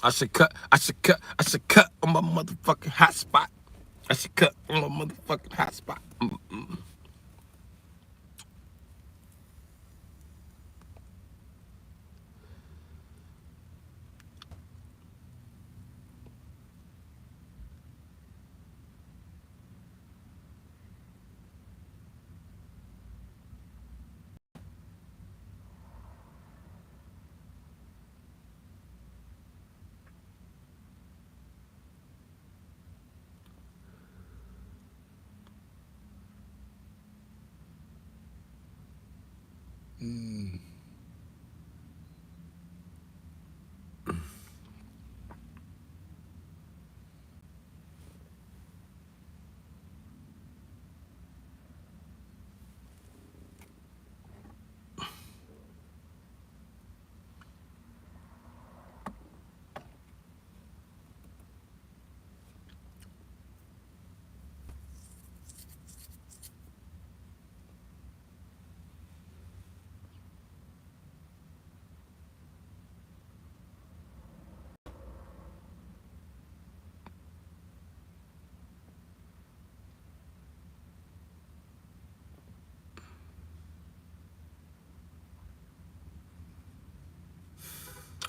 I should cut on my motherfucking hot spot. I should cut on my motherfucking hot spot.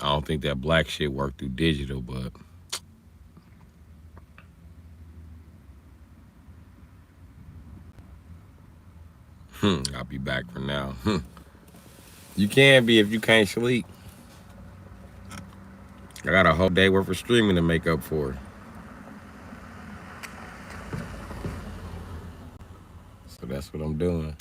I don't think that black shit worked through digital, but I'll be back for now. You can be if you can't sleep. I got a whole day worth of streaming to make up for. So that's what I'm doing.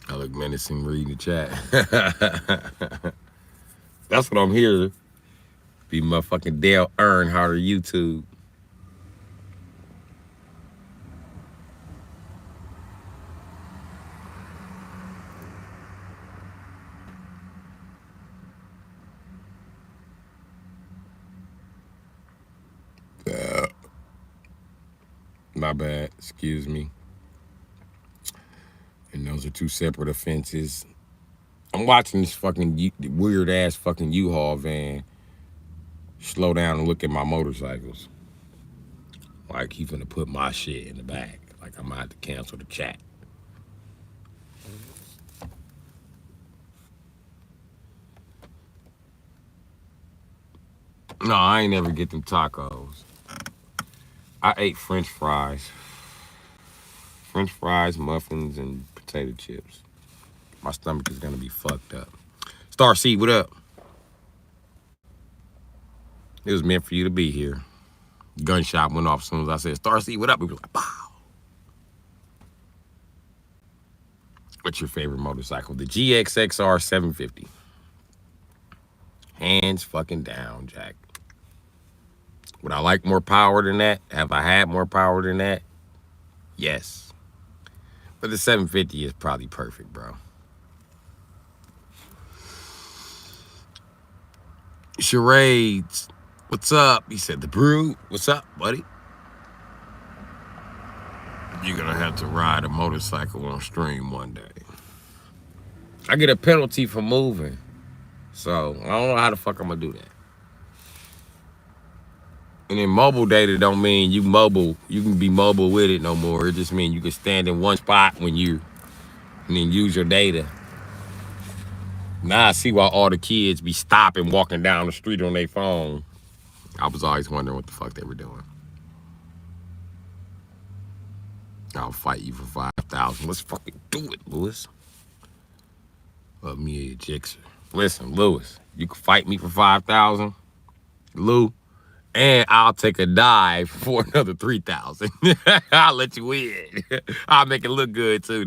I look menacing reading the chat. That's what I'm here. Be motherfucking Dale Earnhardt or YouTube. My bad. Excuse me. And those are two separate offenses. I'm watching this fucking weird ass fucking U-Haul van slow down and look at my motorcycles. Like he's gonna put my shit in the back. Like I'm gonna have to cancel the chat. No, I ain't never get them tacos. I ate French fries. French fries, muffins, and potato chips. My stomach is gonna be fucked up. Star Seed, what up? It was meant for you to be here. Gunshot went off as soon as I said, Star Seed, what up? He was like, pow. What's your favorite motorcycle? The GXXR 750. Hands fucking down, Jack. Would I like more power than that? Have I had more power than that? Yes. But the 750 is probably perfect, bro. Charades, what's up? He said, the Bru, what's up, buddy? You're gonna have to ride a motorcycle on stream one day. I get a penalty for moving. So I don't know how the fuck I'm gonna do that. And then mobile data don't mean you mobile. You can be mobile with it no more. It just means you can stand in one spot and then use your data. Now I see why all the kids be stopping, walking down the street on their phone. I was always wondering what the fuck they were doing. I'll fight you for 5,000. Let's fucking do it, Lewis. Love me a Jixer. Listen, Lewis, you can fight me for 5,000, Lou, and I'll take a dive for another 3,000. I'll let you win. I'll make it look good too.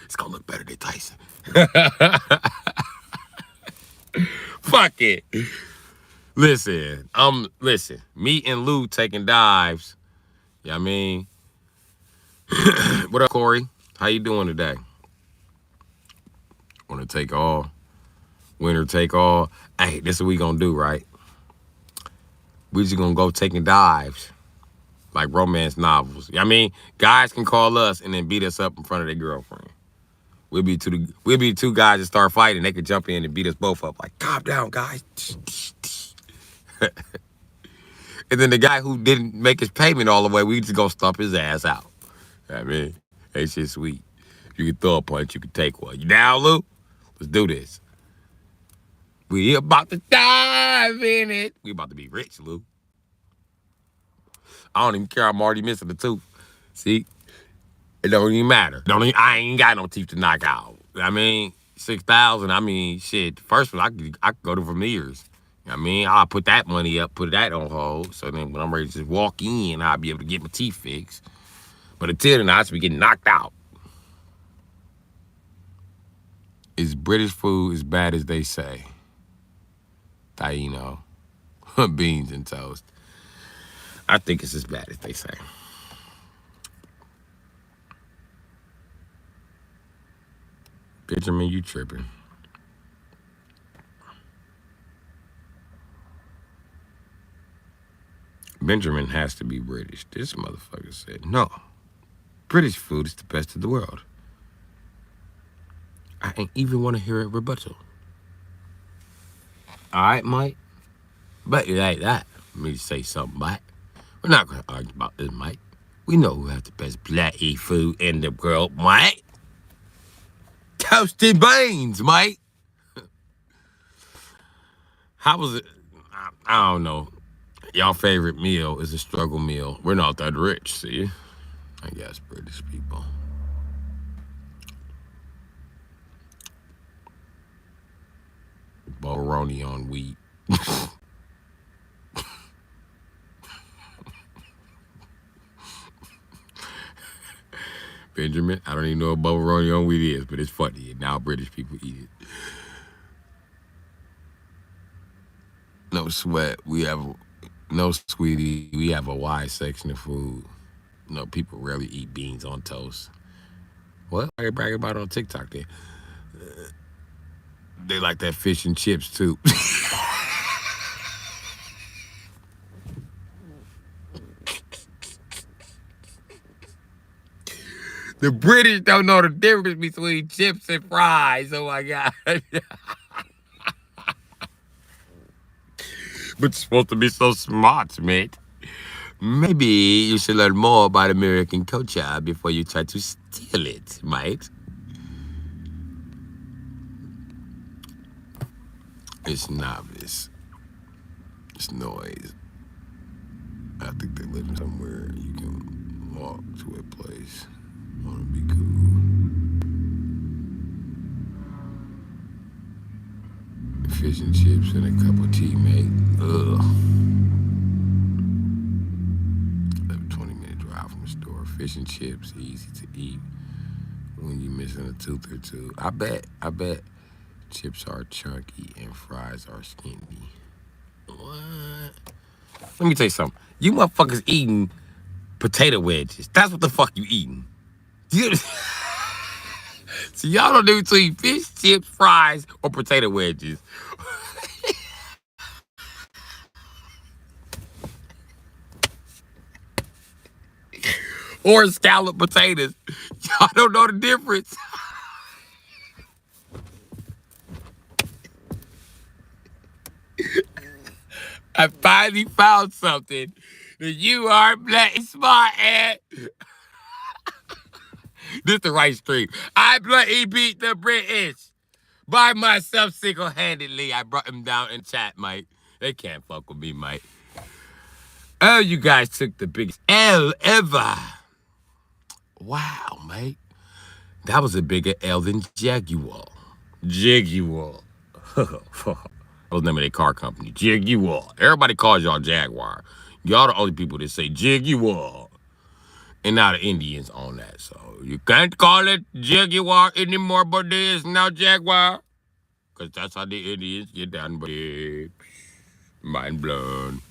It's gonna look better than Tyson. Fuck it. Listen, me and Lou taking dives. You know what I mean? What up, Corey? How you doing today? Want to take all? Winner take all? Hey, this is what we gonna do, right? We just gonna go taking dives. like romance novels. I mean, guys can call us and then beat us up in front of their girlfriend. We'll be two guys that start fighting. They could jump in and beat us both up. Like, calm down, guys. And then the guy who didn't make his payment all the way, we just gonna stomp his ass out. I mean, that shit sweet. You can throw a punch, you can take one. You down, Lou? Let's do this. We about to dive in it. We about to be rich, Lou. I don't even care. I'm already missing the tooth. See? It don't even matter. I ain't got no teeth to knock out. I mean, 6,000. I mean, shit. First one, I could go to Vermeer's. I mean, I'll put that money up, put that on hold. So then when I'm ready to just walk in, I'll be able to get my teeth fixed. But until then, I should be getting knocked out. Is British food as bad as they say? Taino, beans and toast. I think it's as bad as they say. Benjamin, you tripping. Benjamin has to be British. This motherfucker said, no. British food is the best of the world. I ain't even want to hear a rebuttal. All right, Mike? But it ain't that. Let me say something, Mike. We're not going to argue about this, Mike. We know who has the best bloody food in the world, Mike. Toasted beans, Mike. How was it? I don't know. Y'all favorite meal is a struggle meal. We're not that rich, see? I guess British people. Bologna on wheat. Benjamin, I don't even know what bologna on wheat is, but it's funny. And now British people eat it. No sweat. No, sweetie. We have a wide section of food. No, people rarely eat beans on toast. What? I brag about it on TikTok there. They like that fish and chips too. The British don't know the difference between chips and fries. Oh my God. But you're supposed to be so smart, mate. Maybe you should learn more about American culture before you try to steal it, mate. It's novice. It's noise. I think they live somewhere you can walk to a place. Wanna be cool. Fish and chips and a cup of tea, mate. Ugh. 20-minute drive from the store. Fish and chips, easy to eat when you're missing a tooth or two. I bet chips are chunky and fries are skinny. What? Let me tell you something. You motherfuckers eating potato wedges. That's what the fuck you eating. So y'all don't do between fish, chips, fries, or potato wedges. Or scalloped potatoes. Y'all don't know the difference. I finally found something that you are bloody smart at. This the right stream. I bloody beat the British by myself single-handedly. I brought him down in chat, Mike. They can't fuck with me, Mike. Oh, you guys took the biggest L ever. Wow, mate. That was a bigger L than Jaguar. Jaguar. That was the name of their car company. Jaguar. Everybody calls y'all Jaguar. Y'all the only people that say Jaguar. And now the Indians own that. So you can't call it Jaguar anymore, but there's now Jaguar. Because that's how the Indians get down, buddy. Mind blown.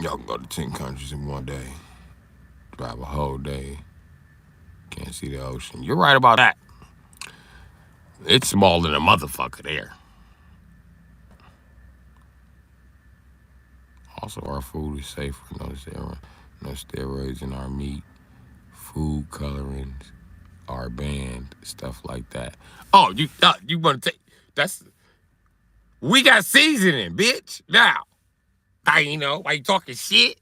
Y'all can go to 10 countries in one day. Drive a whole day. Can't see the ocean. You're right about that. It's smaller than a motherfucker there. Also, our food is safer. No steroids in our meat. Food colorings are banned. Stuff like that. Oh, you want to take? That's we got seasoning, bitch. Now, why you talking shit?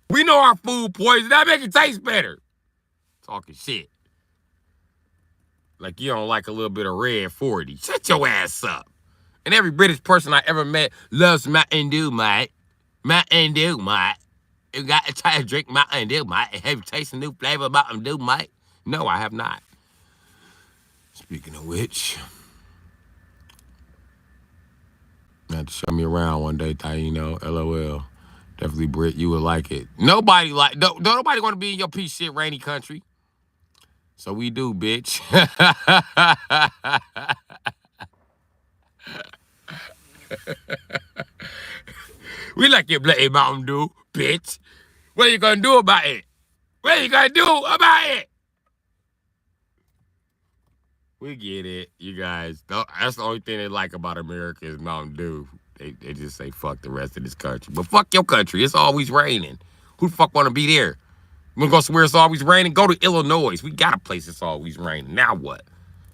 We know our food poison. That make it taste better. Talking shit. Like you don't like a little bit of red 40. Shut your ass up. And every British person I ever met loves Mountain Dew, mate. Mountain Dew, mate. You got to try to drink Mountain Dew, mate. Have you tasted a new flavor of Mountain Dew, mate? No, I have not. Speaking of which, you have to show me around one day, Taino. LOL. Definitely, Brit, you would like it. Nobody don't nobody want to be in your piece of shit rainy country. So we do, bitch. We like your bloody Mountain Dew, bitch. What are you gonna do about it? What are you gonna do about it? We get it, you guys. That's the only thing they like about America is Mountain Dew. They just say fuck the rest of this country. But fuck your country. It's always raining. Who the fuck want to be there? You want to go somewhere it's always raining? Go to Illinois. We got a place that's always raining. Now what?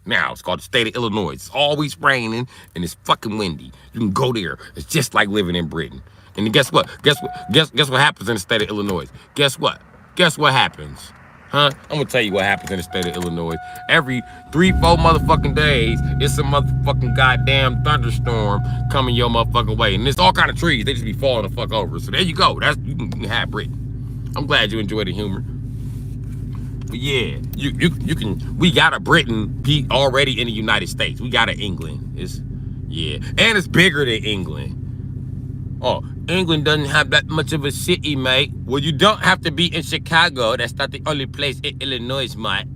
Now it's called the state of Illinois. It's always raining and it's fucking windy. You can go there. It's just like living in Britain. And guess what? Guess what happens in the state of Illinois? Guess what? Guess what happens? Huh? I'm gonna tell you what happens in the state of Illinois. Every 3-4 motherfucking days, it's a motherfucking goddamn thunderstorm coming your motherfucking way. And it's all kind of trees. They just be falling the fuck over. So there you go. You can have Britain. I'm glad you enjoy the humor. But yeah, you can. We got a Britain be already in the United States. We got an England. And it's bigger than England. Oh, England doesn't have that much of a city, mate. Well, you don't have to be in Chicago. That's not the only place in Illinois, mate.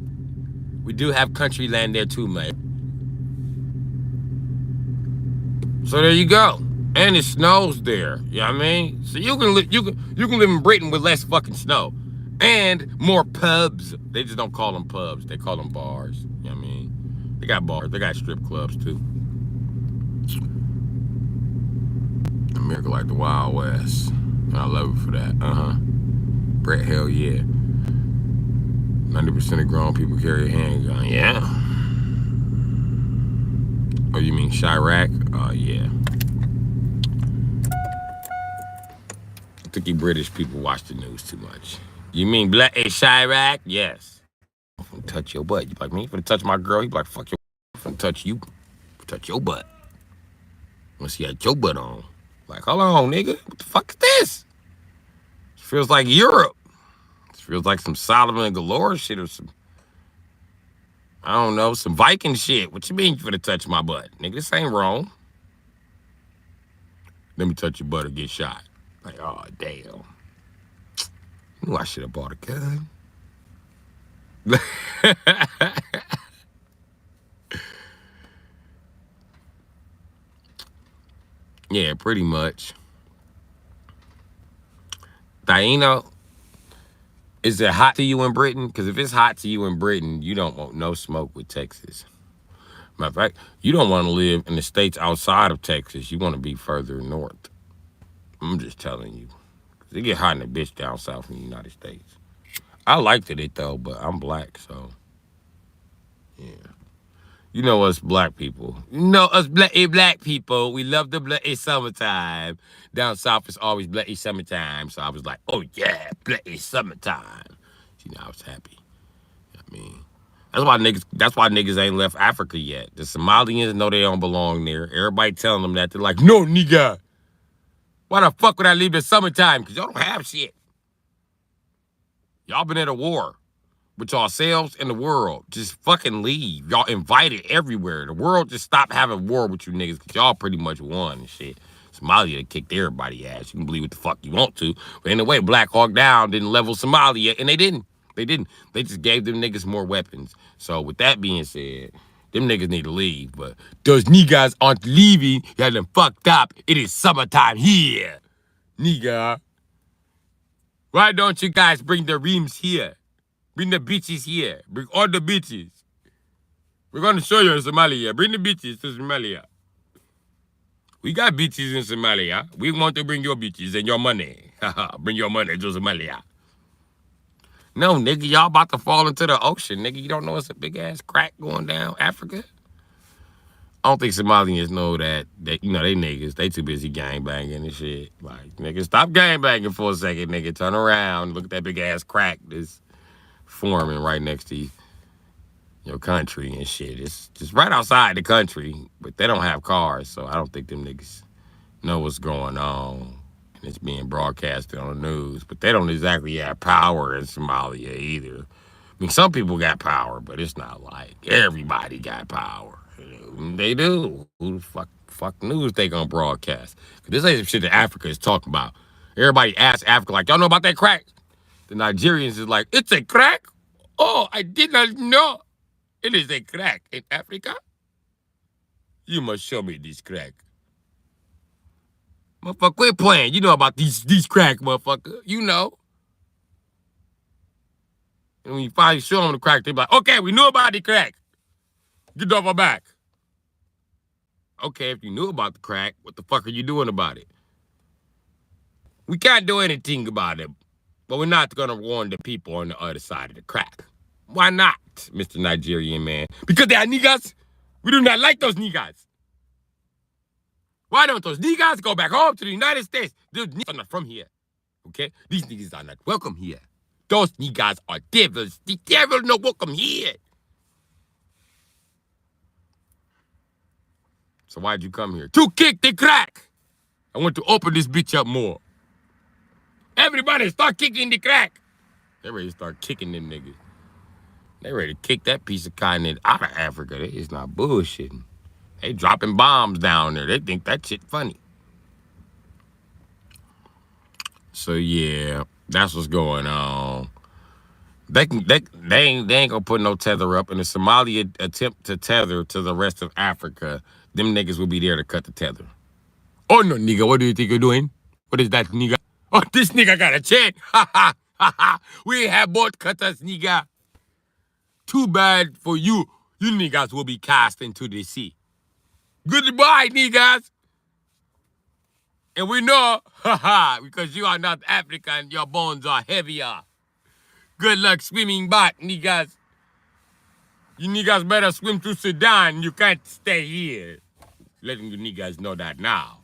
We do have country land there too, mate. So there you go. And it snows there. You know what I mean? So you can live in Britain with less fucking snow. And more pubs. They just don't call them pubs. They call them bars. You know what I mean? They got bars. They got strip clubs too. America like the Wild West. I love it for that. Brett, hell yeah. 90% of grown people carry a handgun. Yeah. Oh, you mean Chirac? Yeah. I think you British people watch the news too much. You mean Black Chirac? Yes. I'm gonna touch your butt. You like me? You gonna touch my girl? You like fuck your. I'm gonna touch you. Touch your butt. Once you had your butt on. Like, hold on, nigga. What the fuck is this? It feels like Europe. It feels like some Solomon and Galore shit or some, I don't know, some Viking shit. What you mean you finna touch my butt? Nigga, this ain't wrong. Let me touch your butt or get shot. Like, oh, damn. I knew I should have bought a gun. Yeah, pretty much. Taino, is it hot to you in Britain? Because if it's hot to you in Britain, you don't want no smoke with Texas. Matter of fact, you don't want to live in the states outside of Texas. You want to be further north. I'm just telling you. It get hot in the bitch down south in the United States. I liked it though, but I'm black, so yeah. You know us black people. You know us black people. We love the bloody summertime. Down south it's always bloody summertime. So I was like, oh yeah, bloody summertime. See, now I was happy. You know what I mean? That's why niggas ain't left Africa yet. The Somalians know they don't belong there. Everybody telling them that. They're like, no, nigga. Why the fuck would I leave the summertime? Because y'all don't have shit. Y'all been at a war with yourselves and the world. Just fucking leave. Y'all invited everywhere. The world just stopped having war with you niggas because y'all pretty much won and shit. Somalia kicked everybody ass. You can believe what the fuck you want to. But anyway, Black Hawk Down didn't level Somalia, and they didn't. They didn't. They just gave them niggas more weapons. So with that being said, them niggas need to leave. But those niggas aren't leaving. Y'all done fucked up. It is summertime here. Nigga. Why don't you guys bring the reams here? Bring the bitches here. Bring all the bitches. We're going to show you in Somalia. Bring the bitches to Somalia. We got beaches in Somalia. We want to bring your beaches and your money. Bring your money to Somalia. No, nigga, y'all about to fall into the ocean, nigga. You don't know it's a big ass crack going down Africa? I don't think Somalians know that they niggas, they too busy gang banging and shit. Like, nigga, stop gang banging for a second, nigga. Turn around, look at that big ass crack that's forming right next to your country and shit. It's just right outside the country, but they don't have cars, so I don't think them niggas know what's going on. And it's being broadcasted on the news, but they don't exactly have power in Somalia either. I mean, some people got power, but it's not like everybody got power. They do. Who the fuck news they gonna broadcast? Cause this ain't some shit that Africa is talking about. Everybody asks Africa, like, y'all know about that crack? The Nigerians is like, it's a crack? Oh, I did not know. It is a crack in Africa? You must show me this crack. Motherfucker, quit playing. You know about these crack, motherfucker. You know. And when you finally show them the crack, they be like, okay, we knew about the crack. Get off our back. Okay, if you knew about the crack, what the fuck are you doing about it? We can't do anything about it, but we're not going to warn the people on the other side of the crack. Why not, Mr. Nigerian man? Because they are niggas. We do not like those niggas. Why don't those niggas go back home to the United States? Those niggas are not from here, okay? These niggas are not welcome here. Those niggas are devils. The devil no welcome here. So why'd you come here? To kick the crack. I want to open this bitch up more. Everybody start kicking the crack. They ready to start kicking them niggas. They ready to kick that piece of continent out of Africa. They is not bullshitting. They dropping bombs down there. They think that shit funny. So yeah, that's what's going on. They ain't gonna put no tether up. And the Somalia attempt to tether to the rest of Africa, them niggas will be there to cut the tether. Oh no, nigga, what do you think you're doing? What is that, nigga? Oh, this nigga got a chain. Ha ha ha ha. We have both cutters, nigga. Too bad for you. You niggas will be cast into the sea. Goodbye, niggas. And we know, haha, because you are not African, your bones are heavier. Good luck swimming back, niggas. You niggas better swim to Sudan. You can't stay here. Letting you niggas know that now.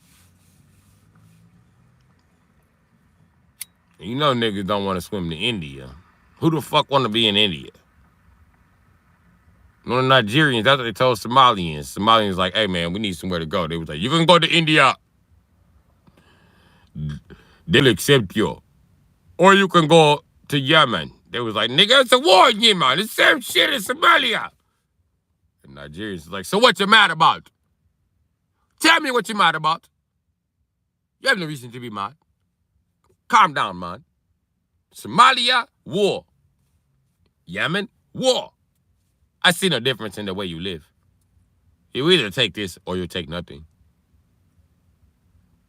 You know niggas don't want to swim to India. Who the fuck want to be in India? No, the Nigerians, that's what they told Somalians. Somalians like, hey man, we need somewhere to go. They was like, you can go to India. They'll accept you. Or you can go to Yemen. They was like, nigga, it's a war in Yemen. It's the same shit as Somalia. And Nigerians is like, so what you mad about? Tell me what you mad about. You have no reason to be mad. Calm down, man. Somalia, war. Yemen, war. I see no difference in the way you live. You either take this or you take nothing.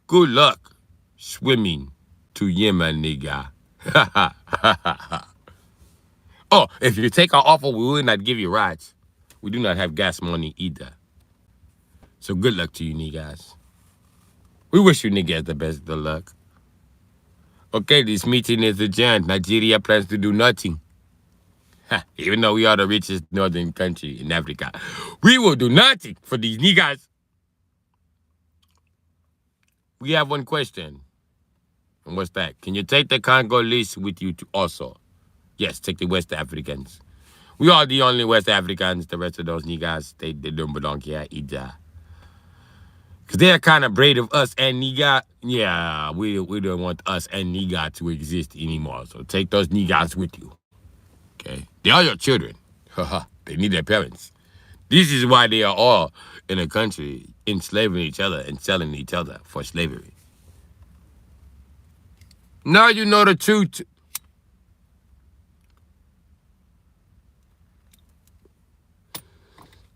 Good luck swimming to Yemen, nigga. Oh, if you take our offer, we will not give you rides. We do not have gas money either. So good luck to you niggas. We wish you niggas the best of luck. Okay, this meeting is adjourned. Nigeria plans to do nothing. Even though we are the richest northern country in Africa, we will do nothing for these niggas. We have one question. And what's that? Can you take the Congolese with you also? Yes, take the West Africans. We are the only West Africans. The rest of those niggas, they don't belong here either. Because they're kind of afraid of us and nigga. Yeah, we don't want us and nigga to exist anymore. So take those niggas with you. Okay? They are your children. They need their parents. This is why they are all in a country enslaving each other and selling each other for slavery. Now you know the truth.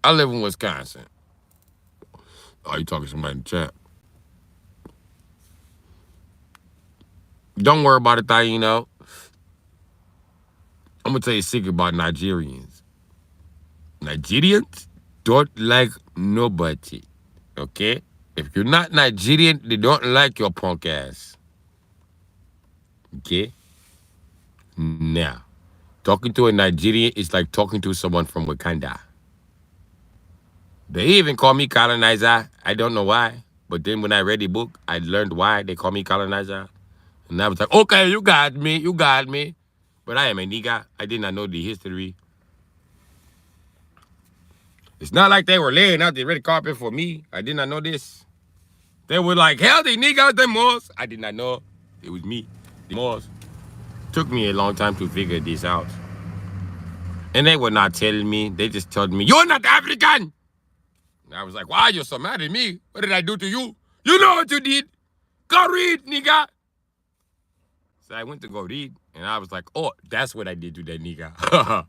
I live in Wisconsin. Oh, you talking to somebody in the chat? Don't worry about it, Taino. I'm going to tell you a secret about Nigerians. Nigerians don't like nobody, okay? If you're not Nigerian, they don't like your punk ass. Okay? Now, talking to a Nigerian is like talking to someone from Wakanda. They even call me colonizer. I don't know why. But then when I read the book, I learned why they call me colonizer. And I was like, okay, you got me. You got me. But I am a nigga. I did not know the history. It's not like they were laying out the red carpet for me. I did not know this. They were like, hell, the niggas, the Moors. I did not know it was me, the Moors. Took me a long time to figure this out. And they were not telling me. They just told me, you're not African. And I was like, why are you so mad at me? What did I do to you? You know what you did. Go read, nigga. So I went to go read. And I was like, oh, that's what I did to that nigga.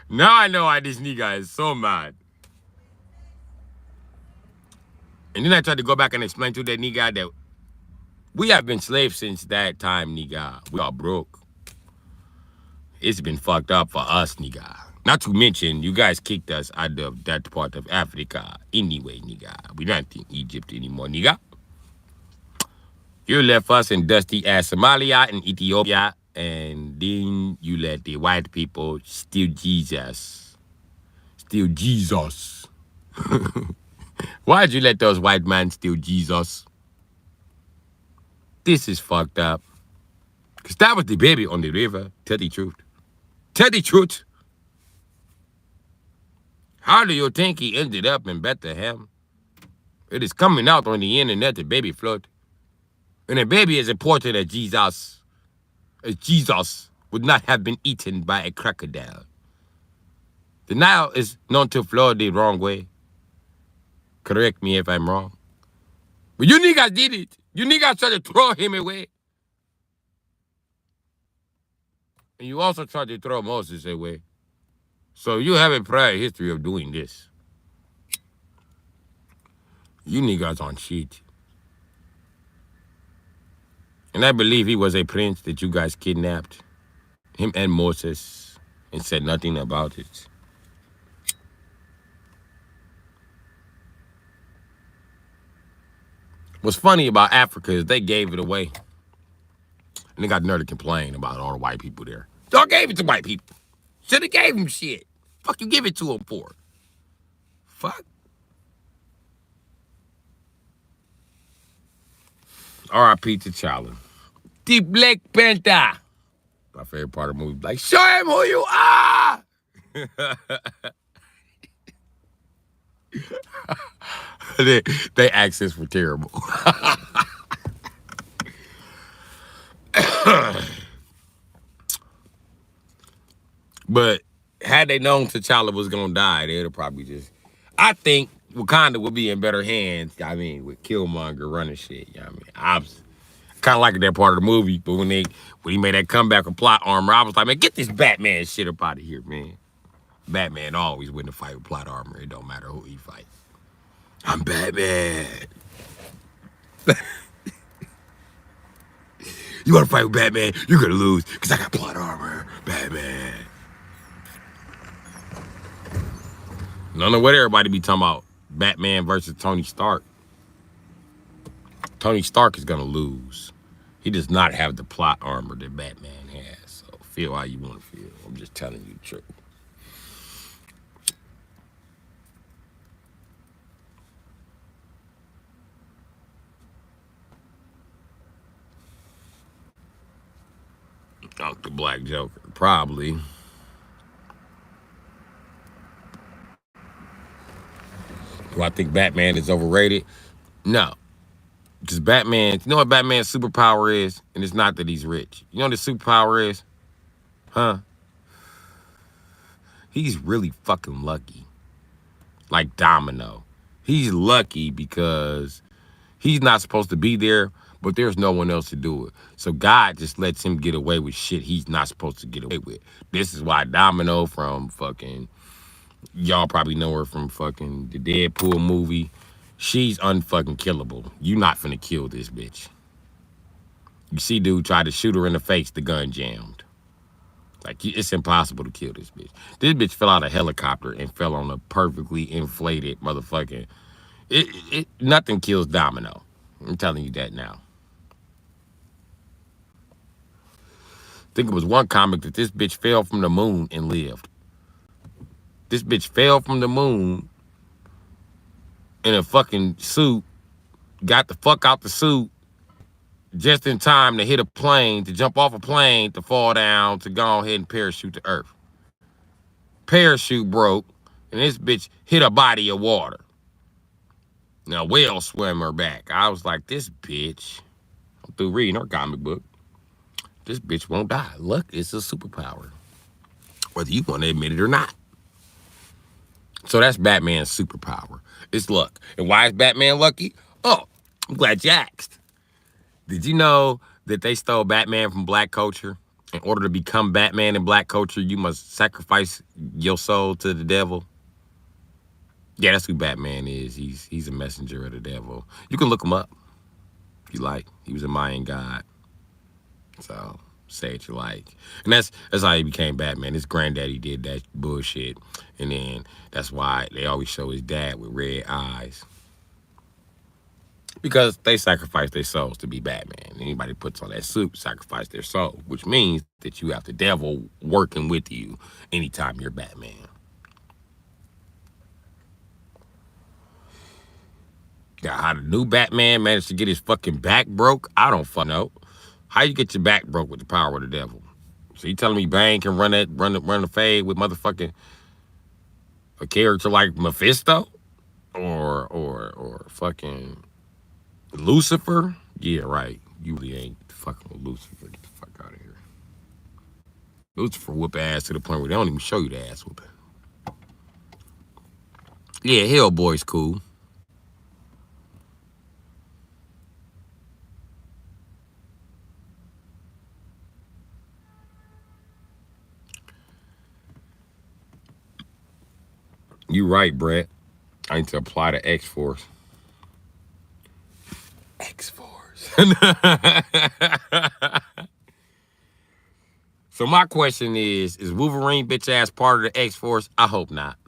Now I know why this nigga is so mad. And then I tried to go back and explain to that nigga that we have been slaves since that time, nigga. We are broke. It's been fucked up for us, nigga. Not to mention, you guys kicked us out of that part of Africa anyway, nigga. We're not in Egypt anymore, nigga. You left us in dusty-ass Somalia and Ethiopia, and then you let the white people steal Jesus. Steal Jesus. Why'd you let those white men steal Jesus? This is fucked up. Because that was the baby on the river. Tell the truth. Tell the truth. How do you think he ended up in Bethlehem? It is coming out on the internet, the baby float. And the baby is important as Jesus would not have been eaten by a crocodile. The Nile is known to flow the wrong way. Correct me if I'm wrong. But you niggas did it. You niggas tried to throw him away. And you also tried to throw Moses away. So you have a prior history of doing this. You niggas on shit. And I believe he was a prince that you guys kidnapped. Him and Moses. And said nothing about it. What's funny about Africa is they gave it away. And they got nerve to complain about all the white people there. Y'all gave it to white people. Should have gave them shit. Fuck you give it to them for? Fuck. R.I.P. T'Challa. The Black Panther. My favorite part of the movie. Like, show him who you are. They accents were terrible. But had they known T'Challa was gonna die, they'd have probably just. I think Wakanda would be in better hands. I mean, with Killmonger running shit. You know what I mean, I was kind of like that part of the movie, but when he made that comeback with plot armor, I was like, man, get this Batman shit up out of here, man. Batman always win the fight with plot armor. It don't matter who he fight. I'm Batman. You want to fight with Batman? You're gonna lose because I got plot armor. Batman. I don't know what everybody be talking about. Batman versus Tony Stark. Tony Stark is gonna lose. He does not have the plot armor that Batman has. So feel how you want to feel. I'm just telling you the truth. Out the Black Joker, probably. Do I think Batman is overrated? No. Because Batman, you know what Batman's superpower is? And it's not that he's rich. You know what his superpower is? Huh? He's really fucking lucky. Like Domino. He's lucky because he's not supposed to be there, but there's no one else to do it. So God just lets him get away with shit he's not supposed to get away with. This is why Domino from fucking, y'all probably know her from fucking the Deadpool movie. She's unfucking killable. You not finna kill this bitch. You see dude tried to shoot her in the face, the gun jammed. Like, it's impossible to kill this bitch. This bitch fell out of a helicopter and fell on a perfectly inflated motherfucking Nothing kills Domino. I'm telling you that now. I think it was one comic that this bitch fell from the moon and lived. This bitch fell from the moon in a fucking suit, got the fuck out the suit just in time to hit a plane, to jump off a plane, to fall down, to go ahead and parachute to Earth. Parachute broke, and this bitch hit a body of water. Now, whale swam her back. I was like, this bitch, through reading her comic book, this bitch won't die. Luck is a superpower, whether you want to admit it or not. So that's Batman's superpower. It's luck. And why is Batman lucky? Oh, I'm glad you asked. Did you know that they stole Batman from black culture? In order to become Batman in black culture, you must sacrifice your soul to the devil. Yeah, that's who Batman is. He's a messenger of the devil. You can look him up if you like. He was a Mayan god. So say it you like. And that's how he became Batman. His granddaddy did that bullshit. And then that's why they always show his dad with red eyes. Because they sacrifice their souls to be Batman. Anybody puts on that suit sacrifice their soul, which means that you have the devil working with you anytime you're Batman. Yeah, how the new Batman managed to get his fucking back broke, I don't fucking know. How you get your back broke with the power of the devil? So you telling me Bane can run the fade with motherfucking a character like Mephisto? Or fucking Lucifer? Yeah, right. You really ain't fucking with Lucifer. Get the fuck out of here. Lucifer whoop ass to the point where they don't even show you the ass whooping. Yeah, Hellboy's cool. You right, Brett. I need to apply to X-Force. X-Force. So my question is Wolverine bitch ass part of the X-Force? I hope not.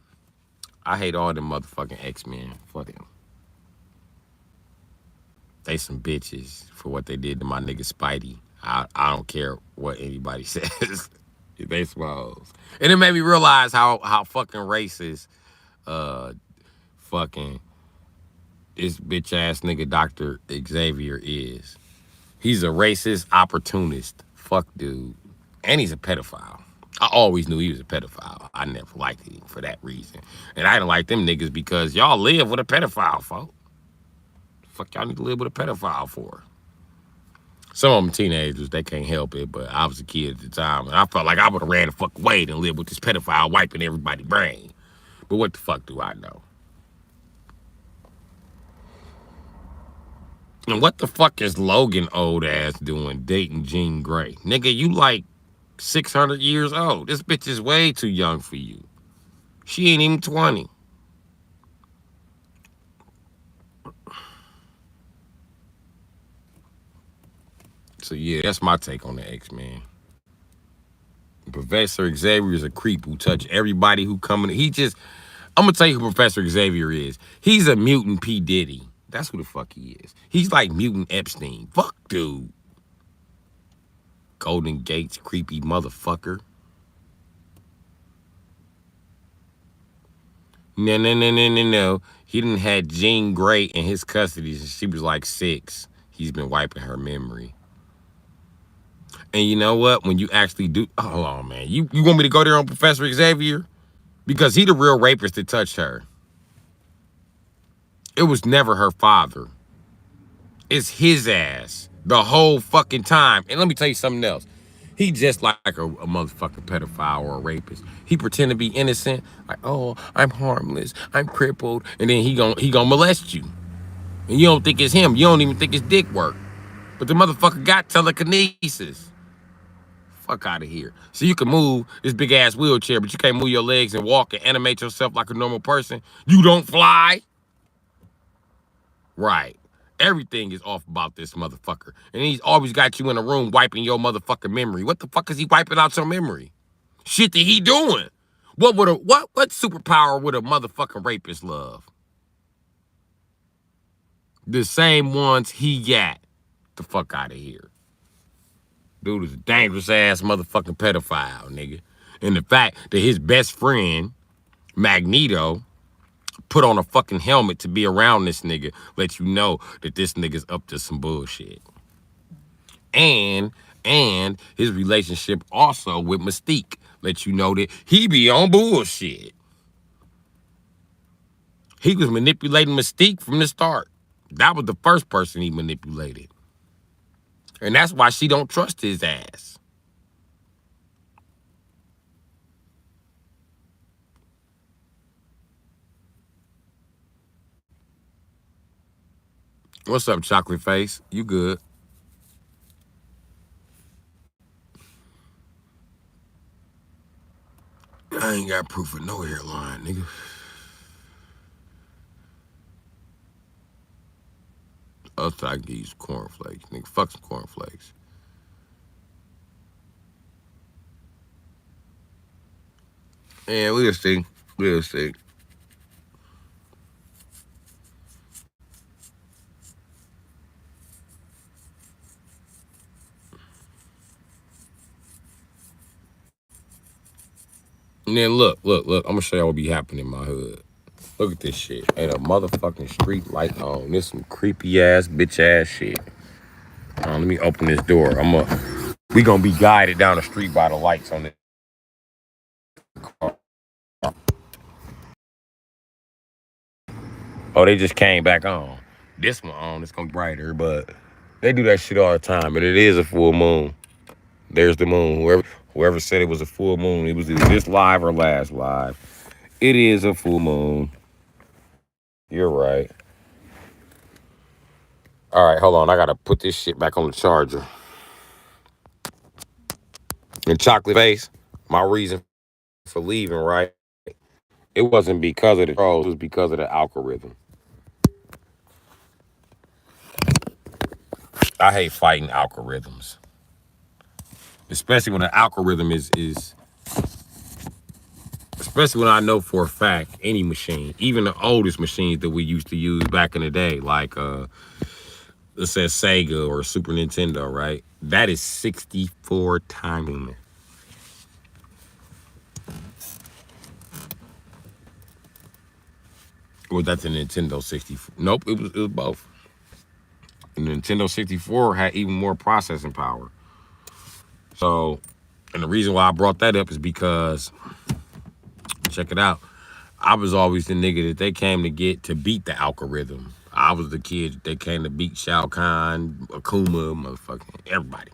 I hate all them motherfucking X-Men. Fuck them. They some bitches for what they did to my nigga Spidey. I don't care what anybody says. They smalls. And it made me realize how fucking racist fucking this bitch ass nigga Dr. Xavier is. He's a racist opportunist. Fuck dude. And he's a pedophile. I always knew he was a pedophile. I never liked him for that reason. And I didn't like them niggas because y'all live with a pedophile, folks. Fuck y'all need to live with a pedophile for? Some of them teenagers, they can't help it, but I was a kid at the time, and I felt like I would have ran the fuck away and lived with this pedophile wiping everybody's brain. But what the fuck do I know? And what the fuck is Logan old ass doing dating Jean Grey? Nigga, you like 600 years old. This bitch is way too young for you. She ain't even 20. So yeah, that's my take on the X-Men. Professor Xavier is a creep who touch everybody who come in. I'm gonna tell you who Professor Xavier is. He's a mutant P. Diddy. That's who the fuck he is. He's like mutant Epstein. Fuck, dude. Golden Gates, creepy motherfucker. No. He didn't have Jean Grey in his custody since she was like 6. He's been wiping her memory. And you know what? When you actually do, hold on, man. You want me to go there on Professor Xavier? Because he the real rapist that touched her. It was never her father. It's his ass the whole fucking time. And let me tell you something else. He just like a motherfucking pedophile or a rapist. He pretend to be innocent, like, oh, I'm harmless, I'm crippled, and then he gon' molest you. And you don't think it's him. You don't even think his dick work. But the motherfucker got telekinesis. Fuck out of here. So you can move this big ass wheelchair, but you can't move your legs and walk and animate yourself like a normal person. You don't fly. Right. Everything is off about this motherfucker. And he's always got you in a room wiping your motherfucking memory. What the fuck is he wiping out your memory? Shit that he doing. What superpower would a motherfucking rapist love? the same ones he got. The fuck out of here. Dude is a dangerous ass motherfucking pedophile, nigga. And the fact that his best friend, Magneto, put on a fucking helmet to be around this nigga lets you know that this nigga's up to some bullshit. And his relationship also with Mystique lets you know that he be on bullshit. He was manipulating Mystique from the start. That was the first person he manipulated. And that's why she don't trust his ass. What's up, chocolate face? You good? I ain't got proof of no hairline, nigga. Else I can give you some cornflakes, nigga. Fuck some cornflakes. Yeah, we'll see. We'll see. And then look. I'm gonna show y'all what be happening in my hood. Look at this shit. Ain't a motherfucking street light on. This some creepy ass, bitch ass shit. Let me open this door. We gonna be guided down the street by the lights on it. Oh, they just came back on. This one on, it's gonna be brighter, but they do that shit all the time. And it is a full moon. There's the moon. Whoever said it was a full moon, it was either this live or last live. It is a full moon. You're right. All right, hold on. I gotta put this shit back on the charger. And chocolate face, my reason for leaving, right? It wasn't because of the trolls, it was because of the algorithm. I hate fighting algorithms. Especially when the algorithm is especially when I know for a fact any machine, even the oldest machines that we used to use back in the day, like let's say Sega or Super Nintendo, right? That is 64 timing. Well, that's a Nintendo 64. Nope, it was both. The Nintendo 64 had even more processing power. So, and the reason why I brought that up is because, check it out, I was always the nigga that they came to get to beat the algorithm. I was the kid they came to beat Shao Kahn, Akuma, motherfucking everybody.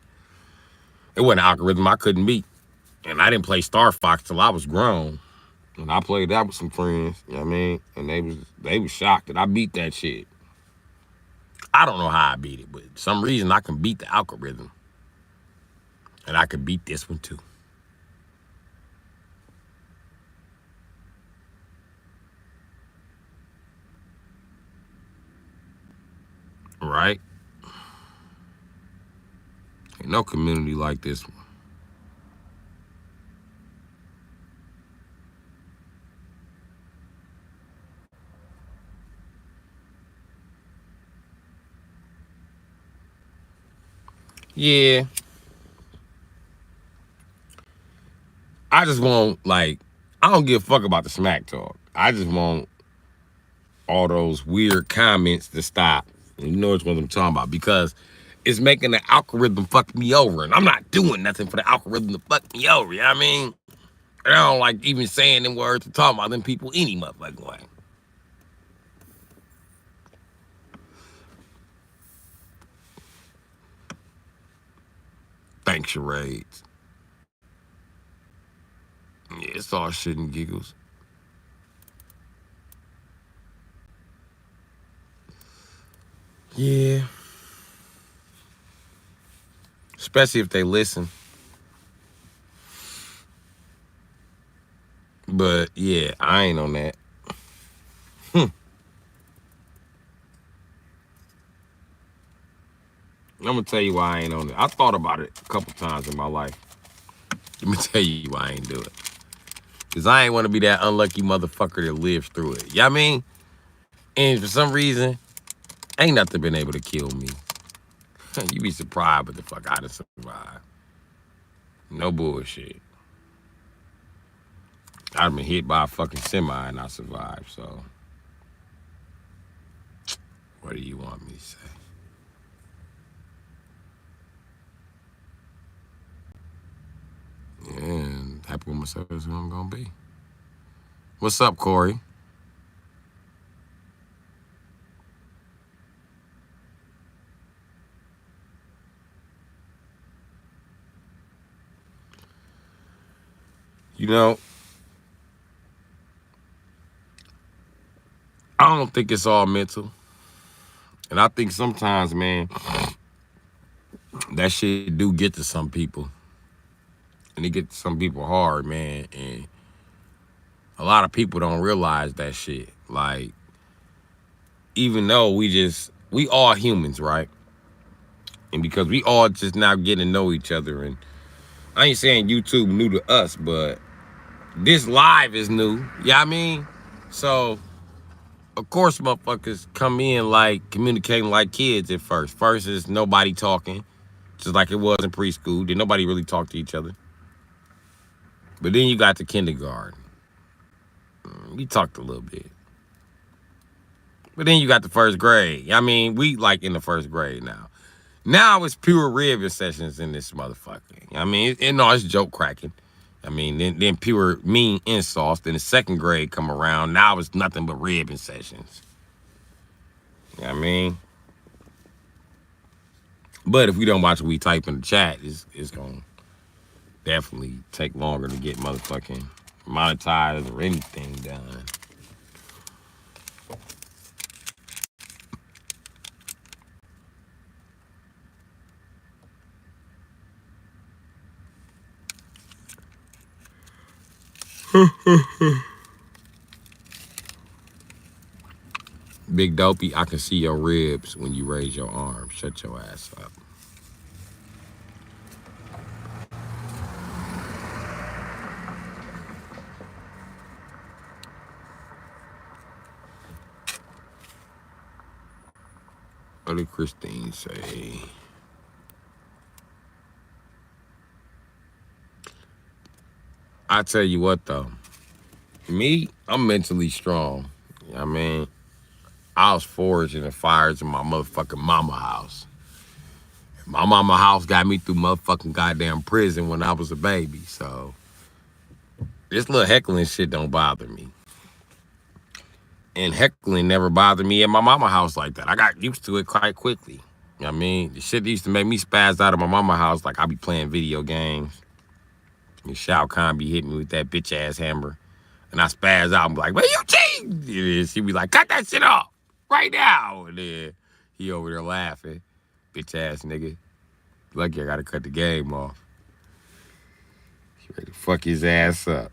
It wasn't an algorithm I couldn't beat. And I didn't play Star Fox till I was grown. And I played that with some friends, you know what I mean? And they was shocked that I beat that shit. I don't know how I beat it, but for some reason I can beat the algorithm. And I could beat this one too. Right? Ain't no community like this one. Yeah. I just want, like, I don't give a fuck about the smack talk. I just want all those weird comments to stop. And you know which ones I'm talking about, because it's making the algorithm fuck me over. And I'm not doing nothing for the algorithm to fuck me over, you know what I mean? And I don't like even saying them words to talk about them people any motherfucking way. Thanks, charades. Yeah, it's all shit and giggles. Yeah. Especially if they listen. But yeah, I ain't on that. I'm gonna tell you why I ain't on it. I thought about it a couple times in my life. Let me tell you why I ain't do it. Cause I ain't wanna be that unlucky motherfucker that lives through it. You know what I mean? And for some reason, Ain't nothing been able to kill me. You be surprised what the fuck I done survived. No bullshit. I've been hit by a fucking semi and I survived, so what do you want me to say? And happy with myself is who I'm gonna be. What's up, Corey? You know, I don't think it's all mental. And I think sometimes, man, that shit do get to some people. And it get to some people hard, man. And a lot of people don't realize that shit. Like, even though we all humans, right? And because we all just now getting to know each other. And I ain't saying YouTube new to us, but this live is new. Yeah, I mean? So, of course, motherfuckers come in like communicating like kids at first. First is nobody talking, just like it was in preschool. Did nobody really talk to each other? But then you got the kindergarten. We talked a little bit. But then you got the first grade. I mean, we like in the first grade now. Now it's pure ribbon sessions in this motherfucker. I mean, no, it's joke cracking. I mean, then pure mean insults. Then the second grade come around. Now it's nothing but ribbon sessions. You know what I mean? But if we don't watch what we type in the chat, it's going to definitely take longer to get motherfucking monetized or anything done. Big Dopey, I can see your ribs when you raise your arms. Shut your ass up. What did Christine say? I tell you what, though. Me, I'm mentally strong. You know what I mean? I was forged in the fires in my motherfucking mama house. My mama house got me through motherfucking goddamn prison when I was a baby, so this little heckling shit don't bother me. And heckling never bothered me at my mama house like that. I got used to it quite quickly. You know what I mean? The shit used to make me spaz out of my mama house, like I be playing video games. And Shao Kahn be hitting me with that bitch ass hammer. And I spaz out and be like, well, you cheating! And she be like, cut that shit off right now. And then he over there laughing. Bitch ass nigga. Lucky I gotta cut the game off. He ready to fuck his ass up.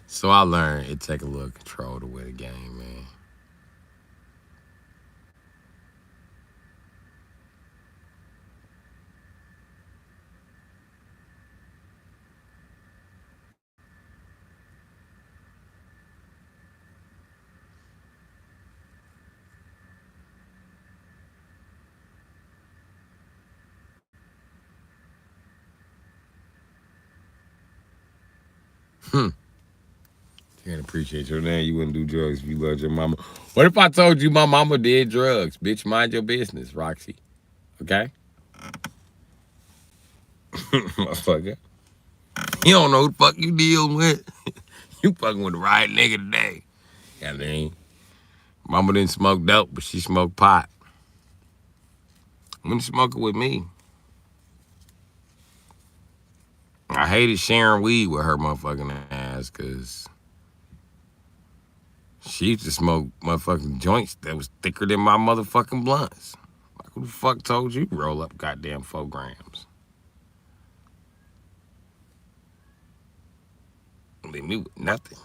So I learned it take a little control to win a game, man. Can't appreciate your name. You wouldn't do drugs if you loved your mama. What if I told you my mama did drugs? Bitch, mind your business, Roxy. Okay? Motherfucker. You don't know who the fuck you dealing with. You fucking with the right nigga today. I mean, mama didn't smoke dope, but she smoked pot. When smoking with me. I hated sharing weed with her motherfucking ass because she used to smoke motherfucking joints that was thicker than my motherfucking blunts. Like, who the fuck told you roll up goddamn 4 grams? Leave me with nothing.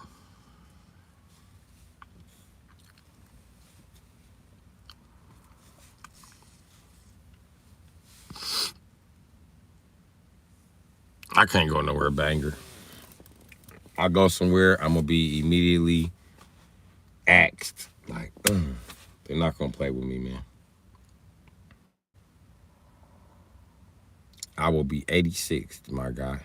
I can't go nowhere banger. I go somewhere, I'm gonna be immediately axed. Like, they're not gonna play with me, man. I will be 86, my guy.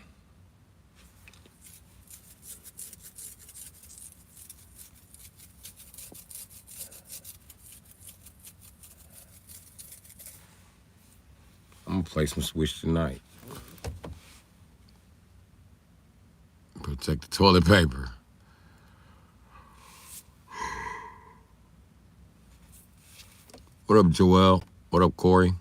I'm gonna play some Switch tonight. Protect the toilet paper. What up, Joel? What up, Corey?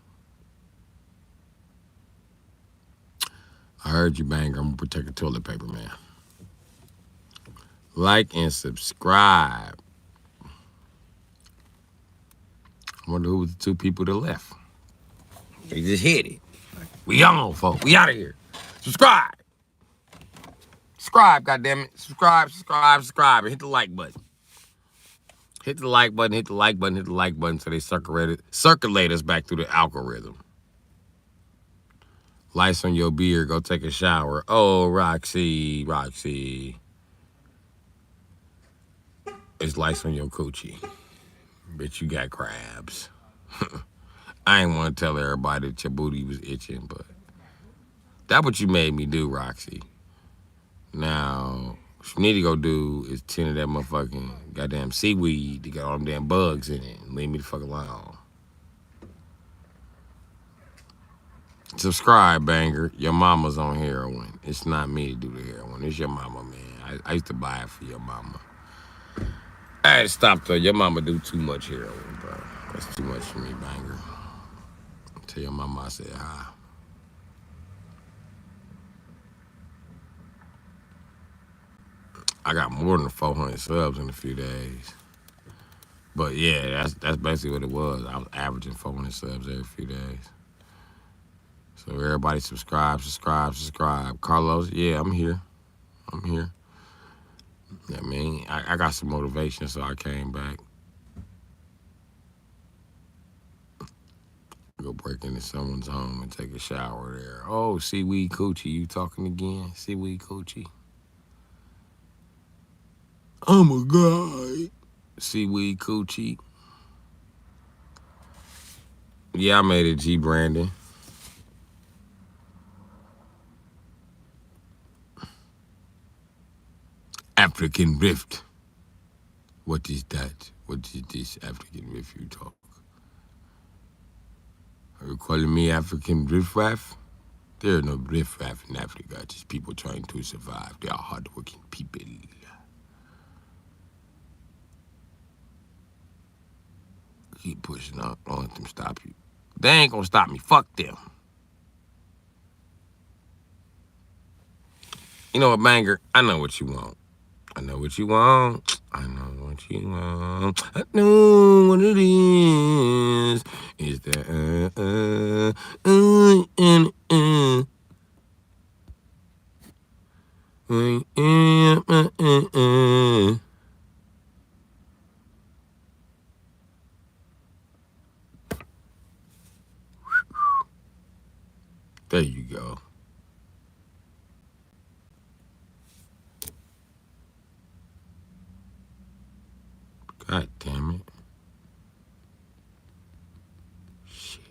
I heard you, Banger. I'm gonna protect the toilet paper, man. Like and subscribe. I wonder who was the two people that left. They just hit it. We on, folks. We out of here. Subscribe. Subscribe, goddammit. Subscribe, subscribe, subscribe. And hit the like button. Hit the like button, hit the like button, hit the like button so they circulate us back through the algorithm. Lice on your beard, go take a shower. Oh, Roxy, Roxy. It's lice on your coochie. Bitch, you got crabs. I ain't want to tell everybody that your booty was itching, but that's what you made me do, Roxy. Now, what you need to go do is tend to that motherfucking goddamn seaweed to get all them damn bugs in it and leave me the fuck alone. Subscribe, Banger. Your mama's on heroin. It's not me to do the heroin. It's your mama, man. I used to buy it for your mama. I had to stop though. Your mama do too much heroin, bro. That's too much for me, Banger. Tell your mama I said hi. I got more than 400 subs in a few days. But yeah, that's basically what it was. I was averaging 400 subs every few days. So everybody subscribe. Carlos, yeah, I'm here. Yeah, I mean, I got some motivation, so I came back. Go break into someone's home and take a shower there. Oh, Seaweed Coochie, you talking again? Seaweed Coochie. Oh my God. Seaweed Coochie. Yeah, I made it, G Brandon. African Rift. What is that? What is this African Rift you talk? Are you calling me African Riff Raff? There are no Riff Raff in Africa, just people trying to survive. They are hardworking people. Keep pushing up. Don't let them stop you. They ain't gonna stop me. Fuck them. You know what, Banger? I know what you want. I know what you want. I know what you want. I know what it is. It's that There you go. God damn it. Shit.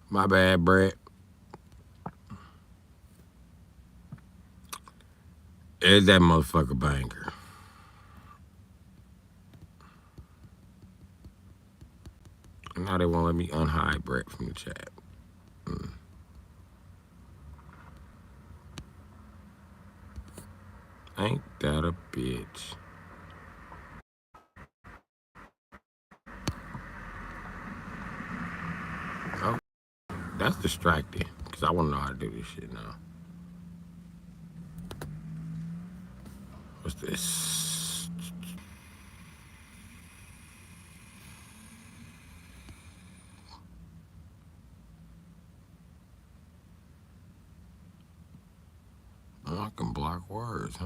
My bad, Brett. Is that motherfucker Banger? Now they won't let me unhide Brett from the chat. Ain't that a bitch? Oh, that's distracting. Because I want to know how to do this shit now. What's this? Oh, I can block words, huh?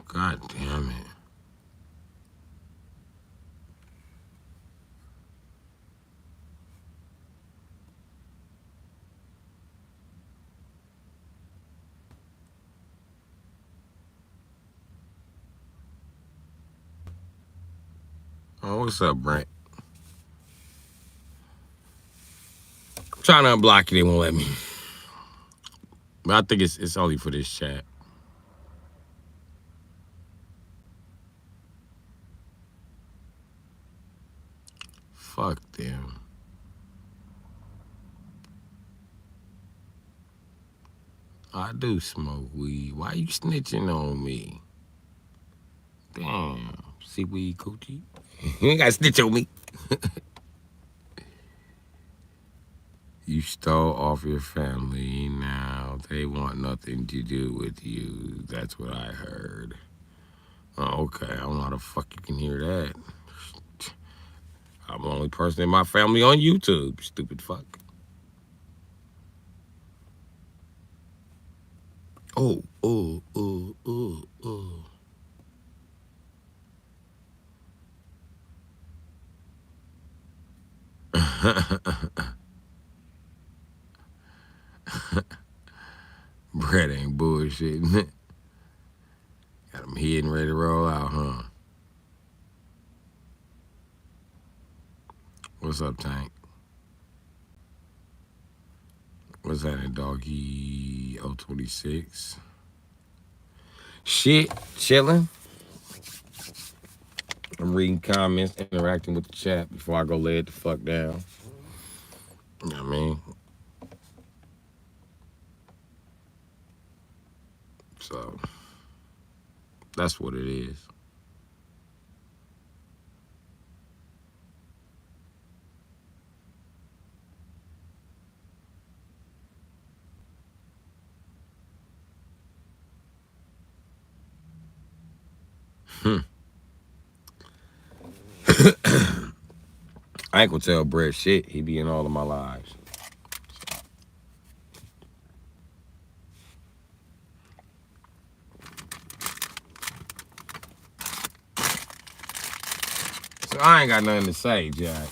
God damn it. Oh, what's up, Brent? I'm trying to unblock you, they won't let me. But I think it's only for this chat. Fuck them. I do smoke weed. Why you snitching on me? Damn. See weed coochie? You ain't got to snitch on me. You stole off your family. Now they want nothing to do with you. That's what I heard. Oh, okay. I don't know how the fuck you can hear that. I'm the only person in my family on YouTube. Stupid fuck. Oh, oh, oh, oh, oh. Brett ain't bullshitting. Got him hidden, ready to roll out, huh? What's up, Tank? What's that, doggy 026? Shit, chilling. I'm reading comments, interacting with the chat before I go lay it the fuck down. You know what I mean? So, that's what it is. I ain't gonna tell Brett shit. He be in all of my lives. So I ain't got nothing to say, Jack.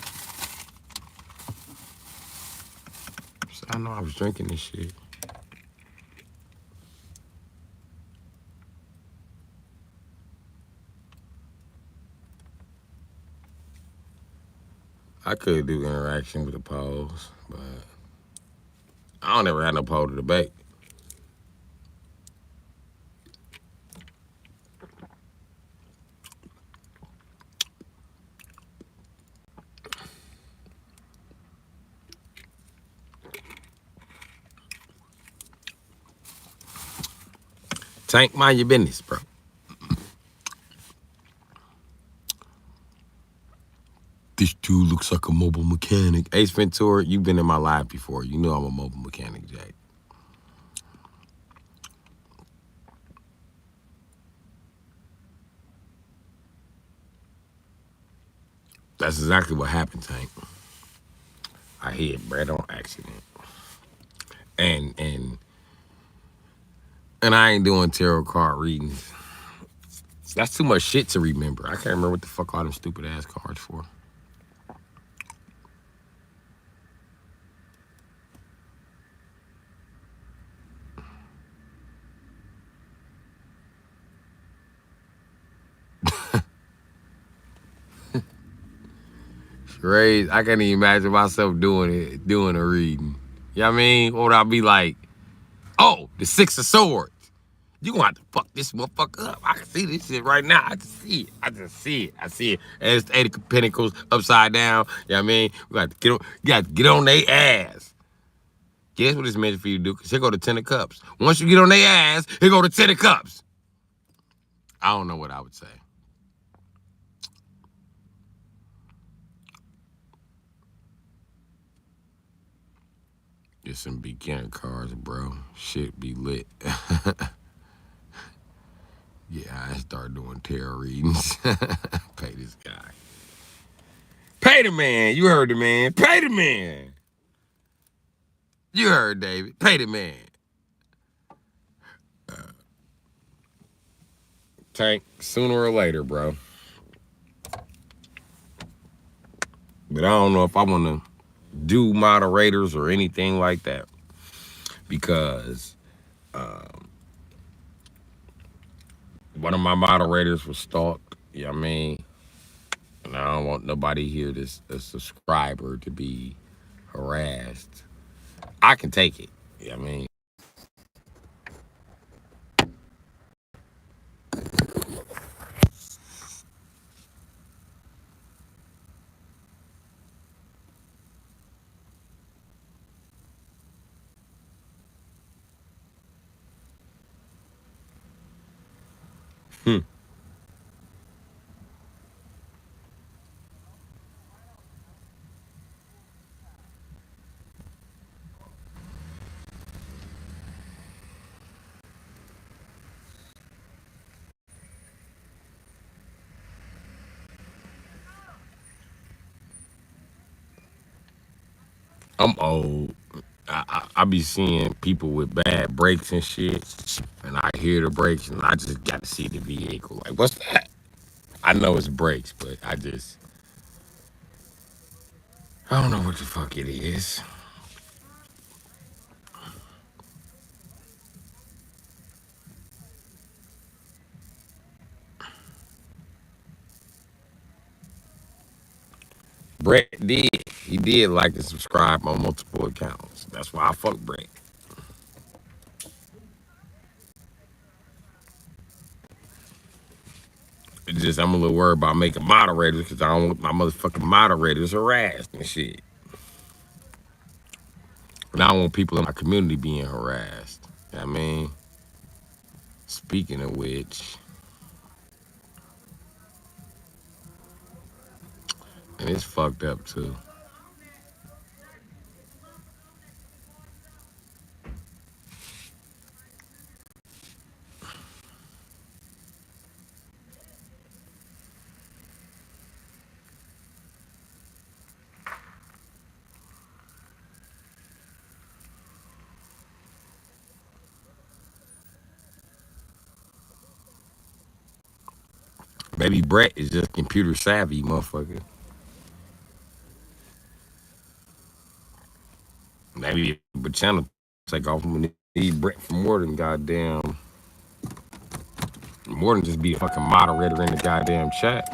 So I know I was drinking this shit. I could do interaction with the polls, but I don't ever have no poll to debate. Tank, mind your business, bro. This dude looks like a mobile mechanic. Ace Ventura, you've been in my life before. You know I'm a mobile mechanic, Jack. That's exactly what happened, Tank. I hit Brett on accident. And I ain't doing tarot card readings. That's too much shit to remember. I can't remember what the fuck all them stupid ass cards for. Raise, I can't even imagine myself doing a reading. You know what I mean? Or would I be like, oh, the Six of Swords. You gonna have to fuck this motherfucker up. I can see this shit right now. I just see it. I see it. And it's the Eight of Pentacles upside down. You know what I mean? You got to get on their ass. Guess what it's meant for you to do? Because here go the Ten of Cups. Once you get on their ass, here go the Ten of Cups. I don't know what I would say. Get some beginner cards, bro. Shit be lit. Yeah, I start doing tarot readings. Pay this guy. Pay the man. You heard the man. Pay the man. You heard David. Pay the man. Tank, sooner or later, bro. But I don't know if I want to do moderators or anything like that because one of my moderators was stalked. You know what I mean? And I don't want nobody here that's a subscriber to be harassed. I can take it. You know what I mean? Hmm. I'm old. I be seeing people with bad brakes and shit, and I hear the brakes, and I just got to see the vehicle. Like, what's that? I know it's brakes, but I don't know what the fuck it is. Brett did. He did like and subscribe on multiple accounts. That's why I fuck Brett. It's just I'm a little worried about making moderators because I don't want my motherfucking moderators harassed and shit. And I don't want people in my community being harassed. You know what I mean? Speaking of which, and it's fucked up too. Maybe Brett is just computer savvy, motherfucker. Maybe the channel take off when they need Brett for more than goddamn, more than just be a fucking moderator in the goddamn chat.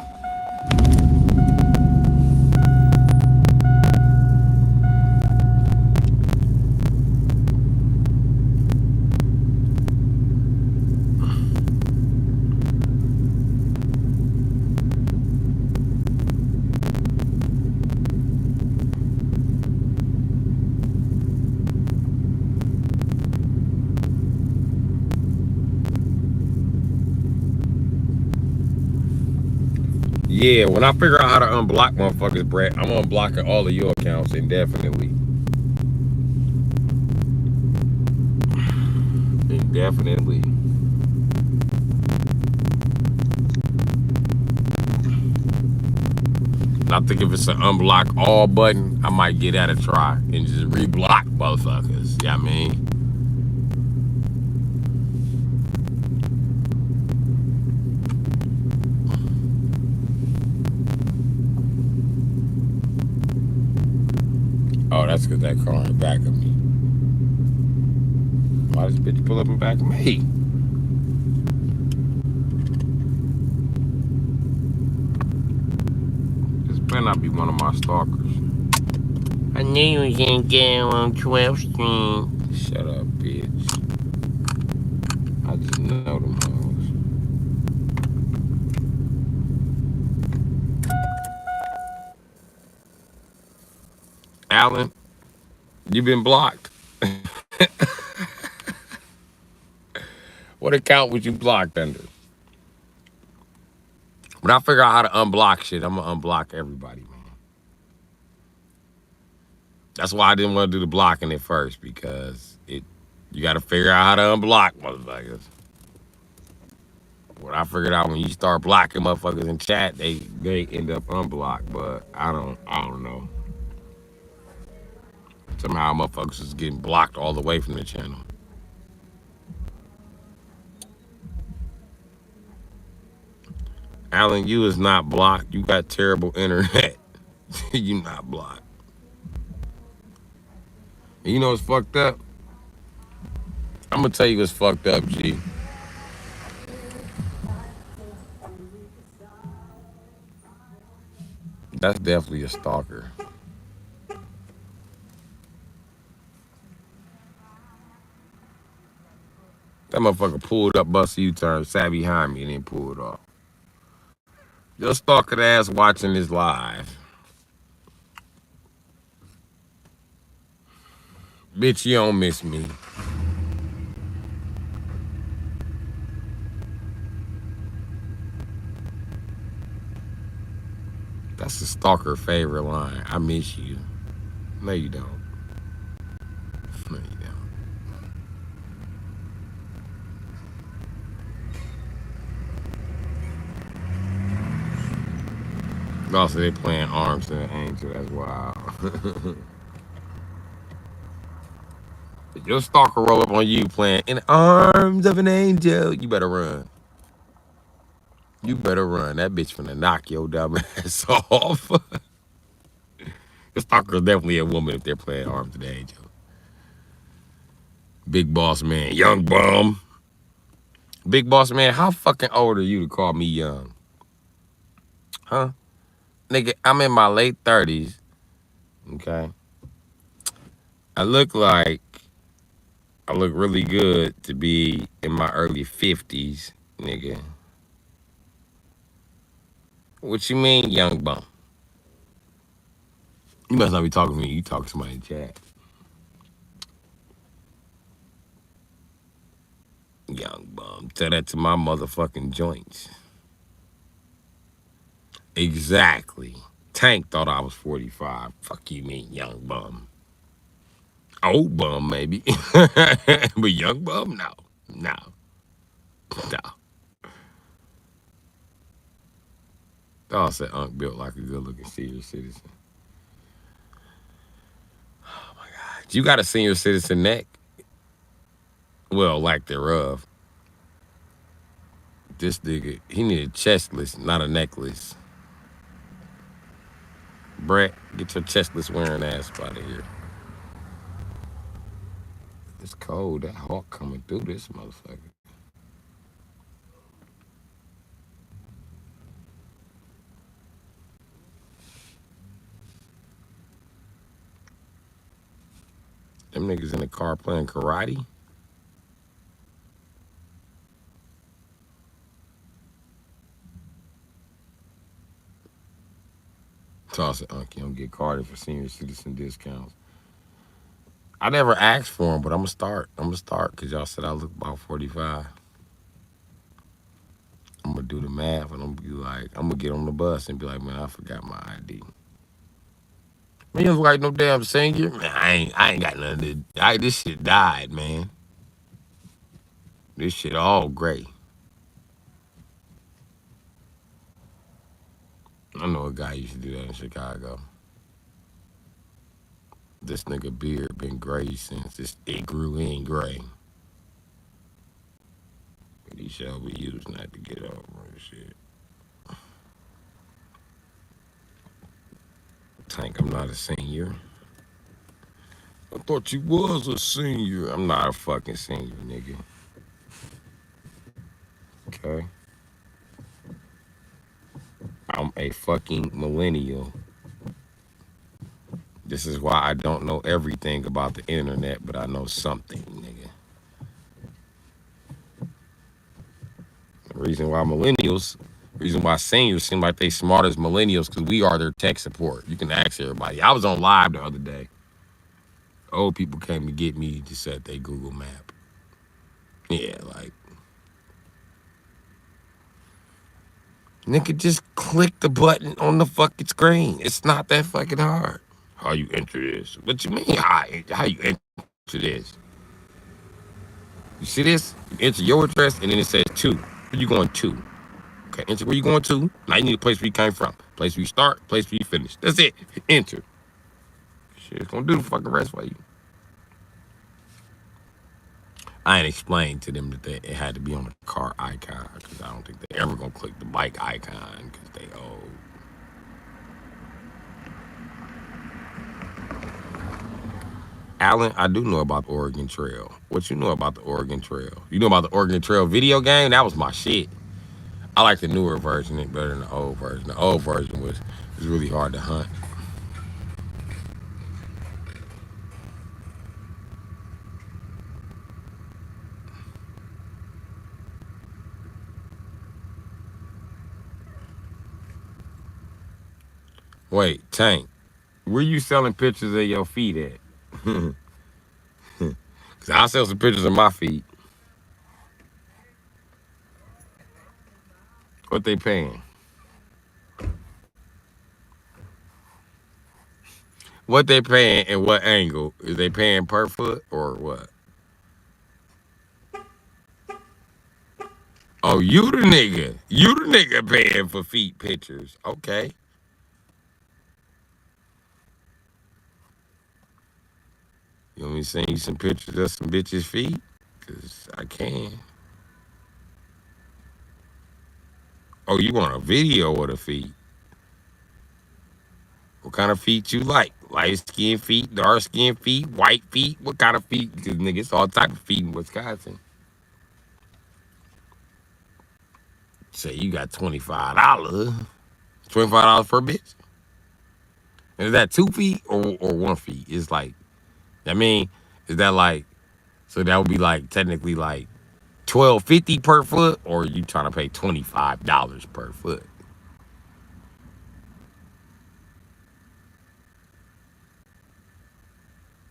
Yeah, when I figure out how to unblock motherfuckers, Brett, I'm unblocking all of your accounts indefinitely. Indefinitely. And I think if it's an unblock all button, I might get that a try and just reblock motherfuckers. You know what I mean? Oh, that's because that car in the back of me. Why this bitch pull up in back of me? This better not be one of my stalkers. I knew you was gonna get on 12th Street. Shut up, bitch. I just know them hoes. Alan, you been blocked. What account was you blocked under? When I figure out how to unblock shit, I'm gonna unblock everybody, man. That's why I didn't want to do the blocking at first because you got to figure out how to unblock motherfuckers. What I figured out when you start blocking motherfuckers in chat, they end up unblocked. But I don't know. Somehow motherfuckers is getting blocked all the way from the channel. Alan, you is not blocked. You got terrible internet. You not blocked. And you know what's fucked up? I'm gonna tell you what's fucked up, G. That's definitely a stalker. That motherfucker pulled up, bust a U-turn, sat behind me, and then pulled off. Your stalker ass watching this live. Bitch, you don't miss me. That's the stalker favorite line. I miss you. No, you don't. No, you don't. Also, they playing Arms to the Angel. That's wild. If your stalker roll up on you playing In the Arms of an Angel, you better run. You better run. That bitch finna knock your dumb ass off. The stalker is definitely a woman if they're playing Arms of the Angel. Big boss man, young bum. Big boss man, how fucking old are you to call me young? Huh? Nigga, I'm in my late 30s. Okay. I look really good to be in my early 50s, nigga. What you mean, young bum? You must not be talking to me. You talk to somebody in chat. Young bum. Tell that to my motherfucking joints. Exactly. Tank thought I was 45. Fuck you mean, young bum. Old bum, maybe. But young bum, no. No. No. Dawg said Unc built like a good-looking senior citizen. Oh, my God. You got a senior citizen neck? Well, lack thereof. This nigga, he need a chestless, not a necklace. Brett, get your chestless wearing ass out of here. It's cold. That hawk coming through this motherfucker. Them niggas in the car playing karate. Toss it, Unc. You don't get carded for senior citizen discounts. I never asked for them, but I'm gonna start. I'm gonna start because y'all said I look about 45. I'm gonna do the math and I'm gonna be like, I'm gonna get on the bus and be like, man, I forgot my ID. Man, you don't look like no damn senior. Man, I ain't got nothing to. This shit died, man. This shit all gray. I know a guy used to do that in Chicago. This nigga beard been gray since it grew in gray. But he shall be used not to get over this shit. Tank, I'm not a senior. I thought you was a senior. I'm not a fucking senior, nigga. Okay? I'm a fucking millennial. This is why I don't know everything about the internet, but I know something, nigga. The reason why seniors seem like they smart as millennials, because we are their tech support. You can ask everybody. I was on live the other day. Old people came to get me to set their Google map. Yeah, like, nigga, just click the button on the fucking screen. It's not that fucking hard. How you enter this? What you mean, how you enter this? You see this? You enter your address, and then it says 2. Where you going to? Okay, enter where you going to. Now you need a place where you came from. Place where you start, place where you finish. That's it. Enter. Shit, it's gonna do the fucking rest for you. I ain't explained to them that it had to be on the car icon because I don't think they ever gonna click the bike icon because they old. Alan, I do know about the Oregon Trail. What you know about the Oregon Trail? You know about the Oregon Trail video game? That was my shit. I like the newer version better than the old version. The old version was really hard to hunt. Wait, Tank, where you selling pictures of your feet at? Cause I'll sell some pictures of my feet. What they paying? What they paying and what angle? Is they paying per foot or what? Oh, you the nigga. You the nigga paying for feet pictures. Okay. You want me to send you some pictures of some bitches' feet? Cause I can. Oh, you want a video of the feet? What kind of feet you like? Light skin feet, dark skin feet, white feet? What kind of feet? Cause nigga, it's all type of feet in Wisconsin. Say you got $25. $25 per bitch? And is that 2 feet or 1 feet? It's like, I mean, is that like, so that would be like technically like 12.50 per foot, or you trying to pay $25 per foot?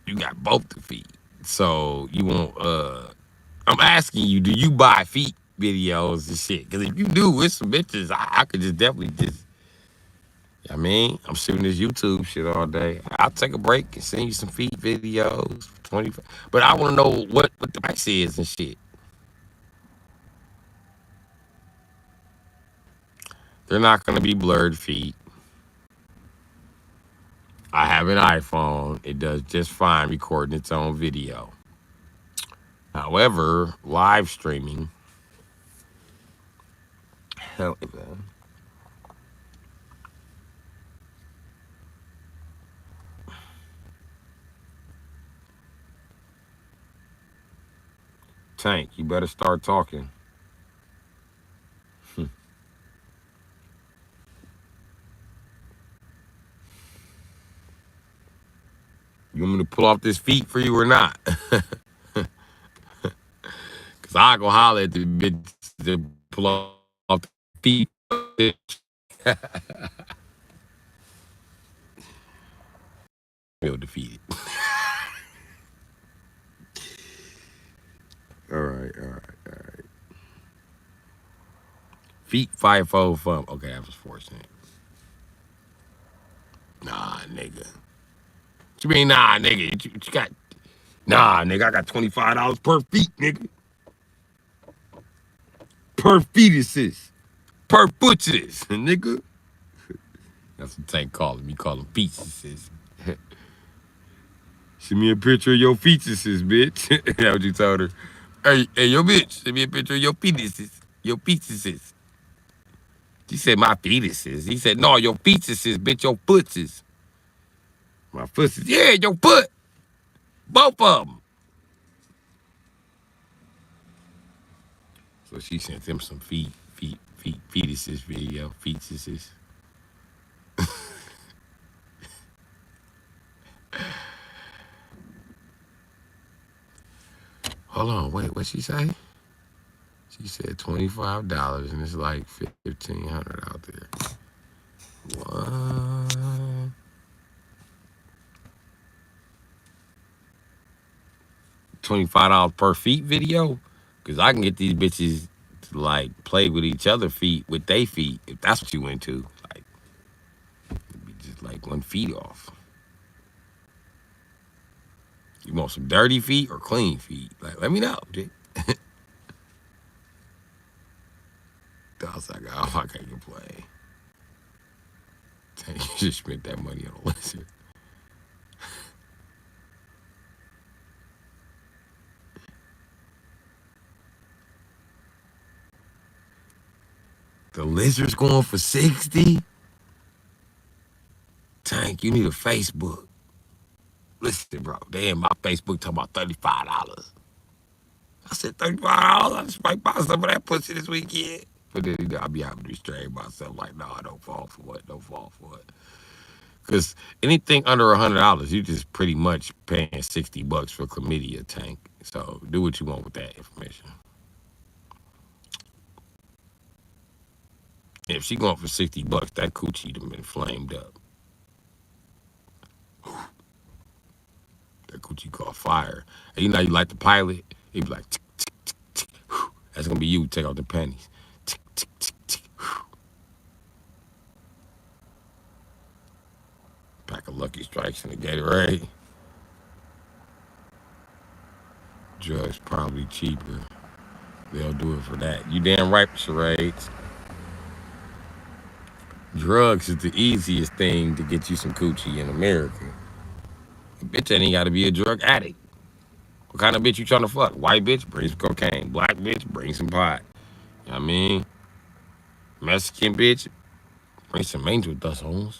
You got both the feet. So you want I'm asking you, do you buy feet videos and shit? Cause if you do with some bitches, I could just definitely just I mean, I'm shooting this YouTube shit all day. I'll take a break and send you some feet videos for 25. But I wanna know what the price is and shit. They're not gonna be blurred feet. I have an iPhone. It does just fine recording its own video. However, live streaming, hell, Tank, you better start talking. You want me to pull off this feet for you or not? Cause I go holler at the bitch to pull off the feet. Feel defeated. All right, all right, all right. Feet 5-fold fun. Okay, that was 4 cents. Nah, nigga. What you mean, nah, nigga? You got nah, nigga. I got $25 per feet, nigga. Per fetuses. Per footses, nigga. That's what Tank call him. You call them fetuses. Send me a picture of your fetuses, bitch. That's what you told her. Hey, yo, bitch. Send me a picture of your fetuses. Your fetuses. She said my fetuses. He said, no, your fetuses, bitch, your footses. My footses. Yeah, your foot. Both of them. So she sent him some fetuses video. Fetuses. Hold on, wait, what she say? She said $25 and it's like 1,500 out there. What? $25 per feet video? Cause I can get these bitches to like play with each other feet with their feet if that's what you into. Like it'd be just like 1 feet off. You want some dirty feet or clean feet? Like let me know, dude. I was like, oh, I can't complain. You just spent that money on a lizard. The lizard's going for 60? Tank, you need a Facebook. Listen, bro. Damn, my Facebook talking about $35. I said $35. I just might buy some of that pussy this weekend. But then I'll be having to restrain myself like, no, don't fall for it. Don't fall for it. Because anything under $100, you just pretty much paying $60 for chlamydia, Tank. So do what you want with that information. If she going for $60, that coochie done been flamed up. That coochie caught fire. And you know how you like the pilot? He be like, tick, tick, tick, tick. That's gonna be you. Take out the pennies. Tick, tick, tick, tick. Pack of Lucky Strikes and a Gatorade. Drugs probably cheaper. They'll do it for that. You damn right, charades. Drugs is the easiest thing to get you some coochie in America. A bitch ain't got to be a drug addict. What kind of bitch you trying to fuck? White bitch, bring some cocaine. Black bitch, bring some pot. You know what I mean? Mexican bitch, bring some angel dust, homes.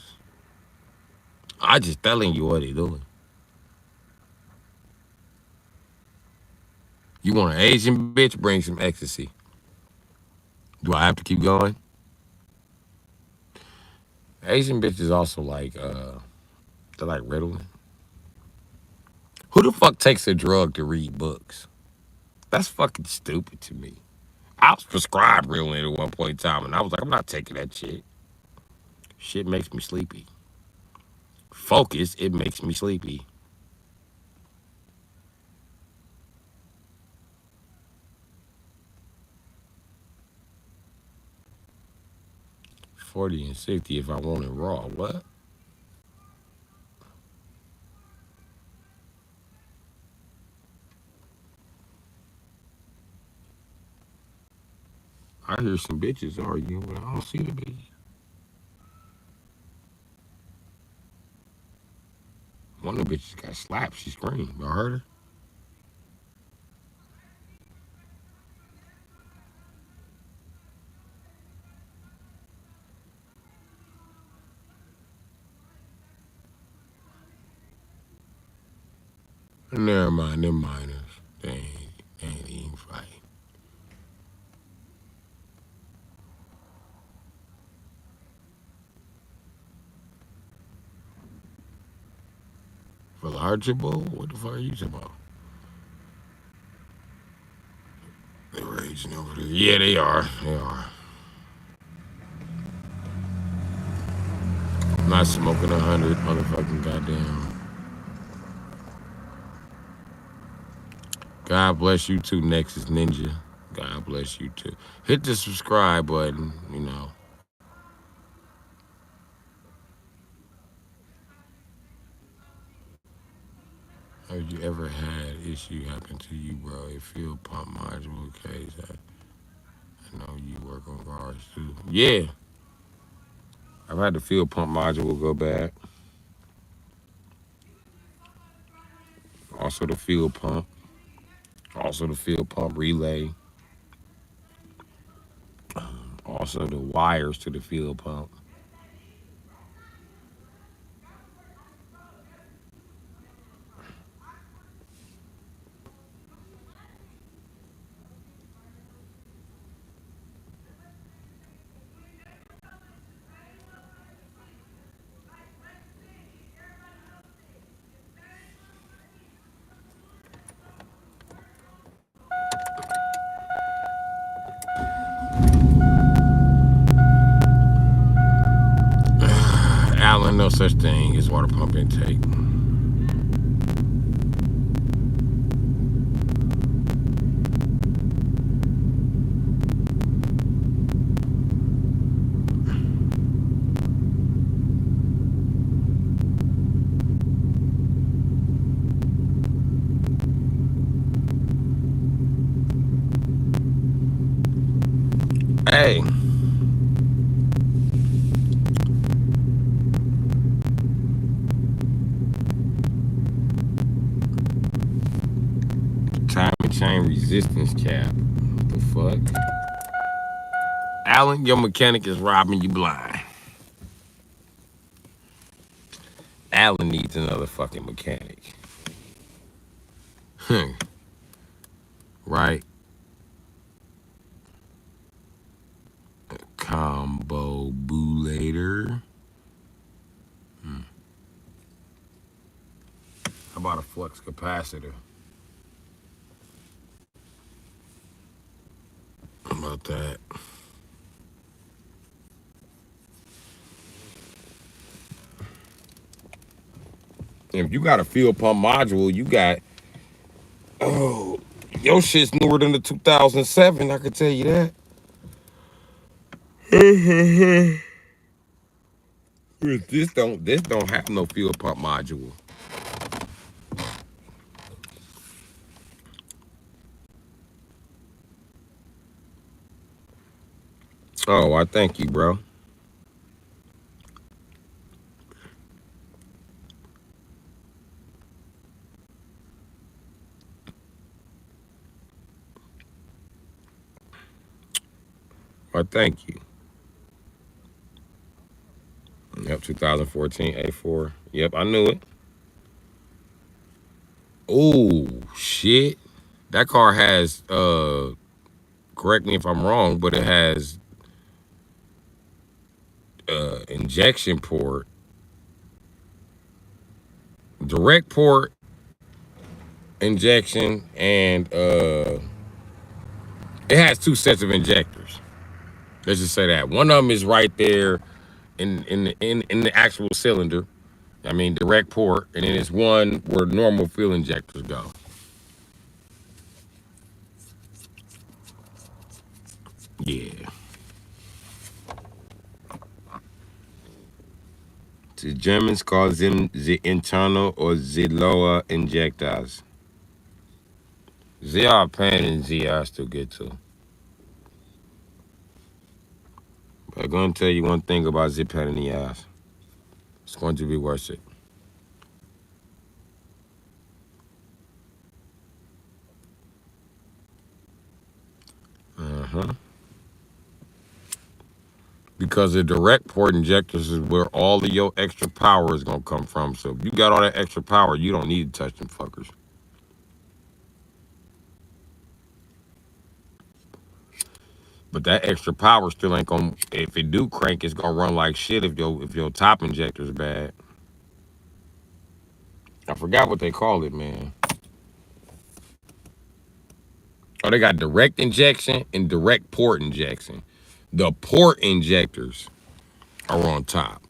I just telling you what they doing. You want an Asian bitch, bring some ecstasy. Do I have to keep going? Asian bitches also like, they're like Ritalin. Who the fuck takes a drug to read books? That's fucking stupid to me. I was prescribed Ritalin at one point in time, and I was like, I'm not taking that shit. Shit makes me sleepy. Focus, it makes me sleepy. $40 and $60 if I want it raw. What? I hear some bitches arguing, but I don't see the bitches. One of the bitches got slapped. She screamed. Y'all heard her? Never mind, them minors. They ain't even fighting. For largeable? What the fuck are you talking about? They're raging over there. Yeah, they are. They are. Not smoking 100 motherfucking goddamn. God bless you too, Nexus Ninja. God bless you too. Hit the subscribe button, you know. Have you ever had issue happen to you, bro? A fuel pump module case. I know you work on cars too. Yeah. I've had the fuel pump module go bad. Also the fuel pump. Also the fuel pump relay. Also the wires to the fuel pump. Allen, no such thing as water pump intake. Hey. Time and chain resistance cap. What the fuck? Alan, your mechanic is robbing you blind. Alan needs another fucking mechanic. Right? Combo boolator. How about a flux capacitor? How about that? If you got a fuel pump module, you got, oh, your shit's newer than the 2007. I can tell you that. This don't have no fuel pump module. Oh, I thank you, bro. I thank you. Yep, 2014 A4. Yep, I knew it. Oh shit. That car has correct me if I'm wrong, but it has injection port, direct port injection, and it has two sets of injectors. Let's just say that. One of them is right there in the actual cylinder. I mean direct port, and then it's one where normal fuel injectors go. Yeah. The Germans call them the internal or the lower injectors. They are pain and they are still good too. But I'm going to tell you one thing about zip pain in the ass. It's going to be worth it. Uh-huh. Because the direct port injectors is where all of your extra power is going to come from. So if you got all that extra power, you don't need to touch them fuckers. But that extra power still ain't going to, if it do crank, it's going to run like shit if your top injector's bad. I forgot what they call it, man. Oh, they got direct injection and direct port injection. The port injectors are on top.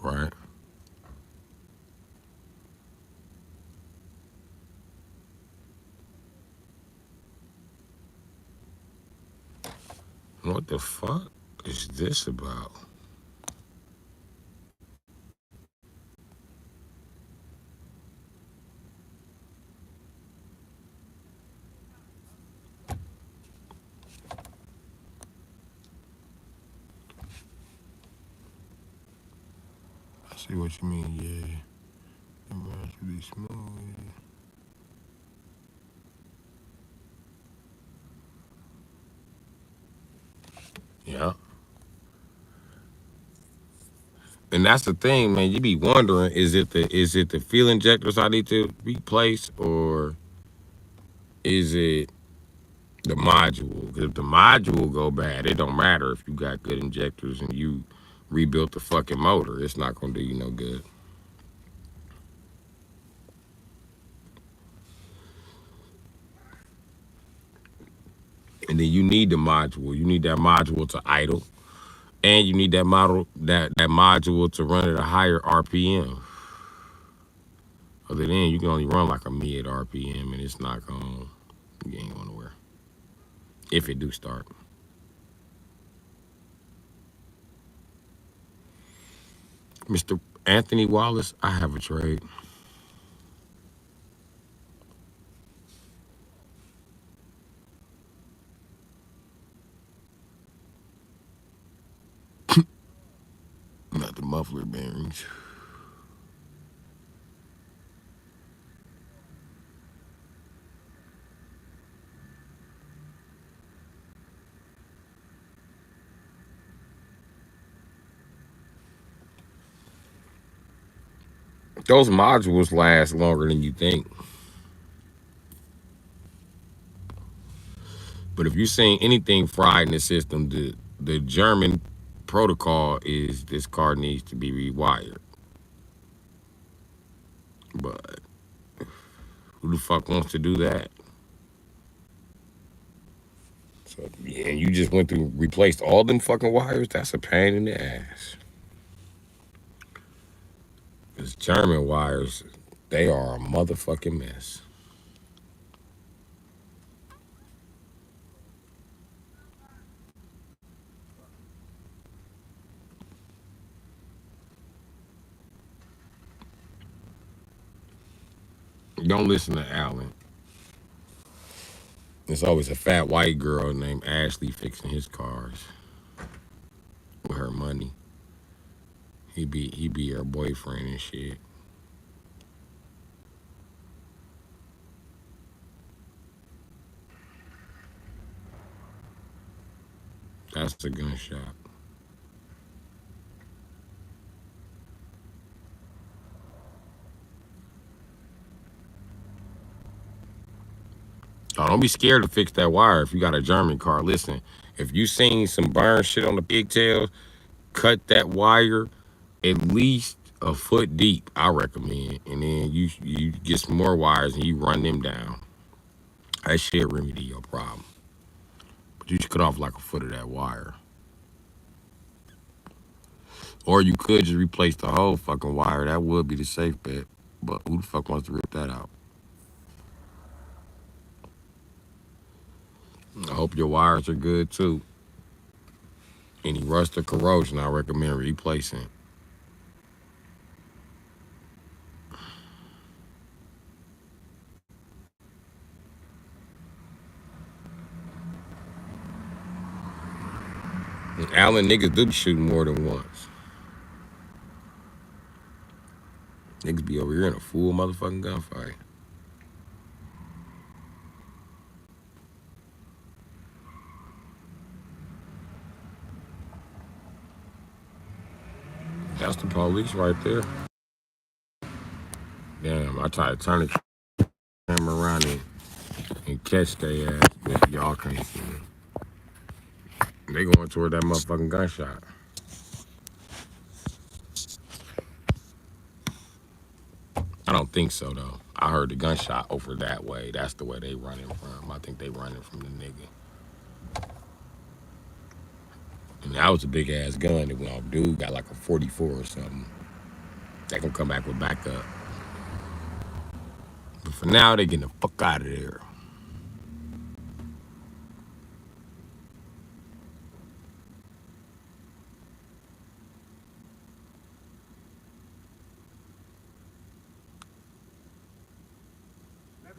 Right? What the fuck is this about? I see what you mean, yeah. It runs really smooth. Yeah. And that's the thing, man. You be wondering, is it the fuel injectors I need to replace, or is it the module? Because if the module go bad, it don't matter if you got good injectors and you rebuilt the fucking motor. It's not gonna do you no good. And then you need the module. You need that module to idle, and you need that module to run at a higher RPM. Other than you can only run like a mid RPM, and it's not gonna, you ain't going nowhere if it do start. Mr. Anthony Wallace, I have a trade. muffler bearings. Those modules last longer than you think. But if you're seeing anything fried in the system, the German protocol is this car needs to be rewired. But who the fuck wants to do that? So yeah, you just went through replaced all them fucking wires. That's a pain in the ass. Because German wires, they are a motherfucking mess. Don't listen to Alan. There's always a fat white girl named Ashley fixing his cars with her money. He be her boyfriend and shit. That's a gunshot. Oh, don't be scared to fix that wire if you got a German car. Listen, if you seen some burn shit on the pigtails, cut that wire at least a foot deep, I recommend. And then you get some more wires and you run them down. That shit remedy your problem. But you should cut off like a foot of that wire. Or you could just replace the whole fucking wire. That would be the safe bet. But who the fuck wants to rip that out? I hope your wires are good too. Any rust or corrosion, I recommend replacing. And Allen niggas do be shooting more than once. Niggas be over here in a full motherfucking gunfight. That's the police right there. Damn, I tried to turn the camera around and catch their ass, but y'all can't see me. They going toward that motherfucking gunshot. I don't think so though. I heard the gunshot over that way. That's the way they running from. I think they running from the nigga. And that was a big ass gun that went off. Dude got like a 44 or something. They gonna come back with backup. But for now, they getting the fuck out of there.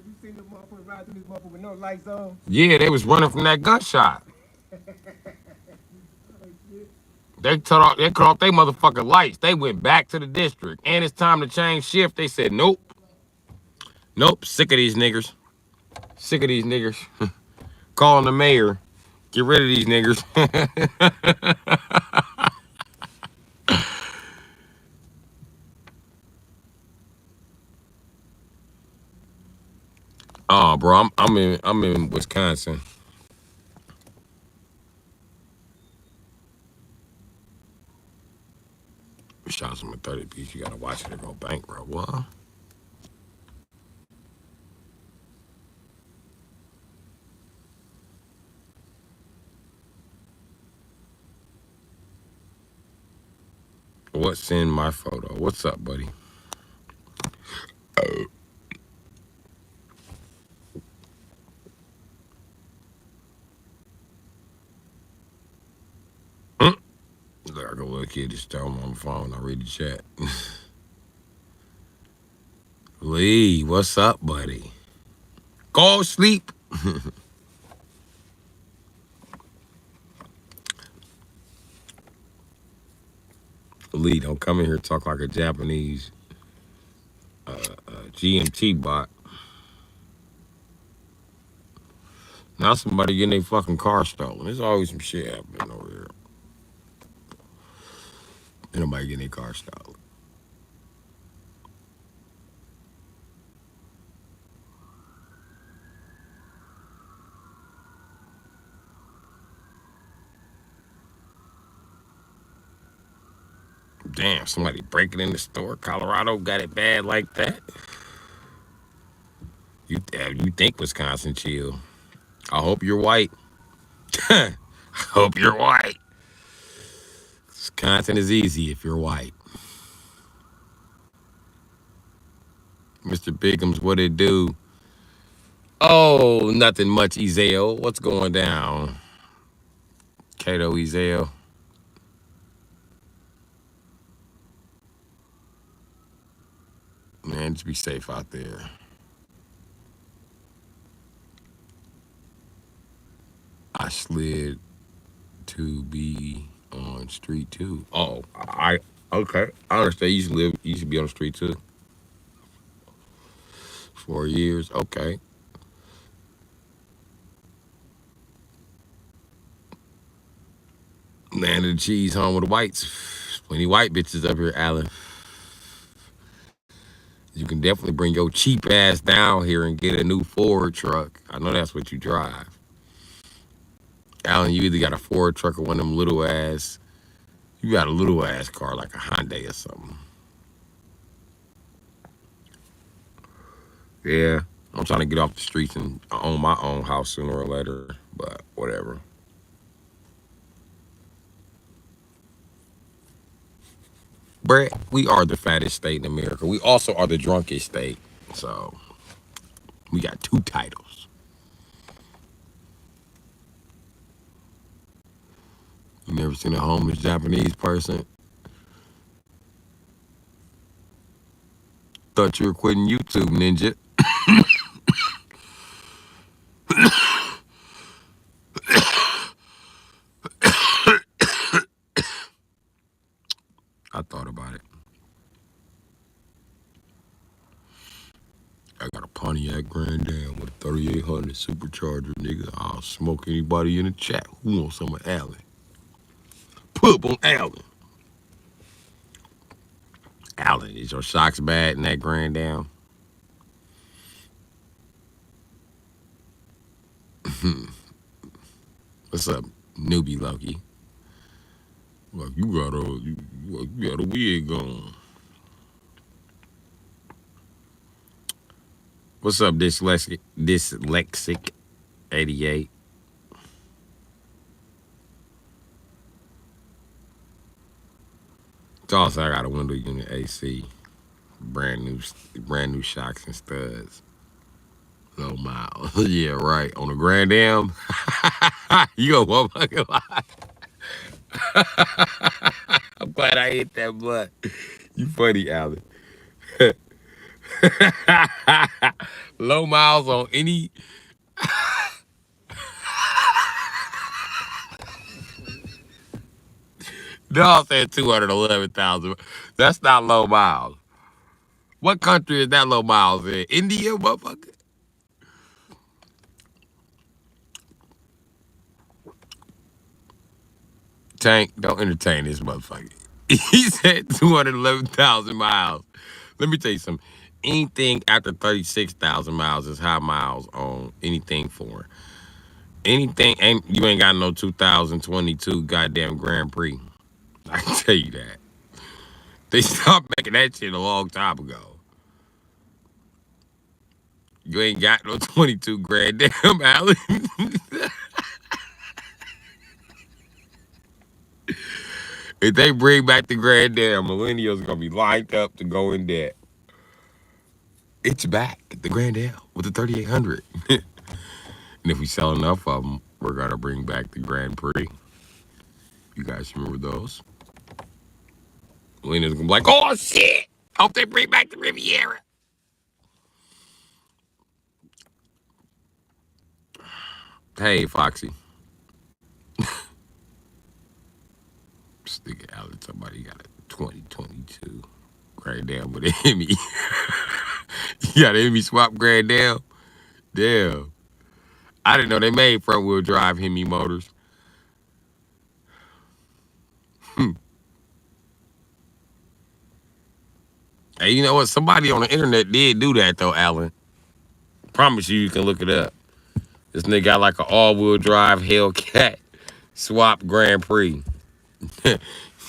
You seen the motherfucker ride through this motherfucker with no lights on? Yeah, they was running from that gunshot. They cut off their motherfucking lights. They went back to the district. And it's time to change shift. They said, nope. Nope. Sick of these niggers. Sick of these niggers. Calling the mayor. Get rid of these niggers. Oh, bro, I'm in Wisconsin. Shots from a 30 piece. You gotta watch it or go bankrupt. What? What's in my photo? What's up, buddy? Look like a little kid just tell me on the phone. I read the chat. Lee, what's up, buddy? Go sleep. Lee, don't come in here talk like a Japanese GMT bot. Now somebody getting their fucking car stolen. There's always some shit happening over here. Ain't nobody getting their car stolen. Damn, somebody breaking in the store. Colorado got it bad like that. You think Wisconsin chill? I hope you're white. I hope you're white. Wisconsin is easy if you're white. Mr. Bigums, what it do? Oh, nothing much, Ezel. What's going down? Kato Ezel. Man, just be safe out there. I slid to be on street two. Oh, I okay. I understand. You used to be on the street too. 4 years. Okay. Land of the cheese, home with the whites. Plenty white bitches up here, Alan. You can definitely bring your cheap ass down here and get a new Ford truck. I know that's what you drive. Alan, you either got a Ford truck or one of them little ass. You got a little ass car like a Hyundai or something. Yeah. I'm trying to get off the streets and own my own house sooner or later, but whatever. Brett, we are the fattest state in America. We also are the drunkest state. So we got two titles. You never seen a homeless Japanese person? Thought you were quitting YouTube, ninja. I thought about it. I got a Pontiac Grand Dam with a 3800 supercharger, nigga. I'll smoke anybody in the chat who wants some of Allen. Put up on Allen. Allen, is your shocks bad in that Grand Dam? What's up, newbie Loki? Like you got a wig on. What's up, dyslexic 88? It's also I got a window unit AC, brand new shocks and studs. Low miles. Yeah, right. On the Grand Dam, you a motherfucking lie. I'm glad I hit that butt. You funny, Alan. Low miles on any. No, said 211,000. That's not low miles. What country is that low miles in? India, motherfucker? Tank, don't entertain this motherfucker. He said 211,000 miles. Let me tell you something. Anything after 36,000 miles is high miles on anything foreign. Anything, you ain't got no 2022 goddamn Grand Prix. I can tell you that. They stopped making that shit a long time ago. You ain't got no 22 grand damn, Allen. If they bring back the Grand Dam, millennials are gonna be lined up to go in debt. It's back, the Grand Dam with the 3800. And if we sell enough of them, we're gonna bring back the Grand Prix. You guys remember those? Millennials gonna be like, oh shit! Hope they bring back the Riviera. Hey, Foxy. This nigga Allen, somebody got a 2022. Grand Dam with a Hemi. You got a Hemi swap Grand Dam? Damn. I didn't know they made front wheel drive Hemi motors. Hey, you know what? Somebody on the internet did do that though, Alan. Promise you can look it up. This nigga got like an all-wheel drive Hellcat swap Grand Prix.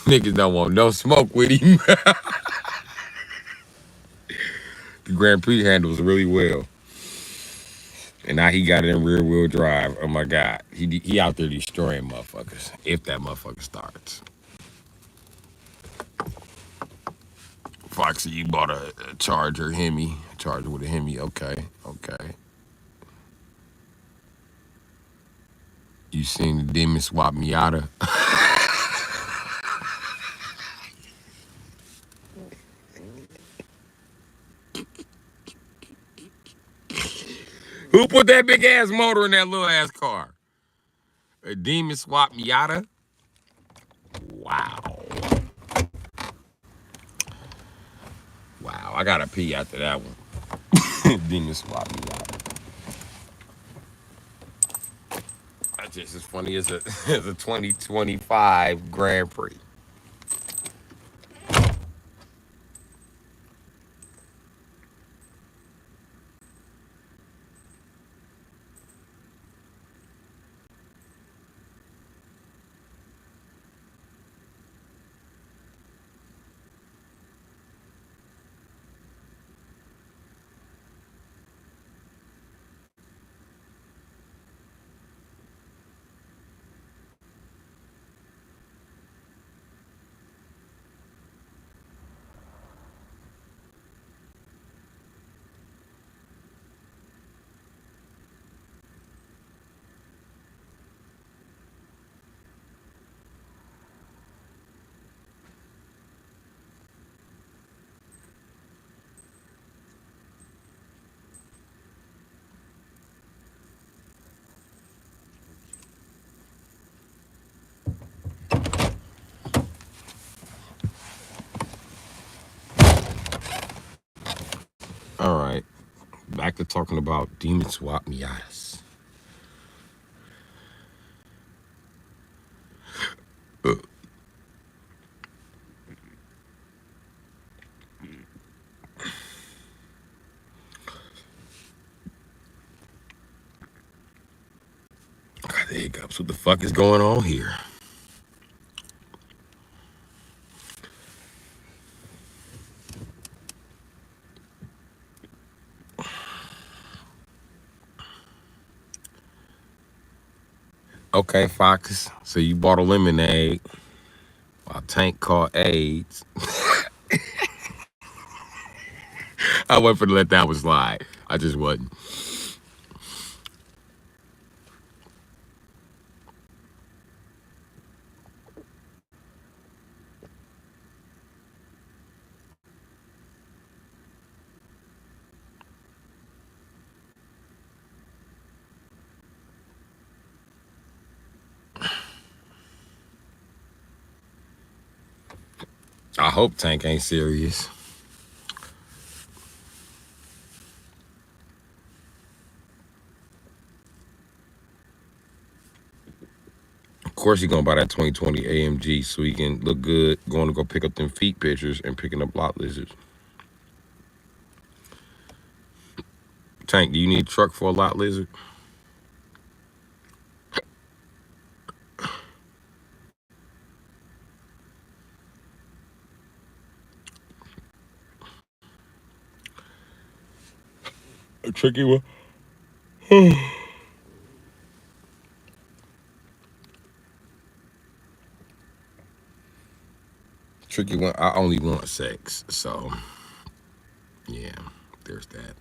Niggas don't want no smoke with him. The Grand Prix handles really well. And now he got it in rear wheel drive. Oh my God. He out there destroying motherfuckers. If that motherfucker starts. Foxy, you bought a Charger Hemi. Charger with a Hemi. Okay. Okay. You seen the Demon Swap Miata? Who put that big ass motor in that little ass car? A Demon Swap Miata? Wow. Wow. I gotta pee after that one. Demon Swap Miata. That's just as funny as a, as a 2025 Grand Prix. All right. Back to talking about Demon Swap Miatas. Got the hiccups. What the fuck is going on here? Okay, Fox. So you bought a lemonade while Tank caught AIDS. I wasn't finna let that one slide. I just wasn't. I hope Tank ain't serious. Of course, he gonna buy that 2020 AMG so he can look good going to go pick up them feet pictures and picking up lot lizards. Tank, do you need a truck for a lot lizard? A tricky one. Tricky one. I only want sex, so yeah, there's that.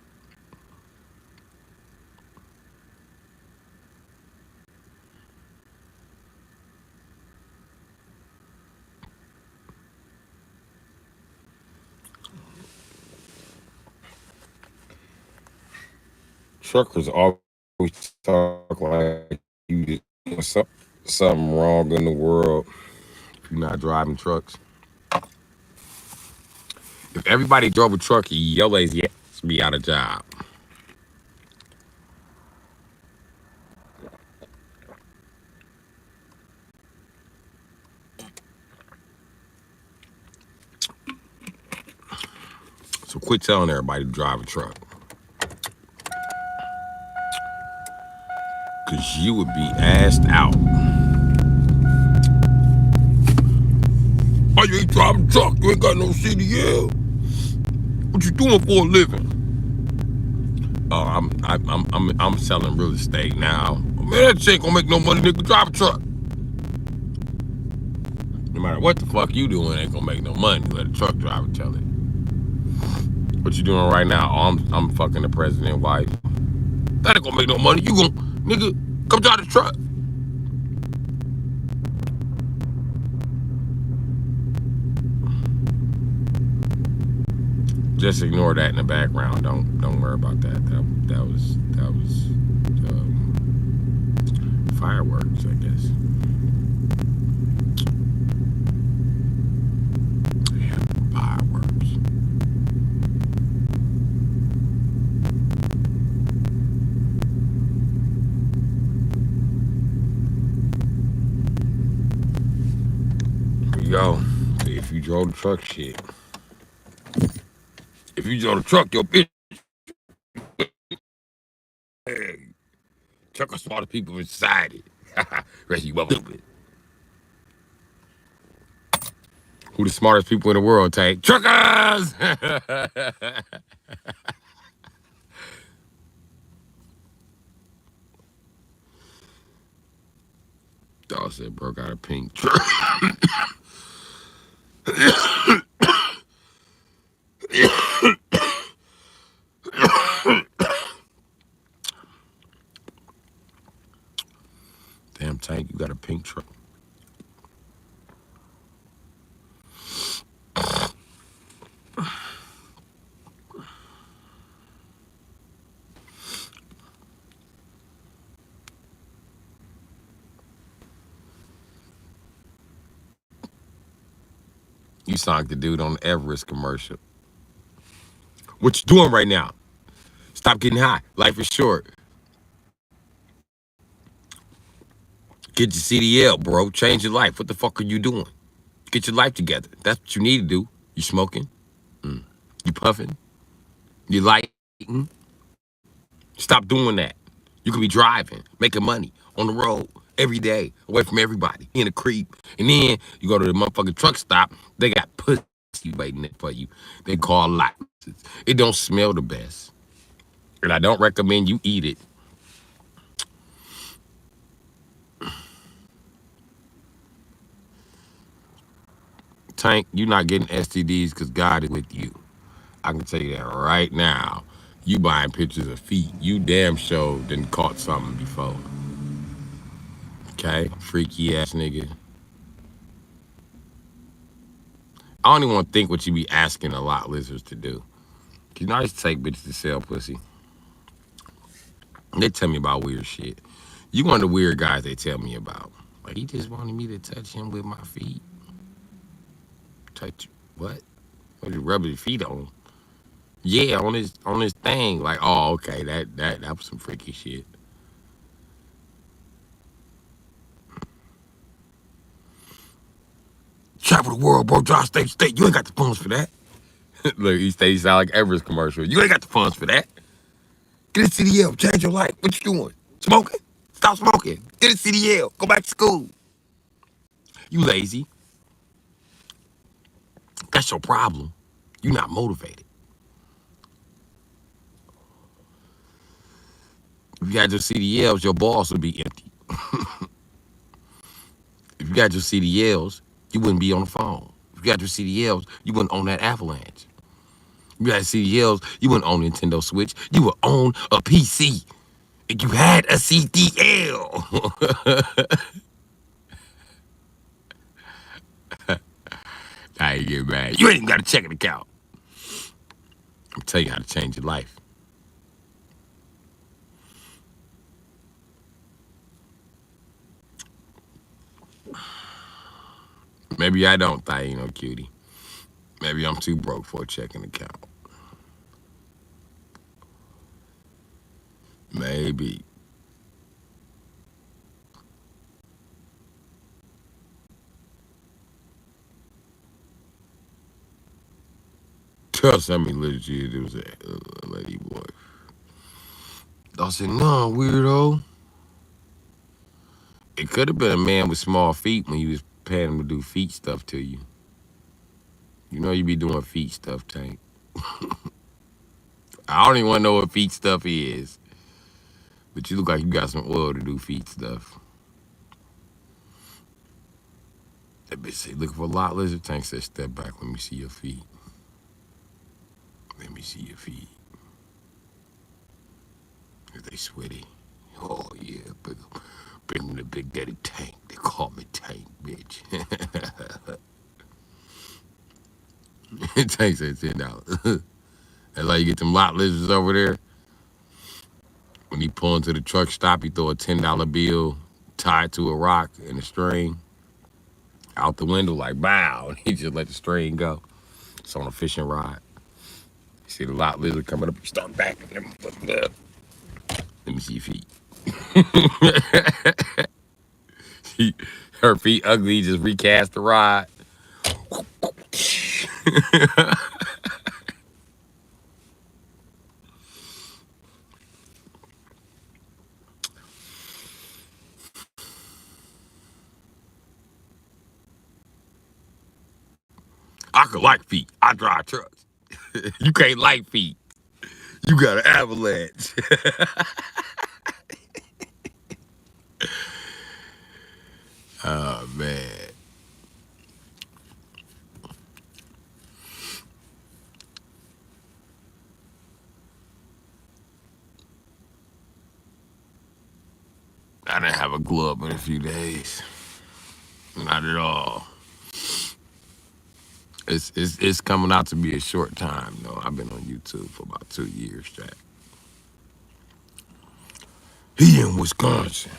Truckers always talk like you did something wrong in the world if you're not driving trucks. If everybody drove a truck, your lazy ass would be out of job. So quit telling everybody to drive a truck. Because you would be asked out. Oh, you ain't driving a truck. You ain't got no CDL. What you doing for a living? Oh, I'm selling real estate now. Man, that shit ain't gonna make no money, nigga. Drive a truck. No matter what the fuck you doing, ain't gonna make no money. Let a truck driver tell it. What you doing right now? Oh, I'm fucking the president's wife. That ain't gonna make no money. You gon' nigga, come drive the truck. Just ignore that in the background. Don't worry about that. That was fireworks, I guess. Yeah, fireworks. Here you go. If you drove the truck, shit. If you drove the truck, your bitch. Hey, truck are smarter people inside it. Rest you up a little bit. Who the smartest people in the world, Tank? Truckers! Dog said, bro, got a pink truck. Damn, Tank, you got a pink truck. You sound like the dude on the Everest commercial. What you doing right now? Stop getting high. Life is short. Get your CDL, bro. Change your life. What the fuck are you doing? Get your life together. That's what you need to do. You smoking? You puffing? You lighting? Stop doing that. You could be driving, making money on the road every day, away from everybody, in a creep. And then you go to the motherfucking truck stop, they got pussy waiting there for you. They call license. It don't smell the best. And I don't recommend you eat it. Tank, you're not getting STDs because God is with you. I can tell you that right now. You buying pictures of feet. You damn sure done caught something before. Okay? Freaky ass nigga. I don't even want to think what you be asking a lot lizards to do. You know, I used to take bitches to sell pussy. They tell me about weird shit. You one of the weird guys they tell me about. Like, he just wanted me to touch him with my feet. Touch what? What you rub his feet on? Yeah, on his thing. Like, oh, okay, that was some freaky shit. Travel the world, bro. Drive state to state. You ain't got the funds for that. Look, he sound like Everest commercial. You ain't got the funds for that. Get a CDL. Change your life. What you doing? Smoking? Stop smoking. Get a CDL. Go back to school. You lazy. That's your problem. You're not motivated. If you had your CDLs, your balls would be empty. If you got your CDLs, you wouldn't be on the phone. If you got your CDLs, you wouldn't own that Avalanche. If you had CDLs, you wouldn't own Nintendo Switch. You would own a PC. If you had a CDL. I ain't get mad. You ain't even got a checking account. I'm telling you how to change your life. Maybe I don't, Thaino cutie. Maybe I'm too broke for a checking account. Maybe. Tell me legit it was a lady boy. I said, no, weirdo. It could have been a man with small feet when you was paying him to do feet stuff to you. You know you be doing feet stuff, Tank. I don't even want to know what feet stuff is. But you look like you got some oil to do feet stuff. That bitch say, looking for a lot lizard. Tank said, step back, let me see your feet. Let me see your feet. If they sweaty. Oh yeah, bring me the Big Daddy Tank. They call me Tank, bitch. Tank said $10. That's how you get them lot lizards over there. When he pull into the truck stop, he throw a $10 bill tied to a rock and a string out the window like bow, and he just let the string go. It's on a fishing rod. You see the lot lizard coming up, you start backing him. Let me see your feet. Her feet ugly, he just recast the rod. I could like feet. I drive trucks. You can't like feet. You got an avalanche. Oh, man. I didn't have a glove in a few days. Not at all. It's coming out to be a short time, though. I've been on YouTube for about 2 years, Jack. He in Wisconsin.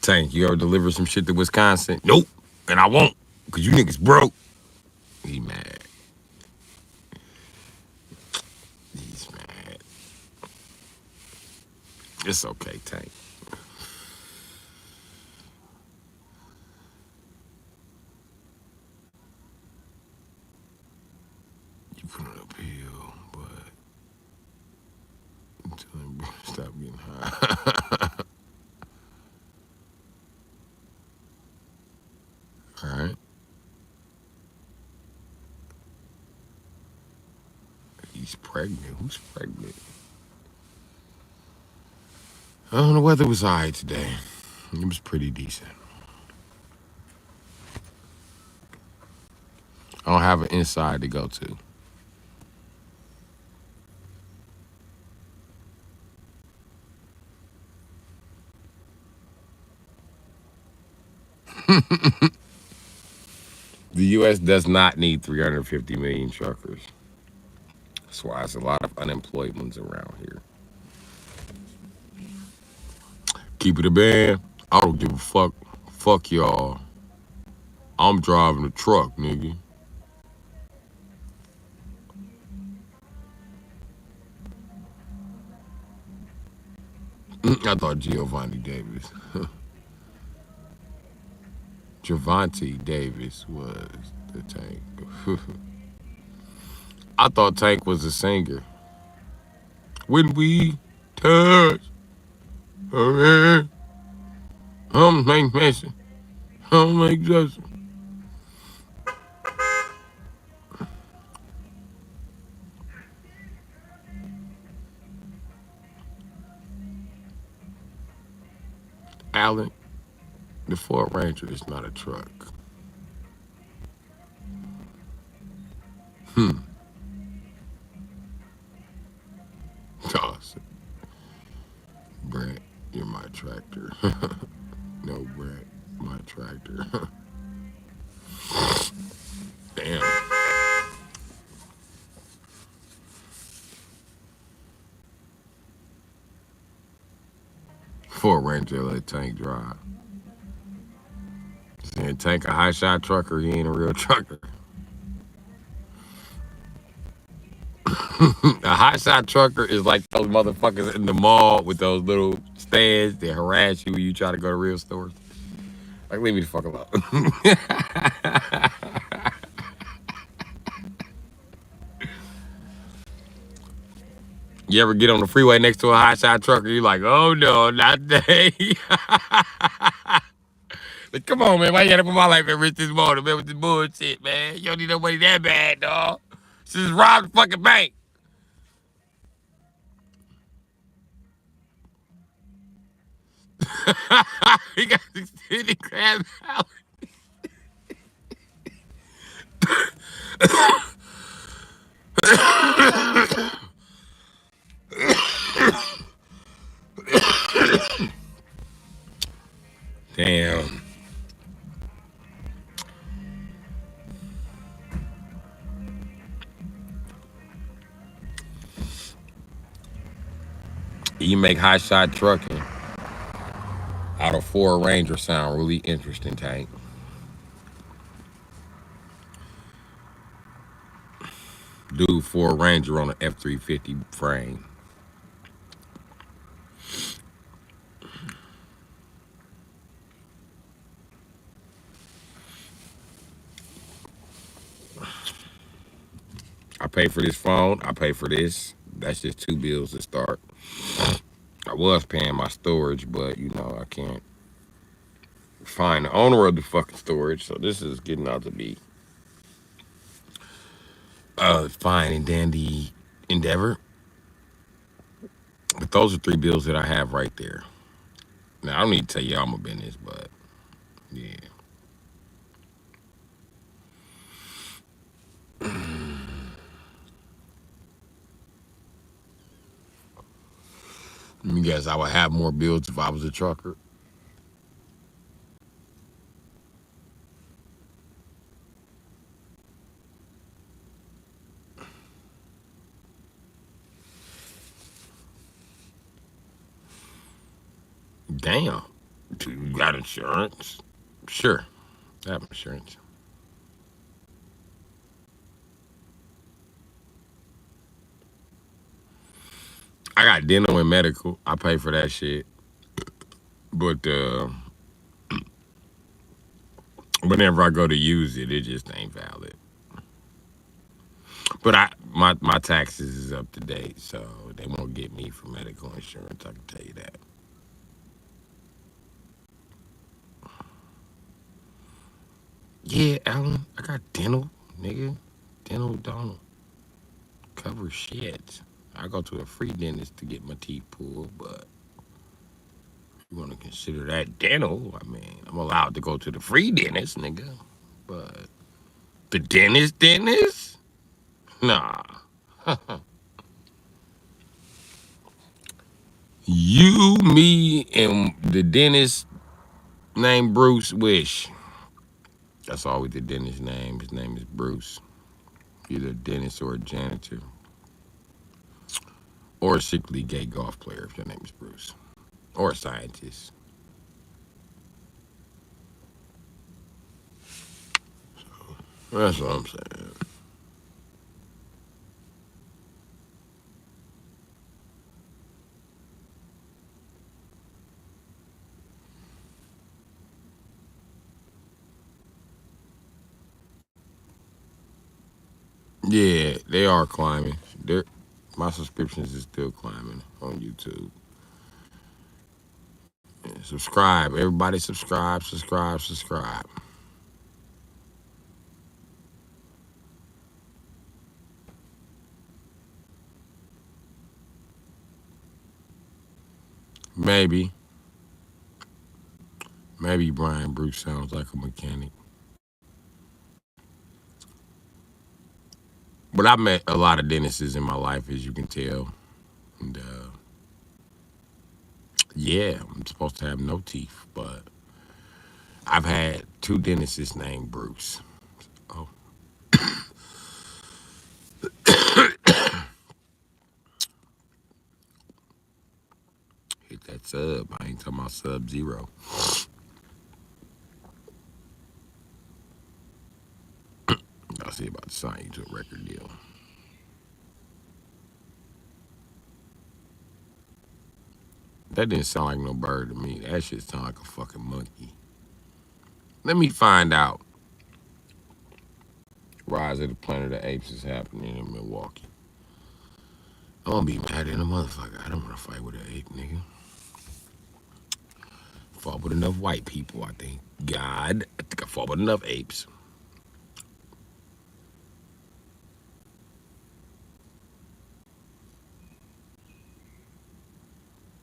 Tank, you ever deliver some shit to Wisconsin? Nope. And I won't, because you niggas broke. He mad. He's mad. It's okay, Tank. You put it uphill, but until him stop getting high. All right. He's pregnant. Who's pregnant? The weather was all right today. It was pretty decent. I don't have an inside to go to. The U.S. does not need 350 million truckers. That's why there's a lot of unemployment around here. Keep it a band. I don't give a fuck. Fuck y'all. I'm driving a truck, nigga. I thought Giovanni Davis. Javante Davis was the Tank. I thought Tank was a singer. When we touch, I'm make Mason. I'm make Justin. Allen, the Ford Ranger is not a truck. Toss it. Brent, you're my tractor. No, Brent, my tractor. Damn. Ford Ranger let Tank drive. Saying Tank a high shot trucker, he ain't a real trucker. A high shot trucker is like those motherfuckers in the mall with those little stands that harass you when you try to go to real stores. Like, leave me the fuck alone. You ever get on the freeway next to a high shot trucker? You're like, oh no, not they. Like, come on, man. Why you gotta put my life at risk this morning, man, with this bullshit, man? You don't need nobody that bad, dog. Just rob the fucking bank. He got extended crab out. Damn. You make high shot trucking out of Ford Ranger sound really interesting, Tank. Dude, Ford Ranger on an F-350 frame. I pay for this phone. I pay for this. That's just two bills to start. I was paying my storage, but you know, I can't find the owner of the fucking storage. So this is getting out to be fine and dandy endeavor. But those are three bills that I have right there. Now I don't need to tell you all my business, but yeah. Let me guess, I would have more bills if I was a trucker. Damn. You got insurance? Sure. I have insurance. I got dental and medical. I pay for that shit. But whenever I go to use it, it just ain't valid. But my taxes is up to date, so they won't get me for medical insurance. I can tell you that. Yeah, Alan, I got dental, nigga. Dental don't cover shit. I go to a free dentist to get my teeth pulled, but you want to consider that dental? I mean, I'm allowed to go to the free dentist, nigga. But the dentist? Nah. You, me, and the dentist named Bruce Wish. That's always the dentist's name. His name is Bruce. Either a dentist or a janitor. Or a secretly gay golf player if your name is Bruce. Or a scientist. That's what I'm saying. Yeah, they are climbing. My subscriptions is still climbing on YouTube. Yeah, subscribe. Everybody subscribe. Maybe. Maybe Brian Bruce sounds like a mechanic. But I've met a lot of dentists in my life, as you can tell. And yeah, I'm supposed to have no teeth, but I've had two dentists named Bruce. Oh, hit that sub. I ain't talking about Sub-Zero. I'll see about to sign you to a record deal. That didn't sound like no bird to me. That shit sound like a fucking monkey. Let me find out. Rise of the Planet of the Apes is happening in Milwaukee. I'm gonna be mad at a motherfucker. I don't wanna fight with an ape, nigga. Fought with enough white people, I think. God, I think I fought with enough apes.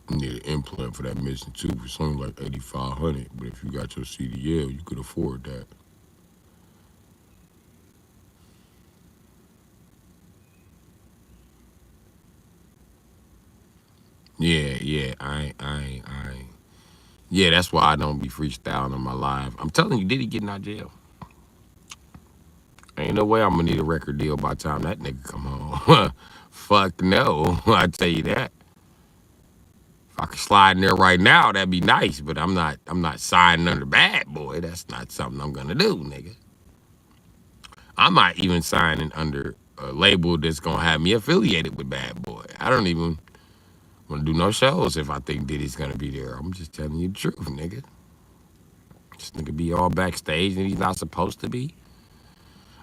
You need an implant for that mission too. It's only like 8,500, but if you got your CDL, you could afford that. Yeah. I. Yeah, that's why I don't be freestyling on my live. I'm telling you, Diddy getting out of jail. Ain't no way I'm gonna need a record deal by the time that nigga come home. Fuck no, I tell you that. If I could slide in there right now, that'd be nice. But I'm not. I'm not signing under Bad Boy. That's not something I'm gonna do, nigga. I'm not even signing under a label that's gonna have me affiliated with Bad Boy. I don't even want to do no shows if I think Diddy's gonna be there. I'm just telling you the truth, nigga. This nigga be all backstage and he's not supposed to be.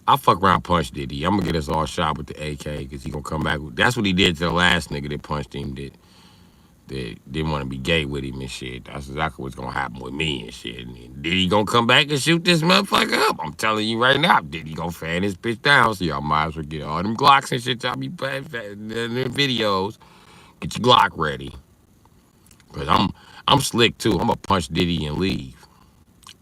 I'll fuck around punch Diddy. I'm gonna get us all shot with the AK because he gonna come back. That's what he did to the last nigga that punched him. That didn't want to be gay with him and shit. That's exactly what's gonna happen with me and shit. And Diddy gonna come back and shoot this motherfucker up. I'm telling you right now, Diddy gonna fan this bitch down. So y'all might as well get all them Glocks and shit y'all be playing in them videos. Get your Glock ready. Cause I'm slick too. I'm gonna punch Diddy and leave.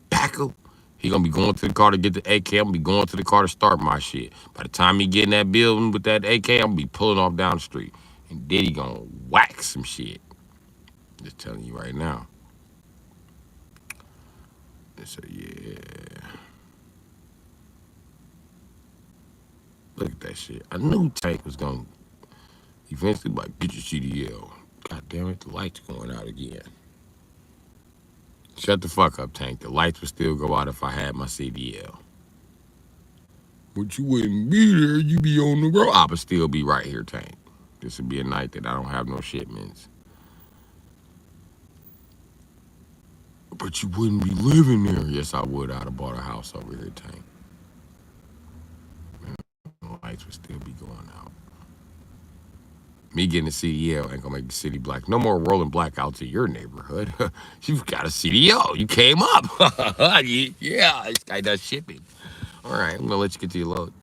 Back up. He gonna be going to the car to get the AK. I'm gonna be going to the car to start my shit. By the time he get in that building with that AK, I'm gonna be pulling off down the street. And Diddy gonna whack some shit. Just telling you right now. So yeah. Look at that shit. I knew Tank was gonna eventually like get your CDL. God damn it, the lights going out again. Shut the fuck up, Tank. The lights would still go out if I had my CDL. But you wouldn't be there, you be on the road. I would still be right here, Tank. This would be a night that I don't have no shipments. But you wouldn't be living there. Yes, I would. I'd have bought a house over here, Tank. The lights would still be going out. Me getting a CDL ain't gonna make the city black. No more rolling blackouts in your neighborhood. You've got a CDL. You came up. Yeah, this guy does shipping. All right, I'm gonna let you get to your load.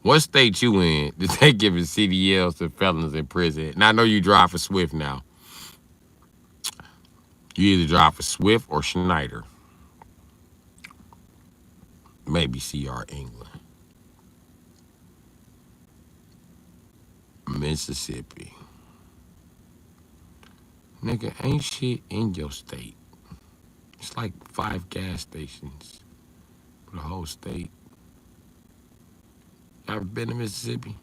What state you in that they giving CDLs to felons in prison? And I know you drive for Swift now. You either drive for Swift or Schneider. Maybe CR England. Mississippi. Nigga, ain't shit in your state. It's like 5 gas stations for the whole state. Y'all ever been to Mississippi?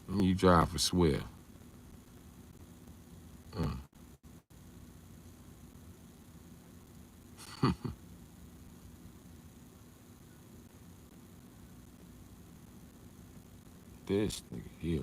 And you drive for Swift. This nigga here.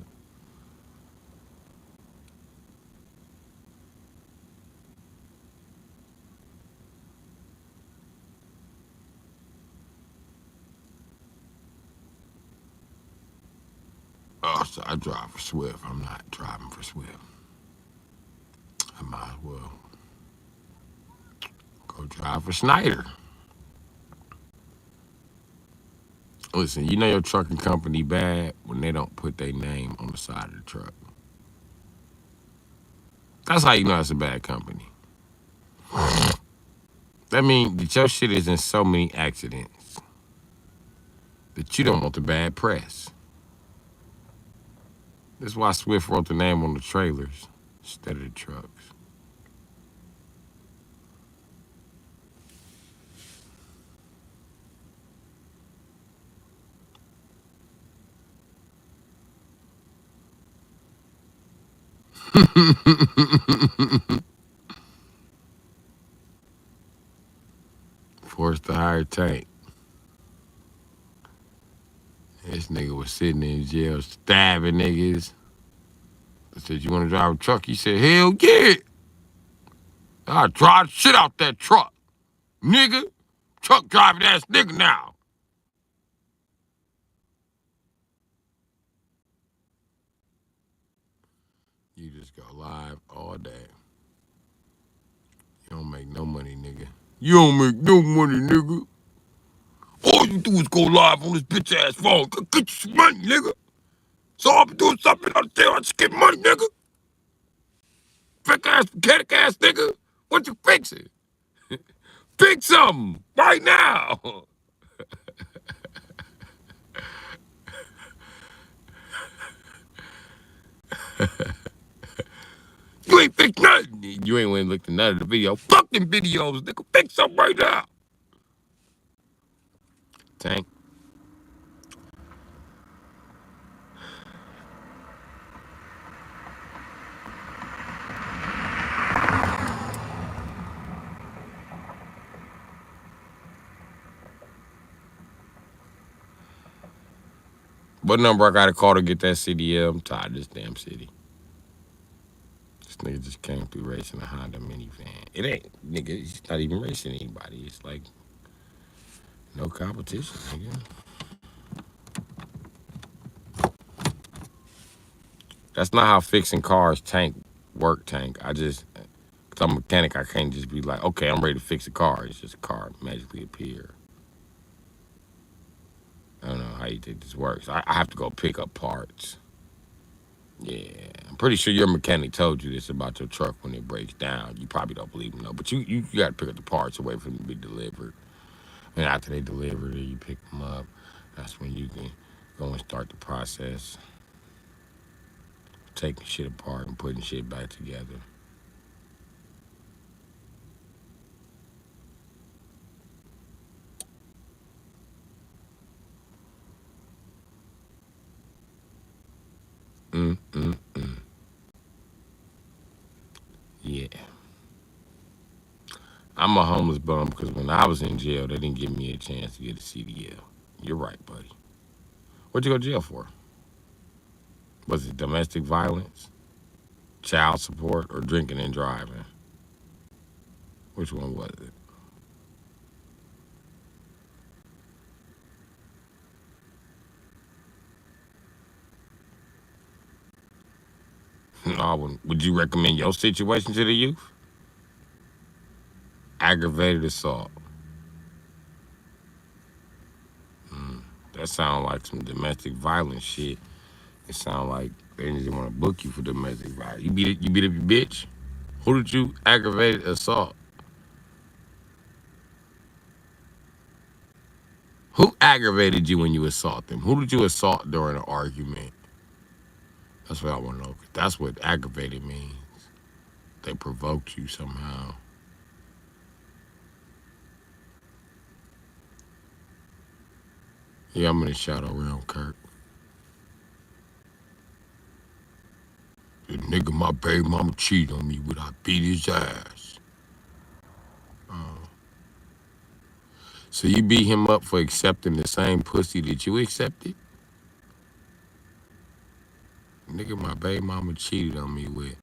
Oh, so I drive for Swift. I'm not driving for Swift. I might as well go drive for Schneider. Listen, you know your trucking company bad when they don't put their name on the side of the truck. That's how you know it's a bad company. That means that your shit is in so many accidents that you don't want the bad press. That's why Swift wrote the name on the trailers instead of the trucks. Forced to hire Tank. This nigga was sitting in jail stabbing niggas. I said, you want to drive a truck? He said, hell yeah. I'll drive the shit out that truck. Nigga. Truck driving ass nigga now. You just go live all day. You don't make no money, nigga. You don't make no money, nigga. All you do is go live on this bitch ass phone. Get you some money, nigga. So I'll be doing something out there. I just get money, nigga. Fake ass, mechanic ass nigga. What you fixing? Fix something right now. You ain't fix nothing. You ain't went and looked at none of the video. Fuck them videos, nigga. Fix something right now. Tank. What number I gotta call to get that CDL? I'm tired of this damn city. This nigga just came through racing a Honda minivan. It ain't, nigga, he's not even racing anybody. It's like no competition, nigga. That's not how fixing cars work. I just, cause I'm a mechanic, I can't just be like, okay, I'm ready to fix a car. It's just a car magically appear. I don't know how you think this works. I have to go pick up parts. Yeah, I'm pretty sure your mechanic told you this about your truck when it breaks down. You probably don't believe him though, but you got to pick up the parts and wait for them to be delivered. And after they deliver it, you pick them up. That's when you can go and start the process, taking shit apart and putting shit back together. Yeah. I'm a homeless bum because when I was in jail, they didn't give me a chance to get a CDL. You're right, buddy. What'd you go to jail for? Was it domestic violence, child support, or drinking and driving? Which one was it? Would you recommend your situation to the youth? Aggravated assault. That sound like some domestic violence shit. It sound like they just want to book you for domestic violence. You beat up your bitch? Who did you aggravated assault? Who aggravated you when you assault them? Who did you assault during an argument? That's what I want to know. 'Cause that's what aggravated means. They provoked you somehow. Yeah, I'm in the shadow realm, Kirk. The nigga, my baby mama cheated on me with I beat his ass. So you beat him up for accepting the same pussy that you accepted? Nigga, my baby mama cheated on me with.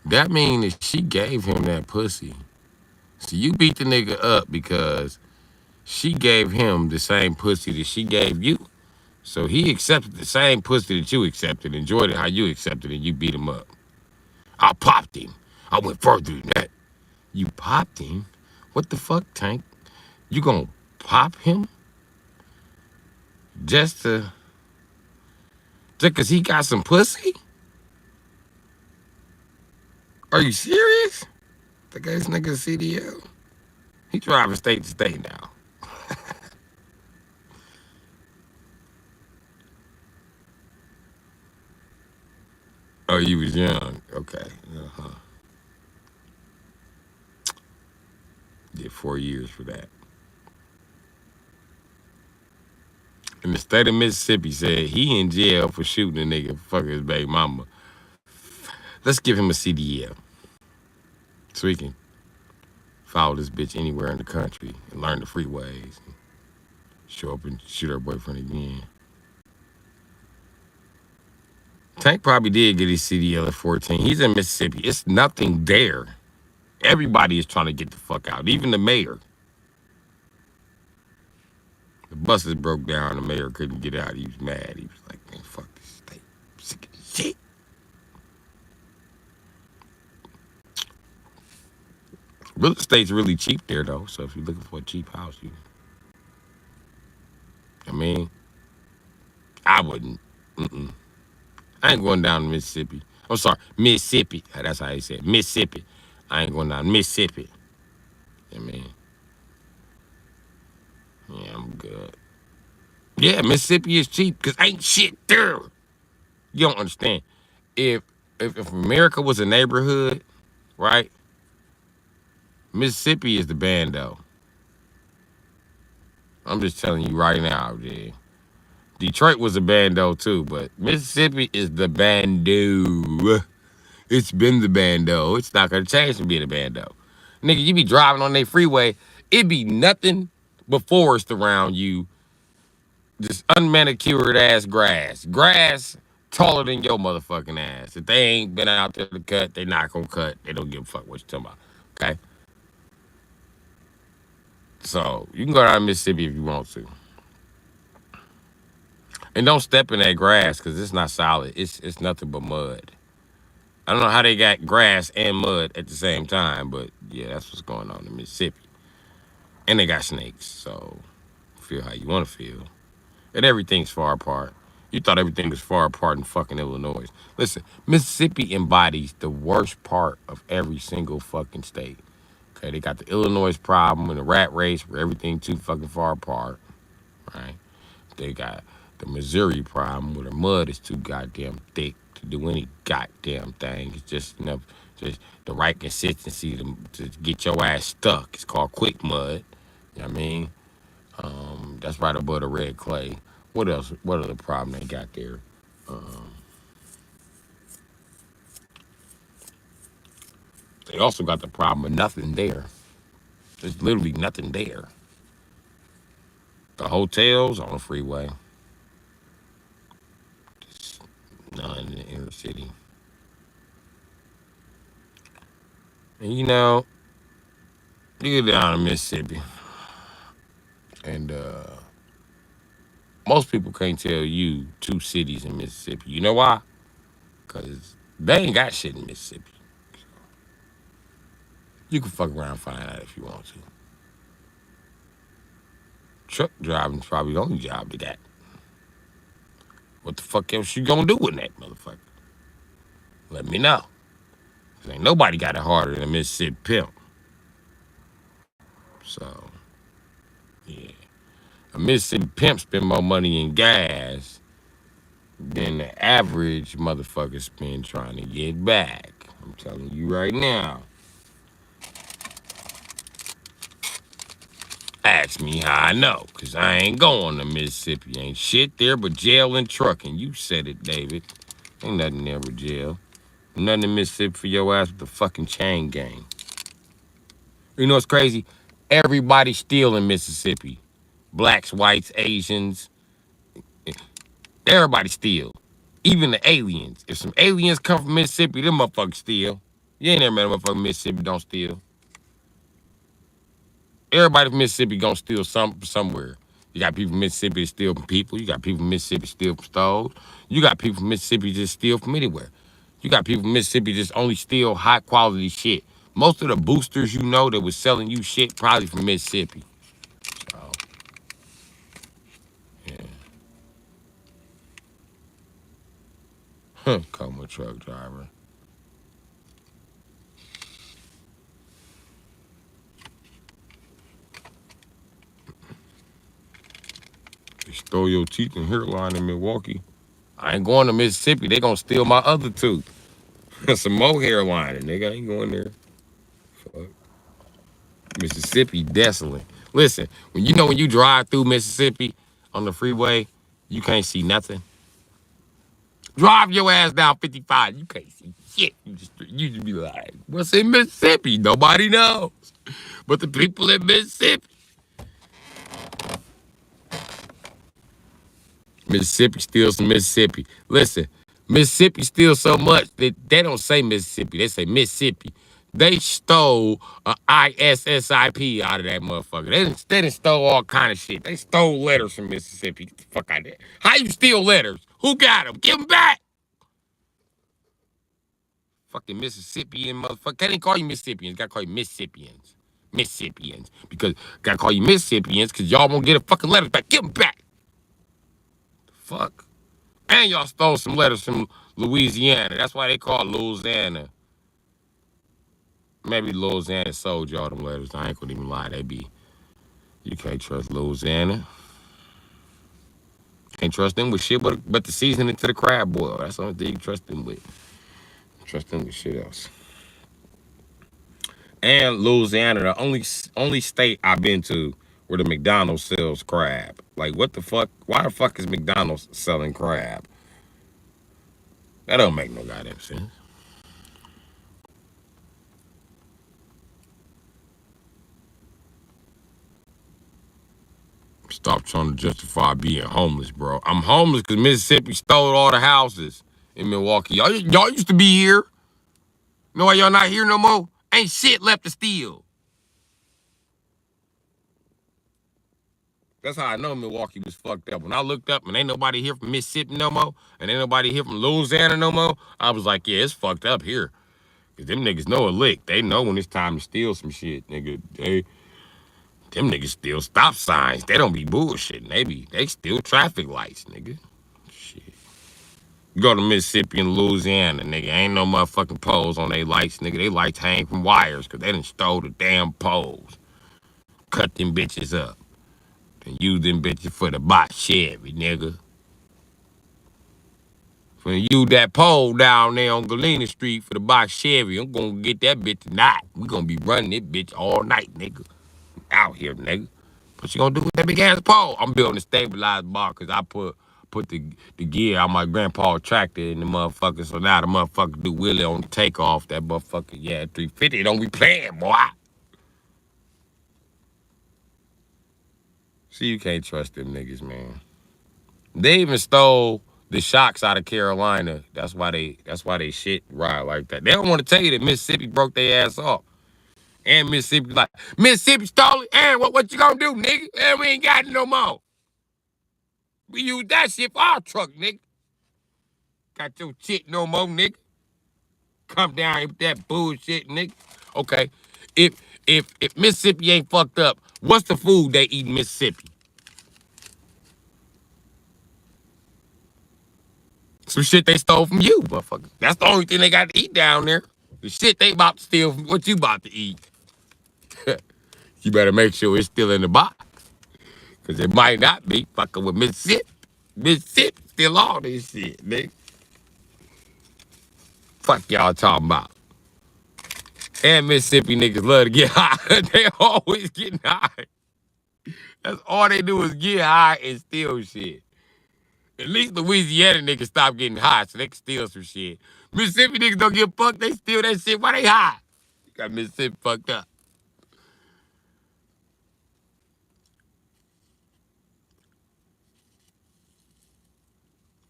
That means that she gave him that pussy. So you beat the nigga up because she gave him the same pussy that she gave you. So he accepted the same pussy that you accepted, enjoyed it how you accepted it, and you beat him up. I popped him. I went further than that. You popped him? What the fuck, Tank? You gonna pop him? Just cause he got some pussy? Are you serious? The guy's nigga CDL? He driving state to state now. Oh, you was young. Okay. Uh-huh. Did 4 years for that. And the state of Mississippi said he in jail for shooting a nigga fucking his baby mama. Let's give him a CDL so he can follow this bitch anywhere in the country and learn the freeways. And show up and shoot her boyfriend again. Tank probably did get his CDL at 14. He's in Mississippi. It's nothing there. Everybody is trying to get the fuck out. Even the mayor. The buses broke down. The mayor couldn't get out. He was mad. He was like, man, fuck this state. I'm sick of this shit. Real estate's really cheap there, though. So if you're looking for a cheap house, I mean, I wouldn't. I ain't going down to Mississippi. I'm sorry, Mississippi. That's how he said Mississippi. I ain't going down to Mississippi. I mean, yeah, I'm good. Yeah, Mississippi is cheap because ain't shit there. You don't understand. If America was a neighborhood, right? Mississippi is the bando. I'm just telling you right now, dude. Detroit was a bando too, but Mississippi is the bando. It's been the bando. It's not gonna change from being a bando. Nigga, you be driving on that freeway, it be nothing but forest around you. Just unmanicured ass grass. Grass taller than your motherfucking ass. If they ain't been out there to cut, they not gonna cut. They don't give a fuck what you talking about. Okay? So you can go down to Mississippi if you want to. And don't step in that grass because it's not solid. It's nothing but mud. I don't know how they got grass and mud at the same time, but yeah, that's what's going on in Mississippi. And they got snakes, so feel how you want to feel. And everything's far apart. You thought everything was far apart in fucking Illinois. Listen, Mississippi embodies the worst part of every single fucking state. Okay, they got the Illinois problem and the rat race where everything too fucking far apart, right? They got the Missouri problem where the mud is too goddamn thick to do any goddamn thing. It's just enough, just the right consistency to get your ass stuck. It's called quick mud. You know what I mean? That's right above the red clay. What else? What other problem they got there? They also got the problem of nothing there. There's literally nothing there. The hotels on the freeway. Just none in the inner city. And you know, you get down to Mississippi, and most people can't tell you two cities in Mississippi. You know why? Because they ain't got shit in Mississippi. You can fuck around and find out if you want to. Truck driving's probably the only job they got. What the fuck else you gonna do with that motherfucker? Let me know. Cause ain't nobody got it harder than a Mississippi pimp. So, yeah. A Mississippi pimp spend more money in gas than the average motherfucker spend trying to get back. I'm telling you right now. Ask me how I know, cause I ain't going to Mississippi. Ain't shit there but jail and trucking. You said it, David. Ain't nothing there but jail. Nothing in Mississippi for your ass but the fucking chain gang. You know what's crazy? Everybody steal in Mississippi. Blacks, whites, Asians. Everybody steal. Even the aliens. If some aliens come from Mississippi, them motherfuckers steal. You ain't never met a motherfucker in Mississippi don't steal. Everybody from Mississippi gonna steal somewhere. You got people from Mississippi that steal from people. You got people from Mississippi steal from stores. You got people from Mississippi just steal from anywhere. You got people from Mississippi just only steal high quality shit. Most of the boosters you know that was selling you shit probably from Mississippi. So, yeah. Come with truck driver. They stole your teeth and hairline in Milwaukee. I ain't going to Mississippi. They gonna steal my other tooth. Some more hairline, nigga. I ain't going there. Fuck. Mississippi desolate. Listen, when you drive through Mississippi on the freeway, you can't see nothing. Drive your ass down 55. You can't see shit. You just be like, what's in Mississippi? Nobody knows. But the people in Mississippi. Mississippi steals from Mississippi. Listen, Mississippi steals so much that they don't say Mississippi. They say Mississippi. They stole a ISSIP out of that motherfucker. They done stole all kind of shit. They stole letters from Mississippi. Get the fuck out of there. How you steal letters? Who got them? Give them back. Fucking Mississippian motherfucker. Can't even call you Mississippians. Gotta call you Mississippians. Mississippians. Because gotta call you Mississippians because y'all won't get a fucking letters back. Give them back. Fuck. And y'all stole some letters from Louisiana. That's why they call it Louisiana. Maybe Louisiana sold y'all them letters. I ain't gonna even lie. You can't trust Louisiana. Can't trust them with shit but the seasoning to the crab boil. That's the only thing you trust them with. Trust them with shit else. And Louisiana, the only state I've been to where the McDonald's sells crab. Like, what the fuck? Why the fuck is McDonald's selling crab? That don't make no goddamn sense. Stop trying to justify being homeless, bro. I'm homeless because Mississippi stole all the houses in Milwaukee. Y'all used to be here. You know why y'all not here no more? Ain't shit left to steal. That's how I know Milwaukee was fucked up. When I looked up and ain't nobody here from Mississippi no more, and ain't nobody here from Louisiana no more, I was like, yeah, it's fucked up here. Because them niggas know a lick. They know when it's time to steal some shit, nigga. Them niggas steal stop signs. They don't be bullshitting. They steal traffic lights, nigga. Shit. You go to Mississippi and Louisiana, nigga. Ain't no motherfucking poles on they lights, nigga. They lights hang from wires because they done stole the damn poles. Cut them bitches up. And use them bitches for the box Chevy, nigga. When you use that pole down there on Galena Street for the box Chevy, I'm gonna get that bitch tonight. We gonna be running this bitch all night, nigga. Out here, nigga. What you gonna do with that big ass pole? I'm building a stabilized bar because I put the gear on my grandpa's tractor in the motherfucker. So now the motherfucker do wheelie on the takeoff. That motherfucker, yeah, 350 don't be playing, boy. See, you can't trust them niggas, man. They even stole the shocks out of Carolina. That's why they shit ride like that. They don't want to tell you that Mississippi broke their ass off. And Mississippi like, Mississippi stole it. And what you gonna do, nigga? And we ain't got it no more. We use that shit for our truck, nigga. Got your shit no more, nigga. Come down here with that bullshit, nigga. Okay. If Mississippi ain't fucked up, what's the food they eat in Mississippi? Some shit they stole from you, motherfucker. That's the only thing they got to eat down there. The shit they about to steal from what you about to eat. You better make sure it's still in the box. Because it might not be fucking with Mississippi. Mississippi still all this shit, nigga. Fuck y'all talking about. And Mississippi niggas love to get high. They always getting high. That's all they do is get high and steal shit. At least Louisiana niggas stop getting high so they can steal some shit. Mississippi niggas don't get fucked. They steal that shit. Why they high? Got Mississippi fucked up.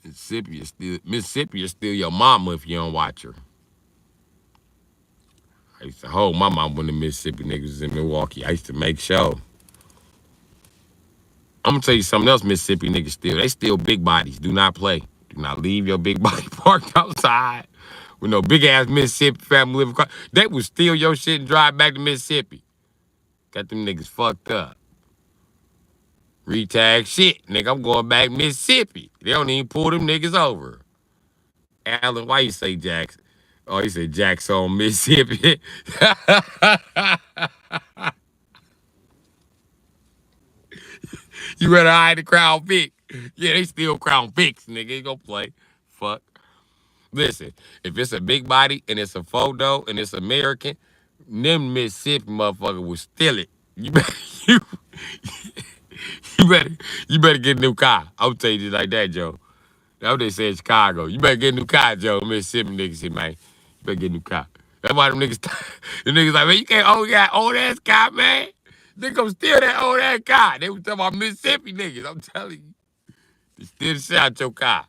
Mississippi is still your mama if you don't watch her. I used to hold my mom when the Mississippi niggas was in Milwaukee. I used to make sure. I'm gonna tell you something else Mississippi niggas steal. They steal big bodies. Do not play. Do not leave your big body parked outside with no big ass Mississippi family living car. They would steal your shit and drive back to Mississippi. Got them niggas fucked up. Retag shit. Nigga, I'm going back to Mississippi. They don't even pull them niggas over. Alan, why you say Jackson? Oh, he said Jackson, Mississippi. You better hide the Crown Vic. Yeah, they still Crown Vics, nigga. They gonna play. Fuck. Listen, if it's a big body and it's a photo and it's American, them Mississippi motherfucker will steal it. You better, you better get a new car. I'll tell you just like that, Joe. That's what they say in Chicago. You better get a new car, Joe. Mississippi niggas say, man. Better get a new car. That's why them niggas, the niggas like, man, you can't own that old ass car, man. They gonna steal that old ass car. They was talking about Mississippi niggas. I'm telling you. They steal the shit out your car.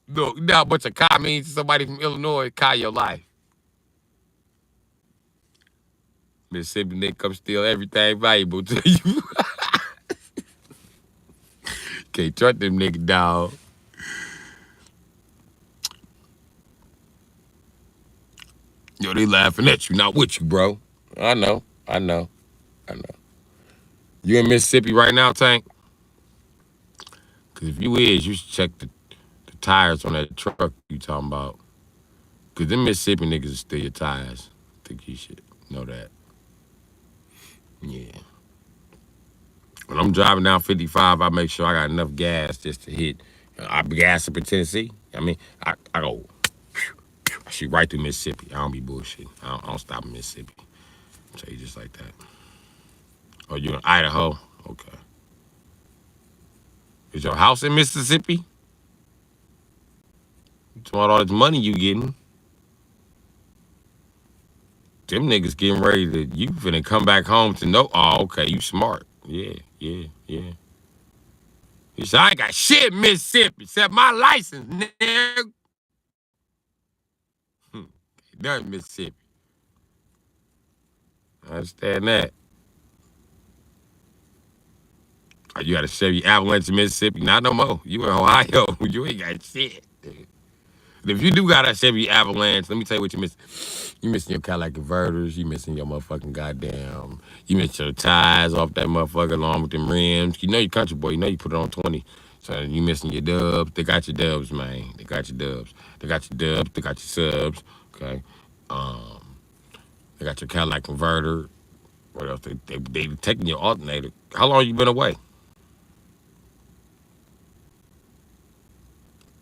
Look, you know how much a car means to somebody from Illinois? Car your life. Mississippi nigga come steal everything valuable to you. Can't trust them niggas, dog. Yo, they laughing at you, not with you, bro. I know. You in Mississippi right now, Tank? Because if you is, you should check the tires on that truck you talking about. Because them Mississippi niggas will steal your tires. I think you should know that. Yeah. When I'm driving down 55, I make sure I got enough gas just to hit. I gas up in Tennessee. I mean, I go, I shoot right through Mississippi. I don't be bullshitting. I don't stop in Mississippi. I'll tell you just like that. Oh, you in Idaho? Okay. Is your house in Mississippi? You talking about all this money you getting? Them niggas getting ready to, you finna come back home to know, oh, okay, you smart. Yeah. He said, I ain't got shit in Mississippi except my license, nigga. Nothing Mississippi. I understand that. Oh, you got a Chevy Avalanche in Mississippi? Not no more. You in Ohio. You ain't got shit. If you do got a Chevy Avalanche, let me tell you what you miss. You missing your Cadillac converters. You missing your motherfucking goddamn. You missing your tires off that motherfucker along with them rims. You know you country boy. You know you put it on 20. So you missing your dubs. They got your dubs, man. They got your dubs. They got your dubs. They got your subs. Okay. They got your Cadillac converter. What else? They taking your alternator. How long you been away?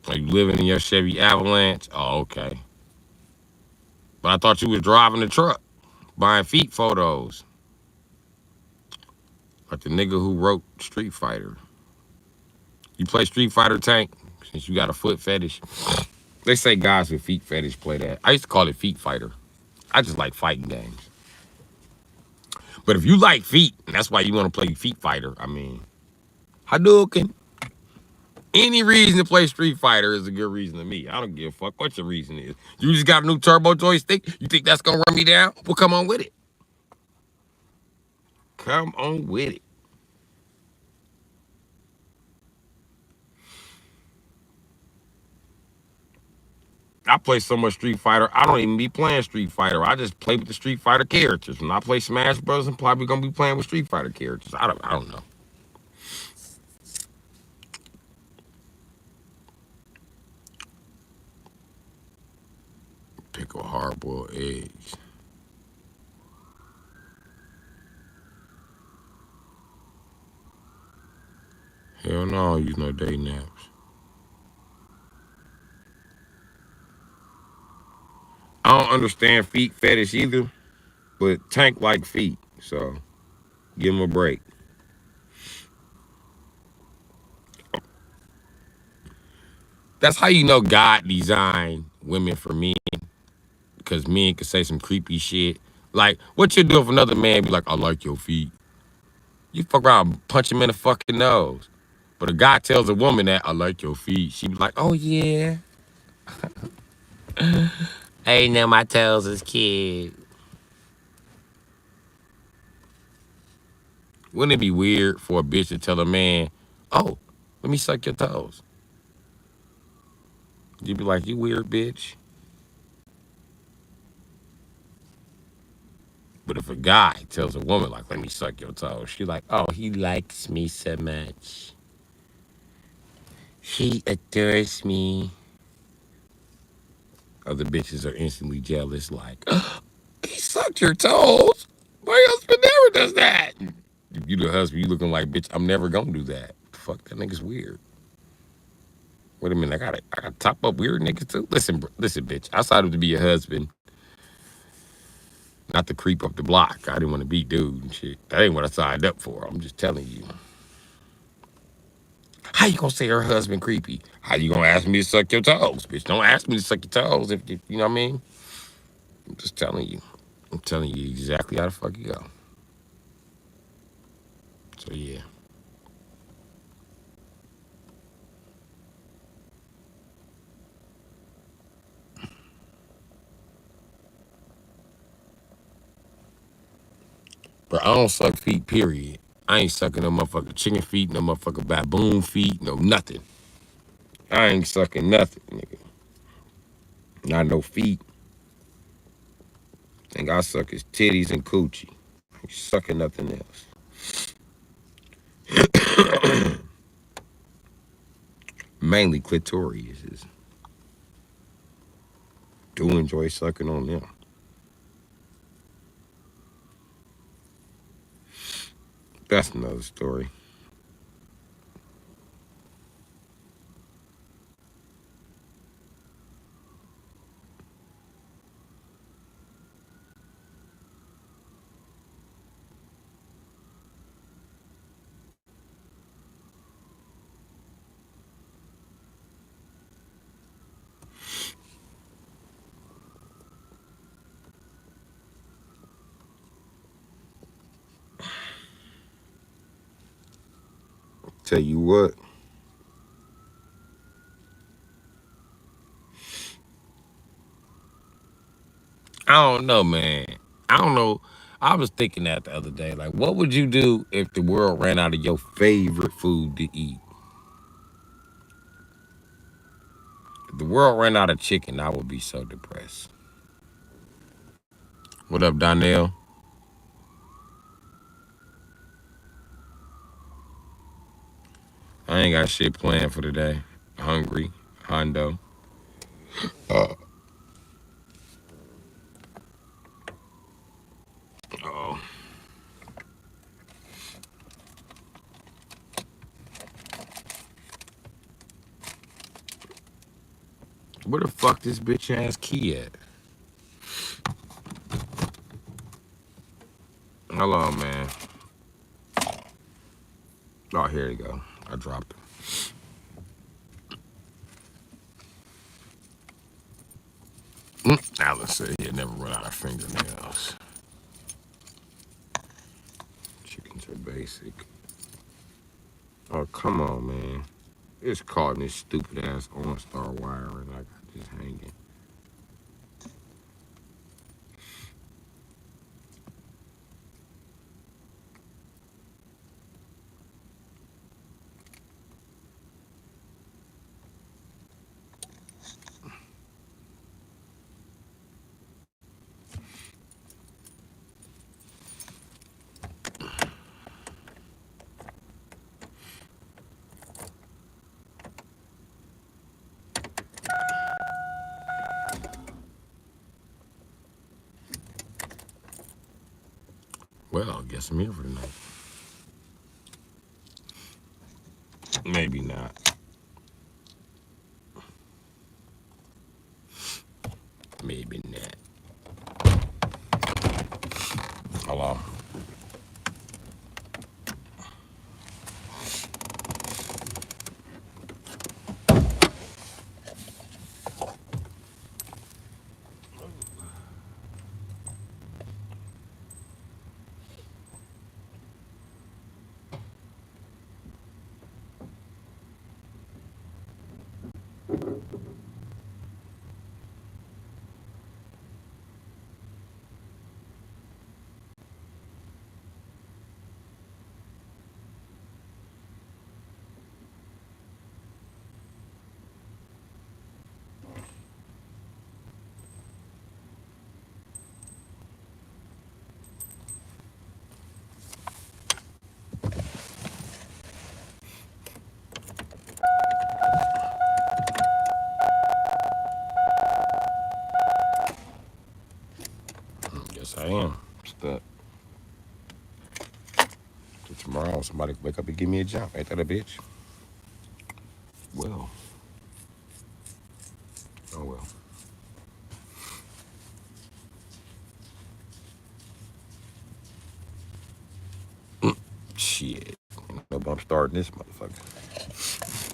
Are you living in your Chevy Avalanche? Oh, okay. But I thought you was driving the truck, buying feet photos. Like the nigga who wrote Street Fighter. You play Street Fighter, Tank? Since you got a foot fetish. They say guys with feet fetish play that. I used to call it Feet Fighter. I just like fighting games. But if you like feet, and that's why you want to play Feet Fighter, I mean, Hadouken. Any reason to play Street Fighter is a good reason to me. I don't give a fuck what your reason is. You just got a new turbo joystick? You think that's going to run me down? Well, come on with it. Come on with it. I play so much Street Fighter, I don't even be playing Street Fighter. I just play with the Street Fighter characters. When I play Smash Bros, I'm probably going to be playing with Street Fighter characters. I don't know. Pickle hard-boiled eggs. Hell no, I don't use no day naps. I don't understand feet fetish either, but Tank like feet, so give him a break. That's how you know God designed women for men, because men can say some creepy shit. Like, what you do if another man be like, I like your feet? You fuck around and punch him in the fucking nose. But a guy tells a woman that, I like your feet. She be like, oh, yeah. Hey, now my toes is cute. Wouldn't it be weird for a bitch to tell a man, oh, let me suck your toes? You'd be like, you weird bitch. But if a guy tells a woman, like, let me suck your toes, she like, oh, he likes me so much. He adores me. Other bitches are instantly jealous, like, oh, he sucked your toes? My husband never does that. If you the husband, you looking like, bitch, I'm never gonna do that. Fuck, that nigga's weird. Wait a minute, I gotta top up weird niggas too? Listen, bitch, I decided to be your husband, not to creep up the block. I didn't want to be dude and shit. That ain't what I signed up for. I'm just telling you. How you gonna say her husband creepy? How you gonna ask me to suck your toes, bitch? Don't ask me to suck your toes if you know what I mean. I'm just telling you. I'm telling you exactly how the fuck you go. So yeah. But I don't suck feet, period. I ain't sucking no motherfucking chicken feet, no motherfucking baboon feet, no nothing. I ain't sucking nothing, nigga. Not no feet. Think I suck his titties and coochie. Ain't sucking nothing else. Mainly clitoris. Do enjoy sucking on them. That's another story. Tell you what. I don't know, man. I don't know. I was thinking that the other day. Like, what would you do if the world ran out of your favorite food to eat? If the world ran out of chicken, I would be so depressed. What up, Donnell? I ain't got shit planned for today. Hungry. Hondo. Uh oh. Where the fuck this bitch ass key at? Hello, man. Oh, here you go. I dropped it. Alice said he'd never run out of fingernails. Chickens are basic. Oh, come on, man. It's caught in this stupid ass OnStar wire and I got this hanging. Well, I guess I'm here for the night. Maybe not. Maybe not. Hello. Yes, I am. Stuck. So tomorrow, somebody wake up and give me a job. Ain't that a bitch? Well. Oh, well. Shit. No, but I'm starting this motherfucker.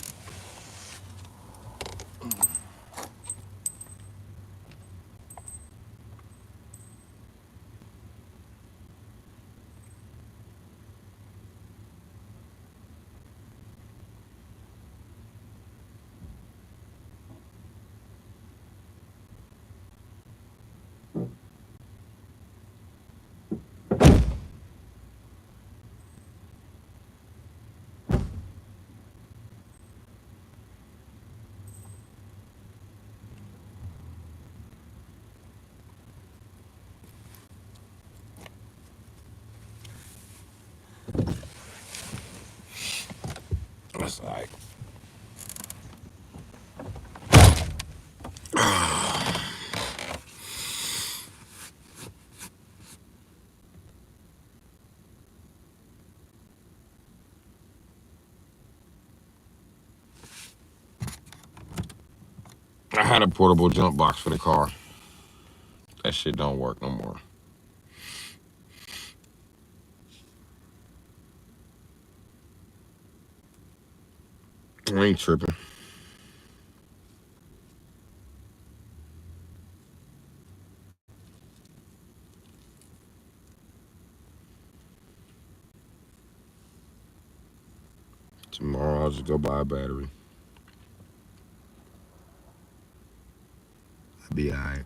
That's all right. I had a portable jump box for the car. That shit don't work no more. I ain't tripping. Tomorrow I'll just go buy a battery. I'll be alright.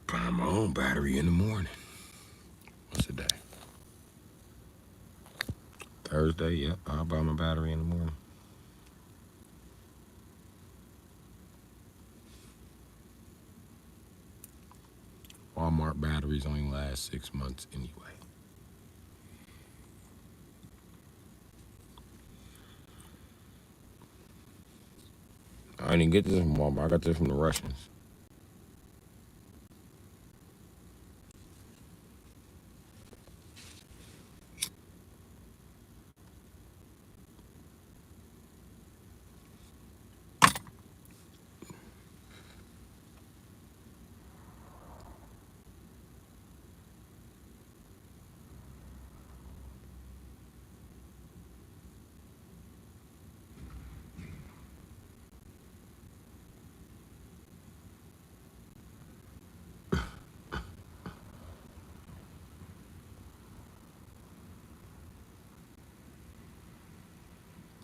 Buy my own battery in the morning. What's the day? Thursday, yep. I'll buy my battery in the morning. Walmart batteries only last 6 months anyway. I didn't get this from Walmart. I got this from the Russians.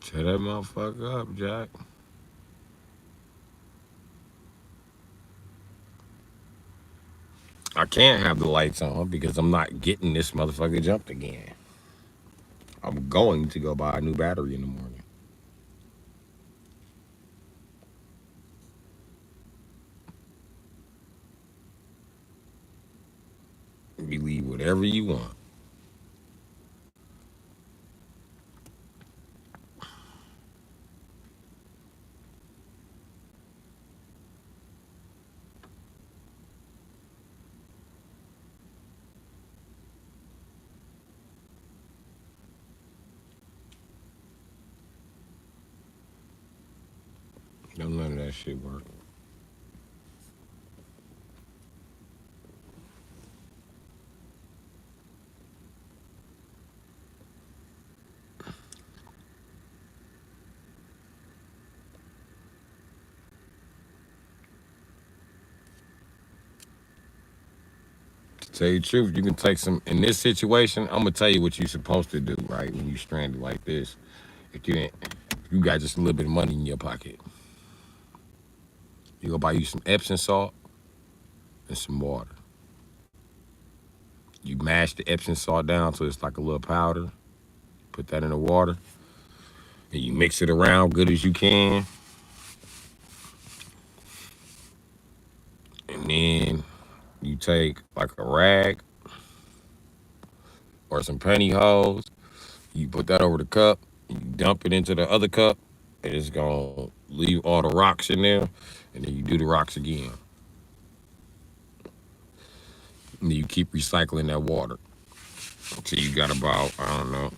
Shut that motherfucker up, Jack. I can't have the lights on because I'm not getting this motherfucker jumped again. I'm going to go buy a new battery in the morning. Believe whatever you want. Don't none of that shit work. To tell you the truth, you can take some, in this situation, I'm gonna tell you what you're supposed to do, right? When you stranded like this. If you didn't, if you got just a little bit of money in your pocket, you go buy you some Epsom salt and some water. You mash the Epsom salt down so it's like a little powder. Put that in the water. And you mix it around good as you can. And then you take like a rag or some pantyhose. You put that over the cup. You dump it into the other cup. And it's going to leave all the rocks in there. And then you do the rocks again. And you keep recycling that water. Until you got about, I don't know,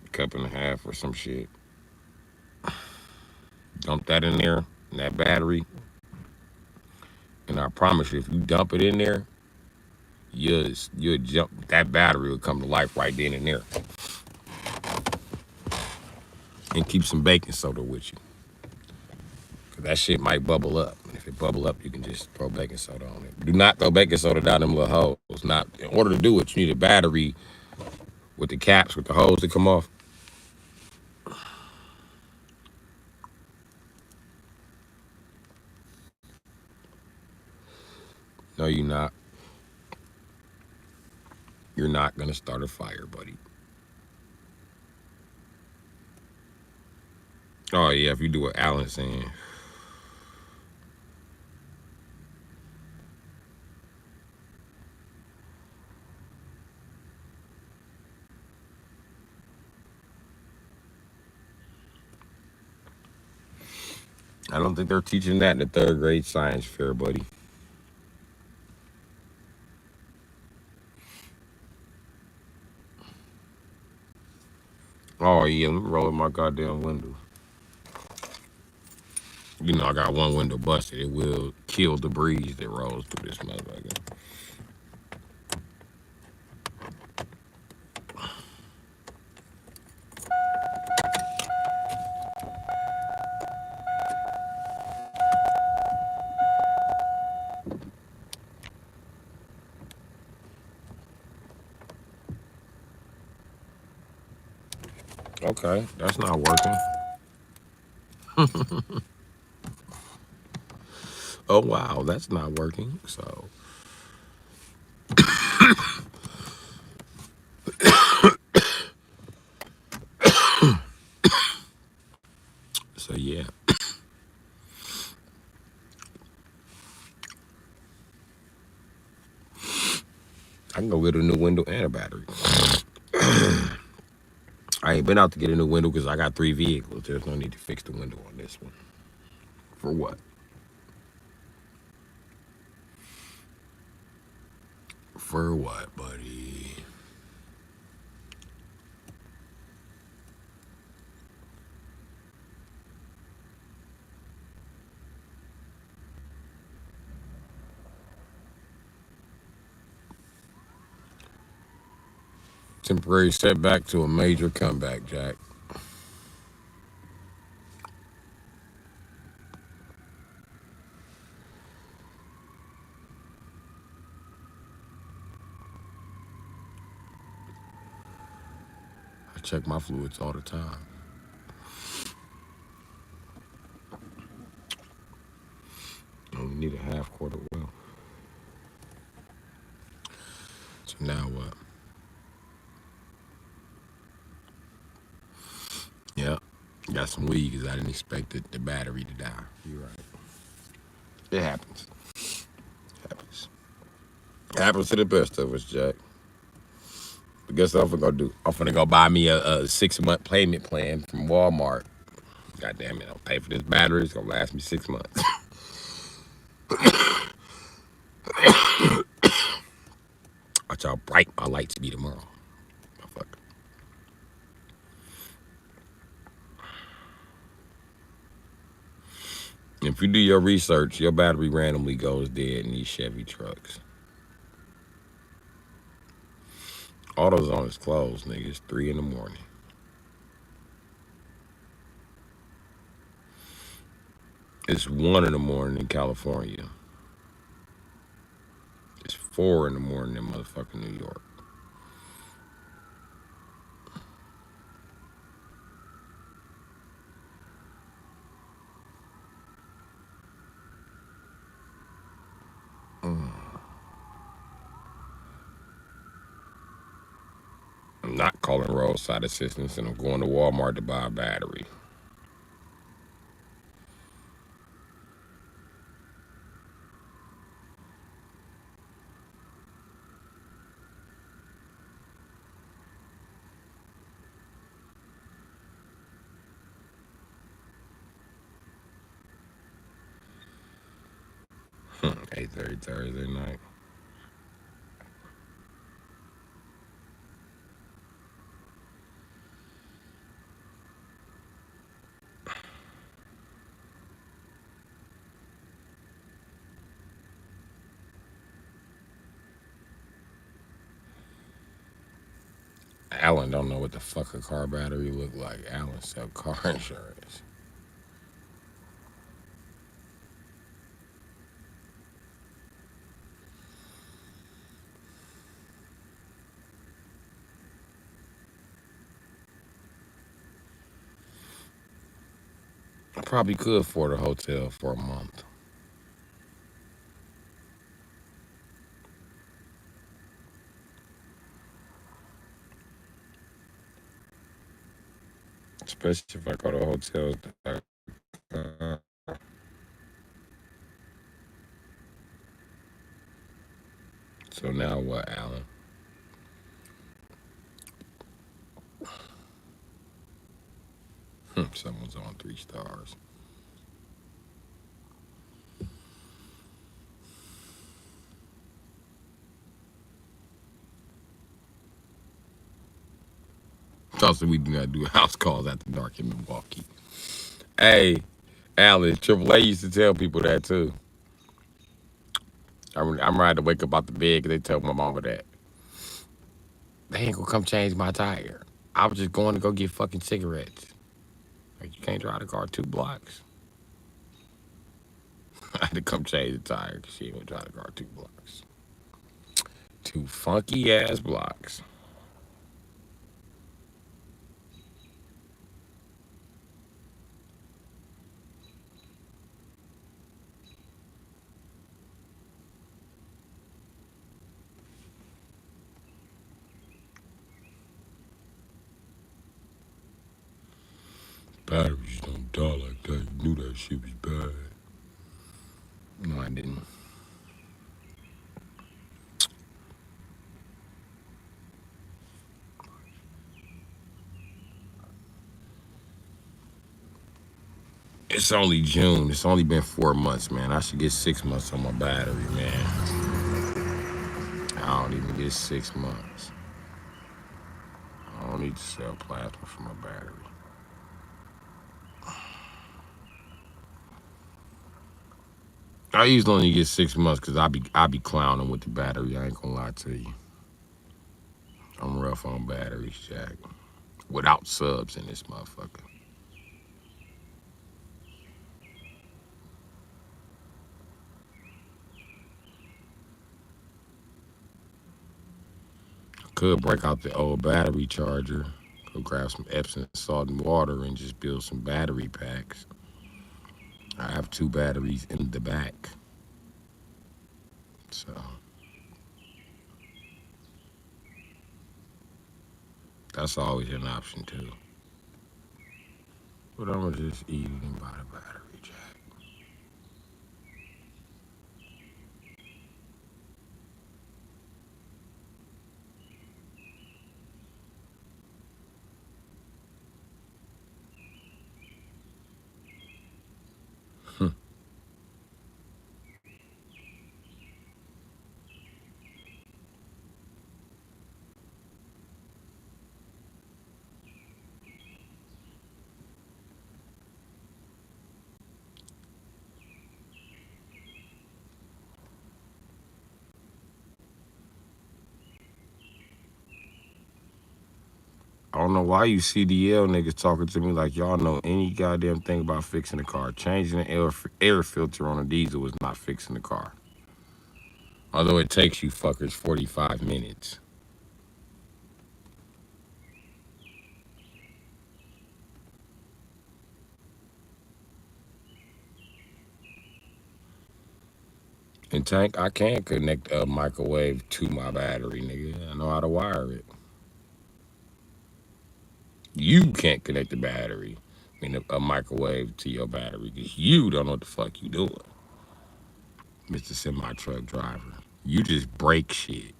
a cup and a half or some shit. Dump that in there, in that battery. And I promise you, if you dump it in there, you'll jump, that battery will come to life right then and there. And keep some baking soda with you. Cause that shit might bubble up. And if it bubble up, you can just throw baking soda on it. Do not throw baking soda down them little holes. Not, in order to do it, you need a battery with the caps, with the holes that come off. No, you're not. You're not gonna start a fire, buddy. Oh yeah, if you do what Alan's saying. I don't think they're teaching that in the third grade science fair, buddy. Oh yeah, let me roll up my goddamn window. You know I got one window busted. It will kill the breeze that rolls through this motherfucker. Okay, that's not working. Oh wow, that's not working. So yeah, I can go get a new window and a battery. I ain't been out to get a new window because I got three vehicles. There's no need to fix the window on this one. For what? For what, buddy? Temporary setback to a major comeback, Jack. I check my fluids all the time. I only need a half quart of oil. So now what? Yeah, got some weed because I didn't expect the battery to die. You're right. It happens. Happens. Happens to the best of us, Jack. But guess what I'm gonna do? I'm gonna go buy me a 6 month payment plan from Walmart. God damn it, I'll pay for this battery. It's gonna last me 6 months. Watch how bright my lights be tomorrow. Motherfucker. If you do your research, your battery randomly goes dead in these Chevy trucks. AutoZone is closed, nigga. It's 3 in the morning. It's 1 in the morning in California. It's 4 in the morning in motherfucking New York. I'm not calling roadside assistance and I'm going to Walmart to buy a battery. 8:30 Thursday night. Alan don't know what the fuck a car battery look like. Alan sell car insurance. I probably could afford a hotel for a month. Especially if I go to hotels. So now what, Alan? Someone's on 3 stars. Also, we do not do house calls after dark in Milwaukee. Hey, Alan, AAA used to tell people that too. I'm ready to wake up out the bed because they tell my mama that. They ain't gonna come change my tire. I was just going to go get fucking cigarettes. Like, you can't drive the car 2 blocks. I had to come change the tire because she ain't gonna drive the car 2 blocks. 2 funky ass blocks. Batteries don't die like that. You knew that shit was bad. No, I didn't. It's only June. It's only been 4 months, man. I should get 6 months on my battery, man. I don't even get 6 months. I don't need to sell plasma for my battery. I usually only get 6 months because I be clowning with the battery. I ain't gonna lie to you. I'm rough on batteries, Jack. Without subs in this motherfucker. Could break out the old battery charger. Go grab some Epsom salt and water and just build some battery packs. I have 2 batteries in the back. So that's always an option too. But I'm gonna just eat it and buy the battery, Jack. I don't know why you CDL niggas talking to me like y'all know any goddamn thing about fixing the car. Changing the air filter on a diesel is not fixing the car. Although it takes you fuckers 45 minutes. And Tank, I can connect a microwave to my battery, nigga. I know how to wire it. You can't connect the battery, I mean a microwave to your battery because you don't know what the fuck you doing, Mr. Semi Truck Driver. You just break shit.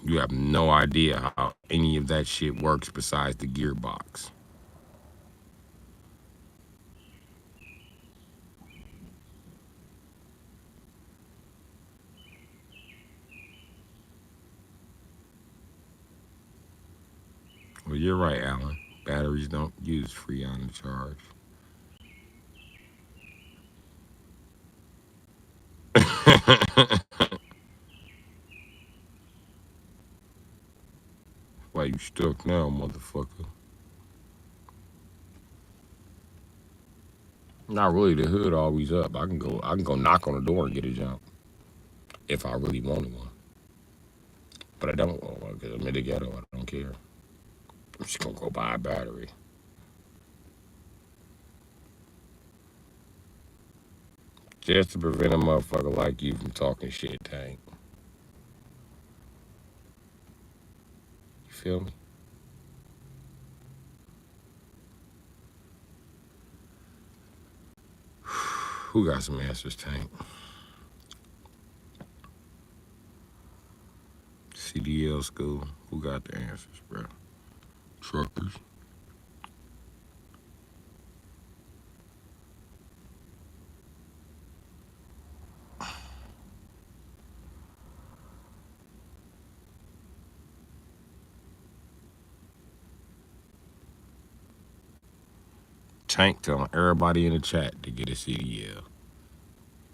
You have no idea how any of that shit works besides the gearbox. Well, you're right, Alan. Batteries don't use Freon to charge. Why you stuck now, motherfucker? Not really. The hood always up. I can go knock on the door and get a jump if I really wanted one. But I don't want one because I'm in the ghetto. I don't care. I'm just gonna go buy a battery. Just to prevent a motherfucker like you from talking shit, Tank. You feel me? Who got some answers, Tank? CDL school. Who got the answers, bro? Truckers. Tank telling everybody in the chat to get a CDL.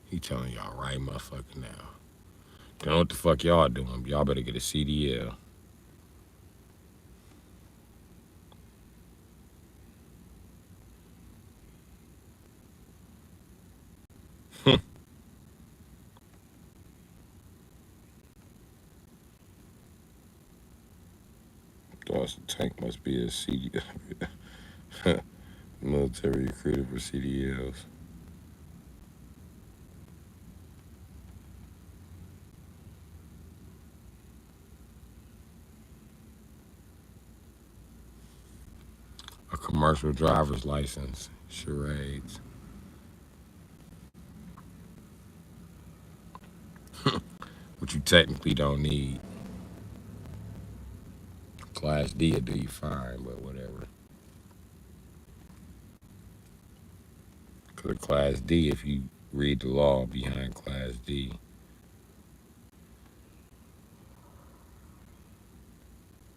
He telling y'all right motherfucking now. Don't know what the fuck y'all doing. Y'all better get a CDL. Dawson Tank must be a CDL. Military recruiter for CDLs. A commercial driver's license. Charades. Which you technically don't need. Class D will do you fine, but whatever. Because Class D, if you read the law behind Class D,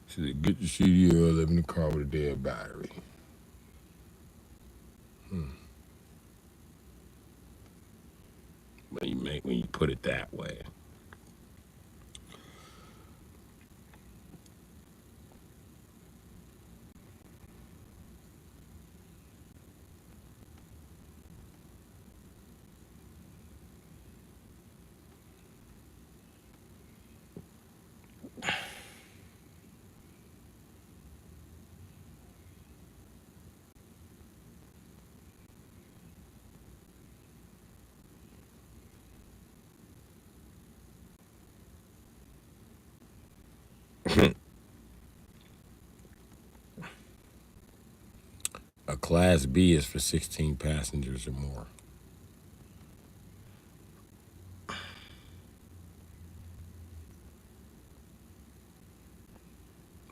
so get your CDL, live in the car with a dead battery. When you put it that way. A Class B is for 16 passengers or more.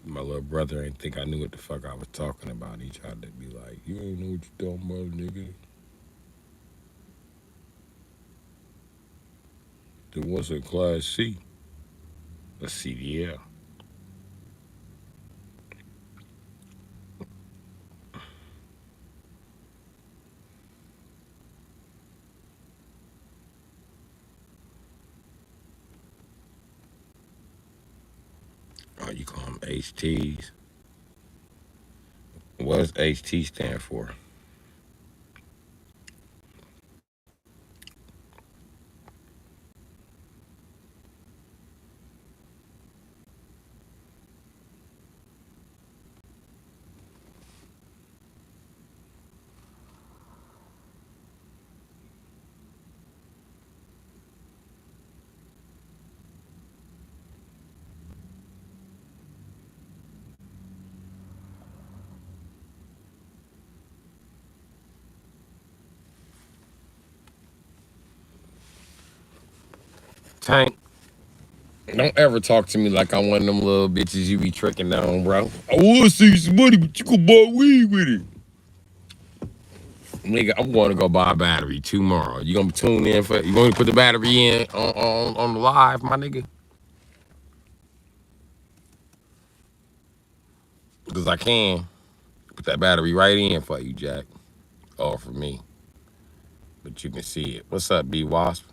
My little brother ain't think I knew what the fuck I was talking about. He tried to be like, you ain't know what you talking about, nigga. Then what's a Class C? A CDL. Oh, you call them HTs? What does HT stand for? Tank, don't ever talk to me like I'm one of them little bitches you be tricking on, bro. I would see some money, but you can buy weed with it. Nigga, I'm going to go buy a battery tomorrow. You gonna tune in for? You going to put the battery in on the live, my nigga? Because I can put that battery right in for you, Jack. Or for me. But you can see it. What's up, B Wasp?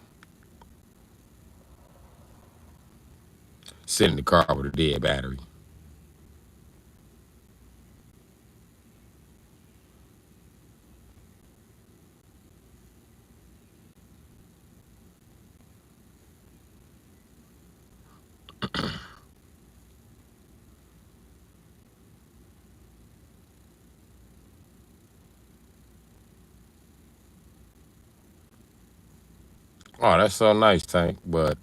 Sit in the car with a dead battery. Oh, that's so nice, Tank. But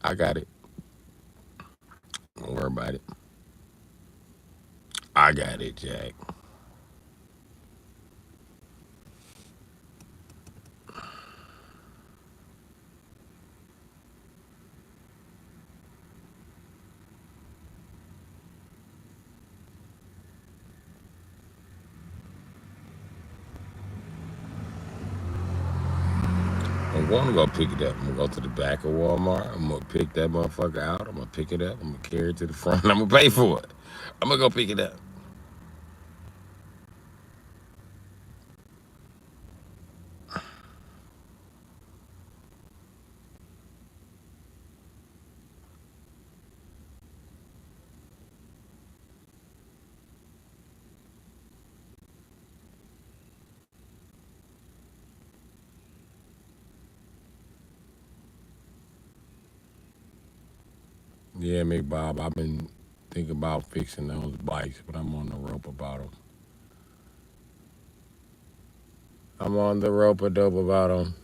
I got it. Don't worry about it. I got it, Jack. want to go pick it up. I'm gonna go to the back of Walmart. I'm gonna pick that motherfucker out. I'm gonna pick it up. I'm gonna carry it to the front. I'm gonna pay for it. I'm gonna go pick it up. Yeah, McBob. I've been thinking about fixing those bikes, but I'm on the rope about them. I'm on the rope a dope about them.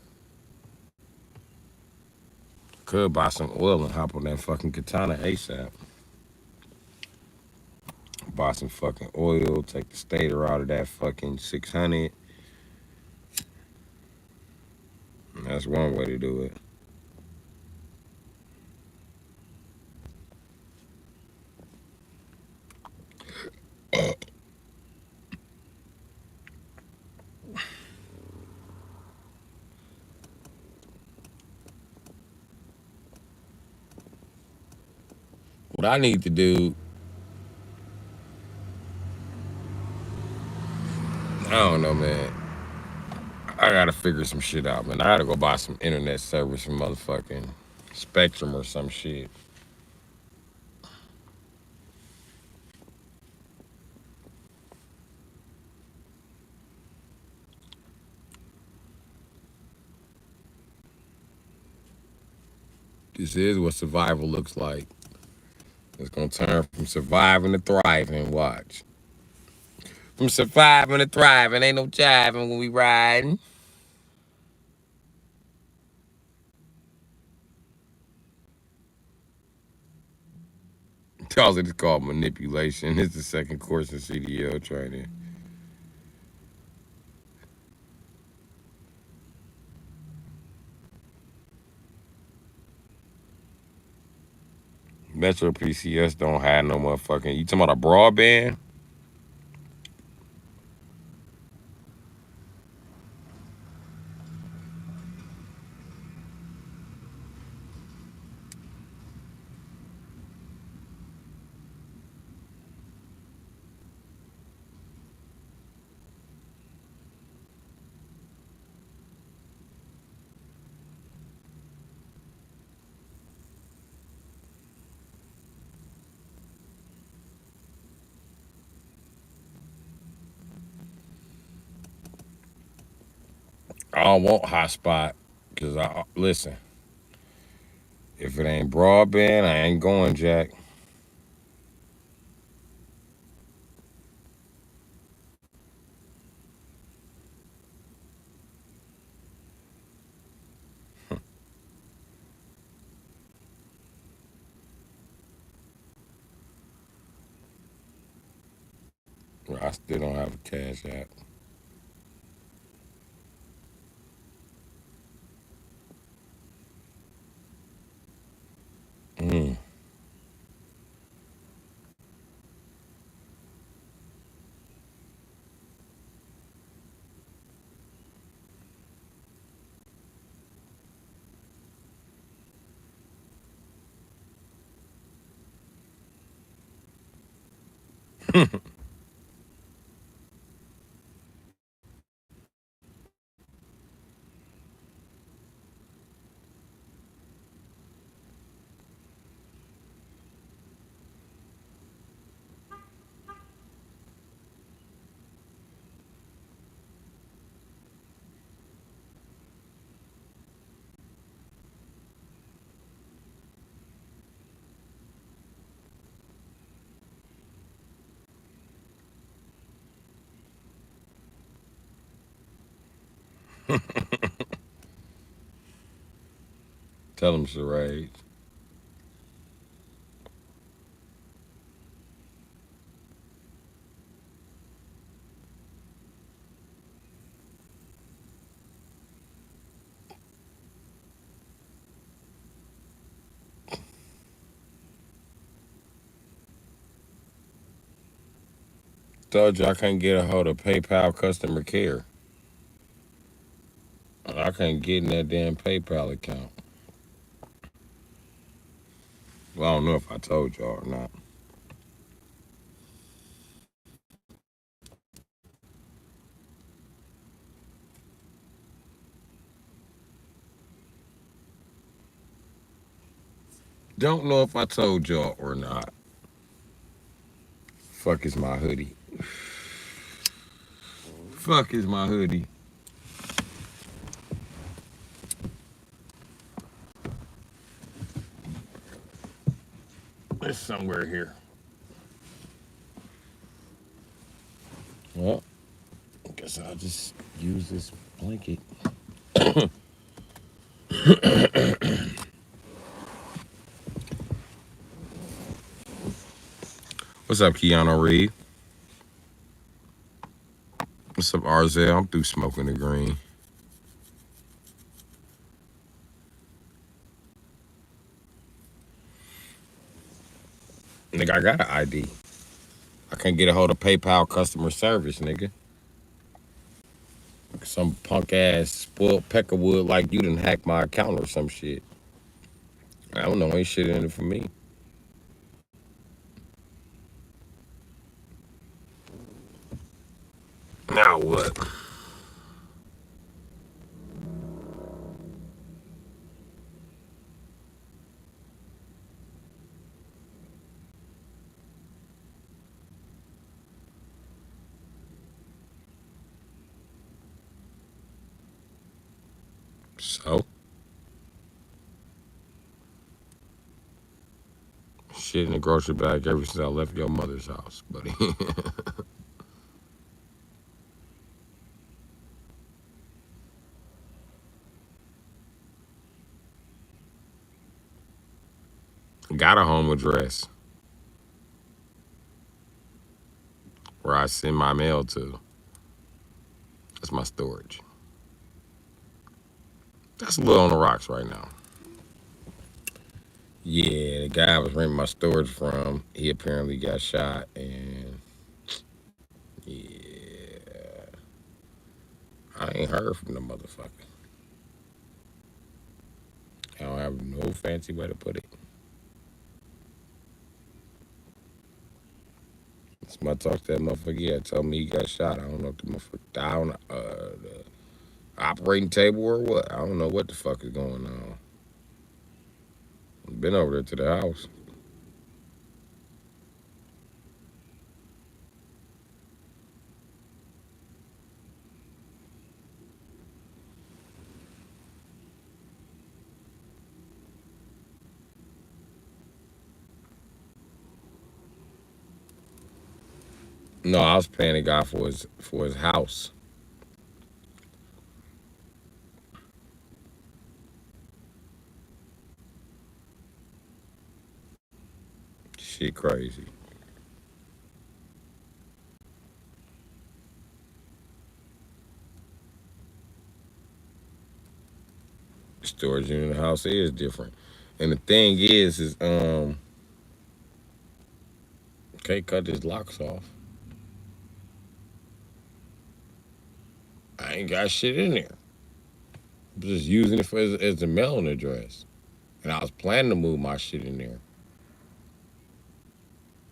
Could buy some oil and hop on that fucking katana ASAP. Buy some fucking oil, take the stator out of that fucking 600. That's one way to do it. What I need to do, I don't know, man. I gotta figure some shit out, man. I gotta go buy some internet service from motherfucking Spectrum or some shit. This is what survival looks like. It's gonna turn from surviving to thriving. Watch. From surviving to thriving, ain't no jiving when we riding. Calls it called manipulation. It's the second course in CDL training. Metro PCS don't have no motherfucking. You talking about a broadband? I don't want hotspot because I listen. If it ain't broadband, I ain't going, Jack. I still don't have a cash app. Mm. Tell them charades. Told you I can't get a hold of PayPal customer care. I can't get in that damn PayPal account. Well, I don't know if I told y'all or not. Don't know if I told y'all or not. Fuck is my hoodie. Fuck is my hoodie. It's somewhere here. Well, I guess I'll just use this blanket. What's up, Keanu Reed? What's up, Arzel? I'm through smoking the green. Nigga, I got an ID. I can't get a hold of PayPal customer service, nigga. Some punk ass spoiled peckerwood like you done hacked my account or some shit. I don't know, ain't shit in it for me. Now what? So? Shit in the grocery bag ever since I left your mother's house, buddy. Got a home address where I send my mail to. That's my storage. That's a little on the rocks right now. Yeah, the guy I was renting my storage from, he apparently got shot, and yeah, I ain't heard from the motherfucker. I don't have no fancy way to put it. Somebody talked to that motherfucker. Yeah, told me he got shot. I don't know if the motherfucker down the operating table or what. I don't know what the fuck is going on. Been over there to the house. No, I was paying the guy for his house. Shit crazy. Storage unit in the house is different. And the thing is can't cut his locks off. I ain't got shit in there. I'm just using it as a mailing address. And I was planning to move my shit in there.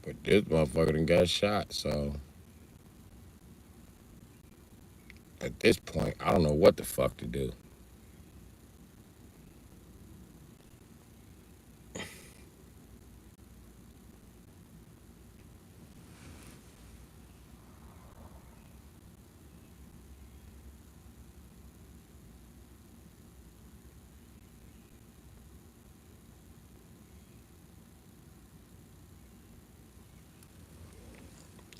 But this motherfucker done got shot, so at this point, I don't know what the fuck to do.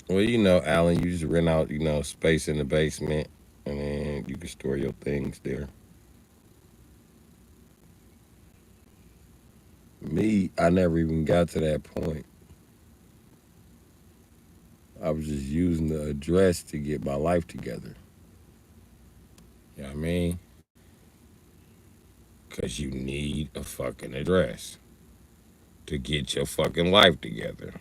Well, you know, Alan, you just rent out, space in the basement, and then you can store your things there. Me, I never even got to that point. I was just using the address to get my life together. You know what I mean? Because you need a fucking address to get your fucking life together.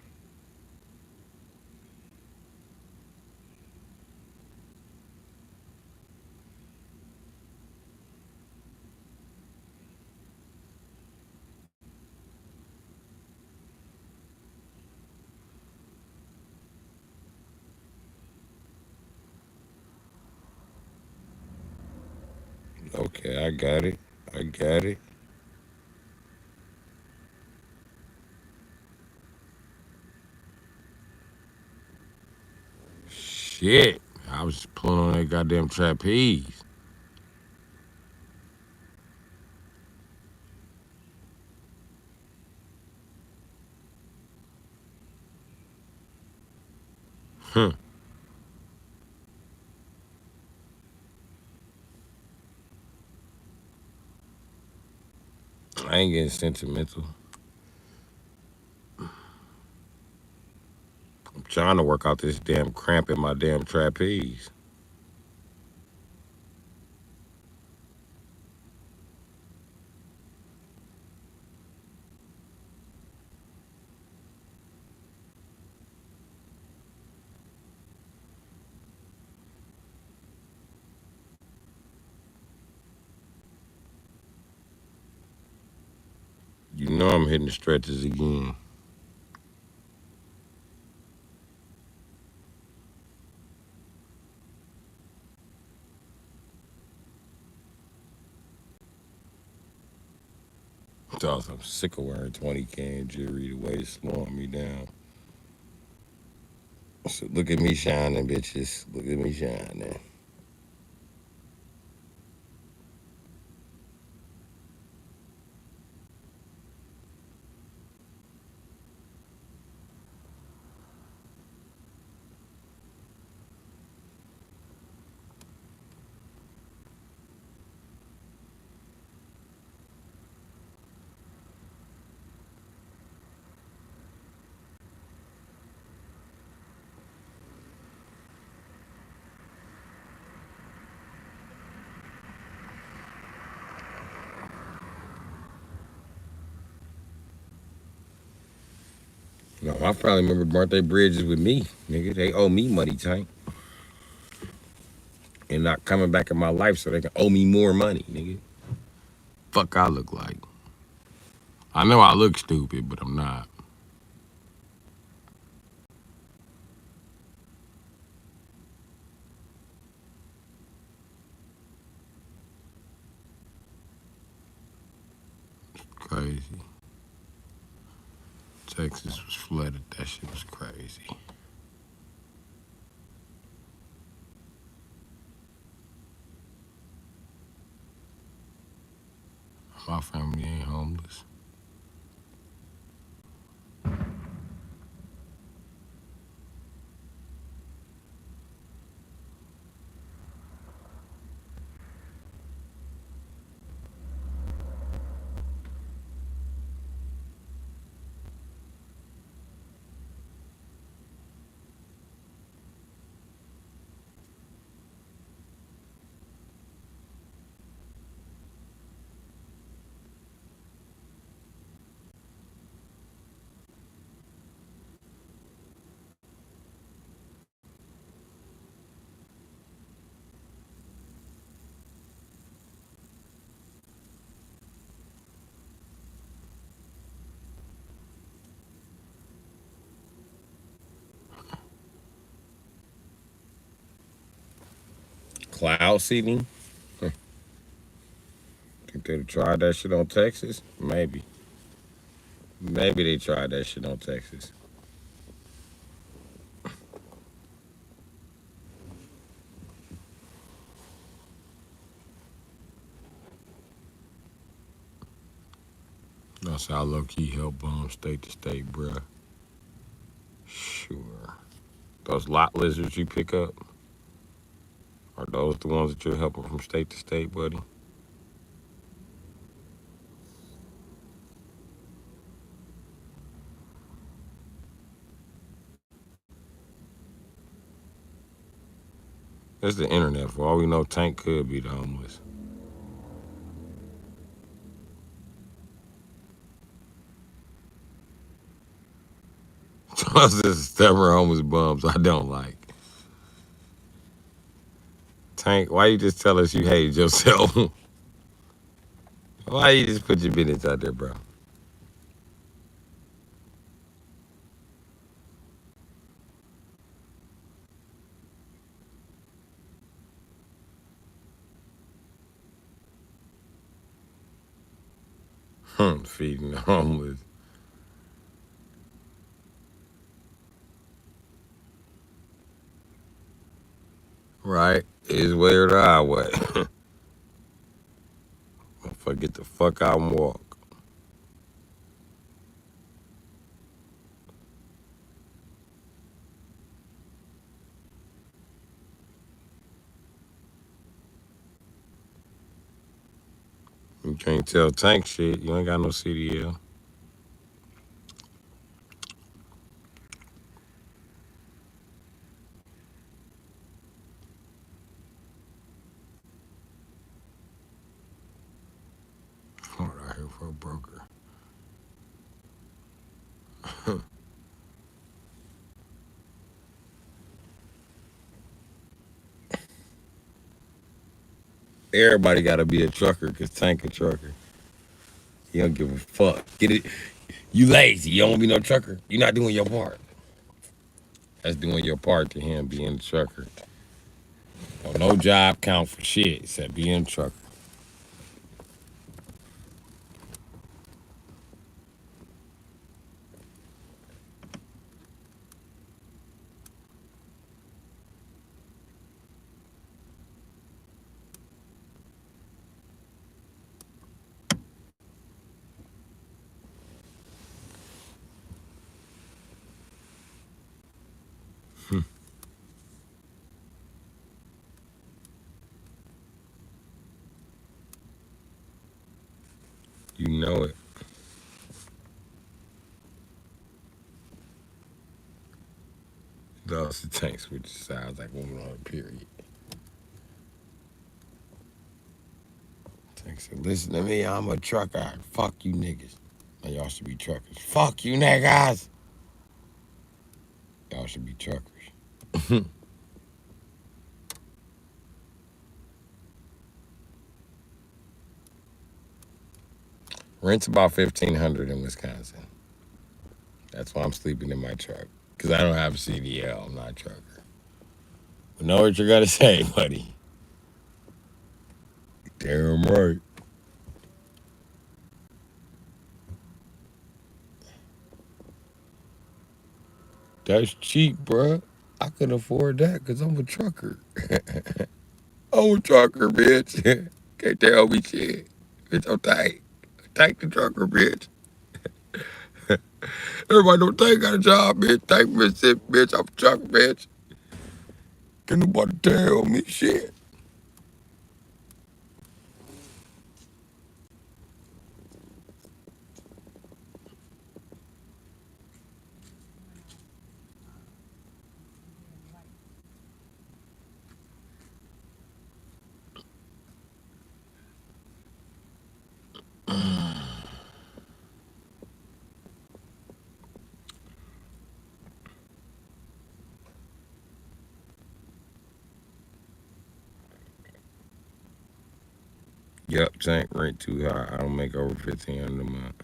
Okay, I got it. I got it. Shit. I was just pulling on that goddamn trapeze. Huh. I ain't getting sentimental. I'm trying to work out this damn cramp in my damn trapeze. You know I'm hitting the stretches again. So I'm sick of wearing 20 can jewelry the way it's slowing me down. So look at me shining, bitches. Look at me shining. No, my family member burnt their bridges with me, nigga. They owe me money, Tank. And not coming back in my life so they can owe me more money, nigga. Fuck I look like. I know I look stupid, but I'm not. Crazy. Texas was flooded. That shit was crazy. My family ain't homeless. Cloud seeding? Think they'd tried that shit on Texas? Maybe. Maybe they tried that shit on Texas. That's how low key help bomb state to state, bruh. Sure. Those lot lizards you pick up, are those the ones that you're helping from state to state, buddy? That's the internet. For all we know, Tank could be the homeless. Those are stubborn homeless bums I don't like. Tank, why you just tell us you hated yourself? Why you just put your business out there, bro? Feeding the homeless. Right? His way or the highway. Motherfucker, get the fuck out and walk. You can't tell Tank shit. You ain't got no CDL. Hold out here for a broker. Everybody got to be a trucker because Tank a trucker. He don't give a fuck. Get it? You lazy. You don't be no trucker. You not doing your part. That's doing your part to him being a trucker. Don't no job count for shit except being a trucker. You know it. Lost the Tank switch sounds like woman on a period. Tank said, listen to me, I'm a trucker. Fuck you niggas. And y'all should be truckers. Fuck you niggas. Y'all should be truckers. Rent's about $1,500 in Wisconsin. That's why I'm sleeping in my truck. Because I don't have a CDL. I'm not a trucker. But know what you're going to say, buddy. Damn right. That's cheap, bruh. I can afford that because I'm a trucker. I'm a trucker, bitch. Can't tell me shit. Bitch, I'm tight. Take the trucker, bitch. Everybody don't think I got a job, bitch. Take Mississippi, bitch. I'm a trucker, bitch. Can't nobody tell me shit. Yup, tank rent too high. I don't make over 1,500 a month.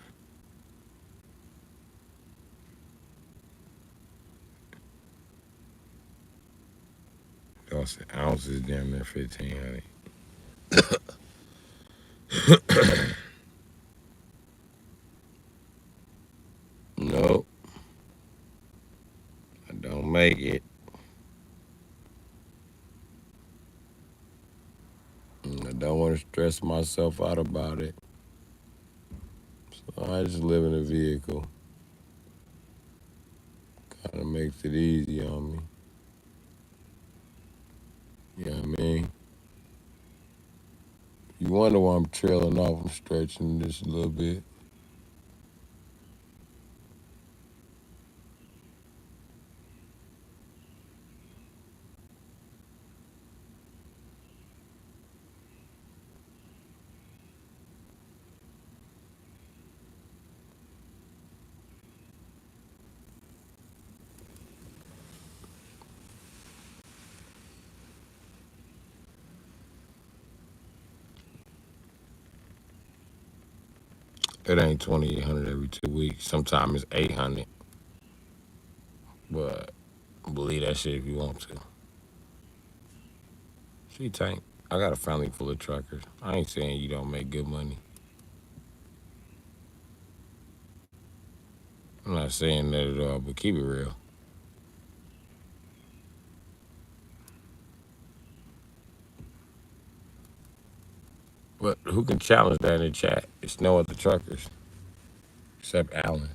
Y'all said ounces damn near 1,500. Nope, I don't make it. I don't want to stress myself out about it. So I just live in a vehicle. Kind of makes it easy on me. You know what I mean? You wonder why I'm trailing off. I'm stretching this a little bit. It ain't 2,800 every 2 weeks. Sometimes it's 800. But believe that shit if you want to. See, Tank, I got a family full of truckers. I ain't saying you don't make good money. I'm not saying that at all, but keep it real. But who can challenge that in the chat? It's no other truckers except Allen.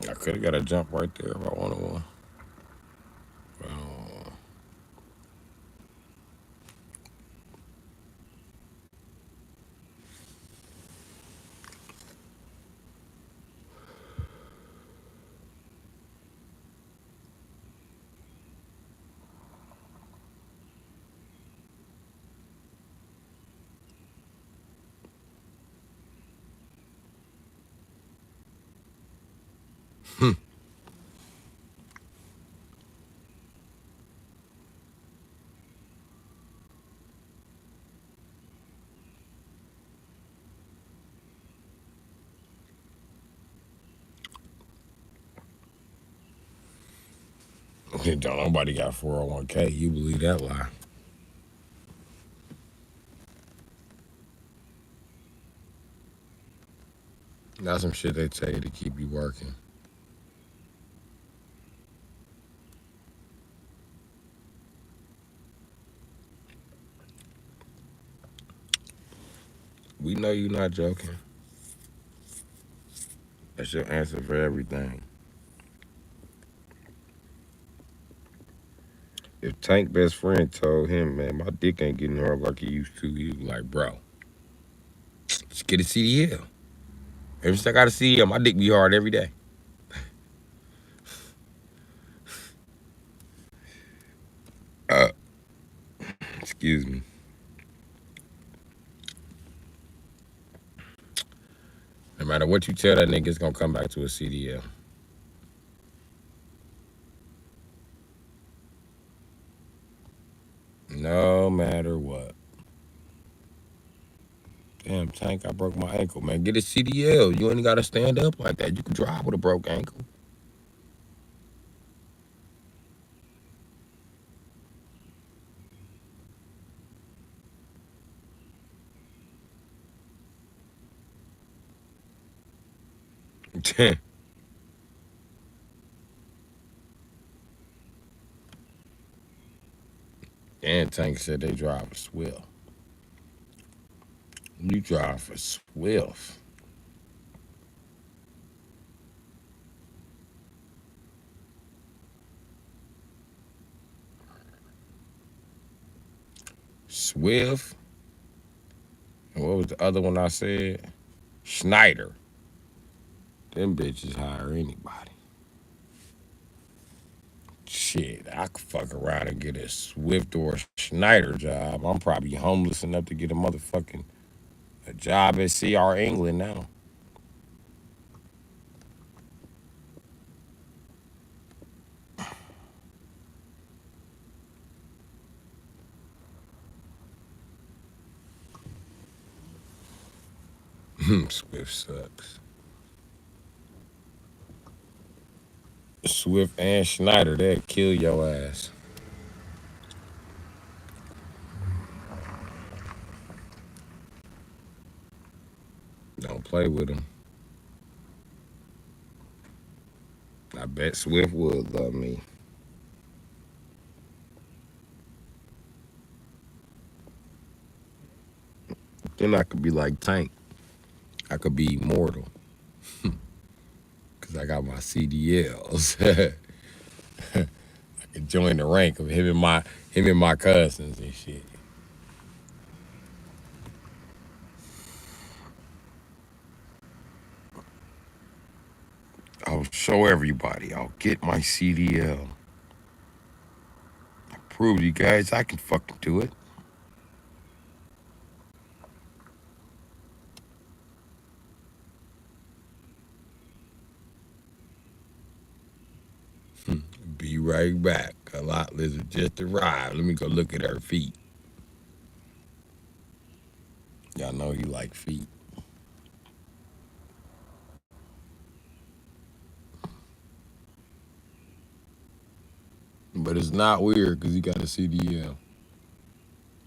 I could have got a jump right there if I wanted one. Don't nobody got 401k. You believe that lie? That's some shit they tell you to keep you working. We know you're not joking. That's your answer for everything. If Tank best friend told him, man, my dick ain't getting hard like it used to, he was like, bro, just get a CDL. Ever since I got a CDL, my dick be hard every day. Uh, excuse me. No matter what you tell that nigga, it's gonna come back to a CDL. No matter what. Damn, Tank, I broke my ankle, man. Get a CDL. You ain't gotta stand up like that. You can drive with a broke ankle. And Tank said they drive for Swift. You drive for Swift. Swift. And what was the other one I said? Schneider. Them bitches hire anybody. Shit, I could fuck around and get a Swift or a Schneider job. I'm probably homeless enough to get a job at CR England now. Swift sucks. Swift and Schneider, they'll kill your ass. Don't play with them. I bet Swift would love me. Then I could be like Tank. I could be immortal. Cause I got my CDLs. I could join the rank of him and my cousins and shit. I'll show everybody. I'll get my CDL. I prove to you guys I can fucking do it. Be right back. A lot lizard just arrived. Let me go look at her feet. Y'all know you like feet. But it's not weird because you got a CDL.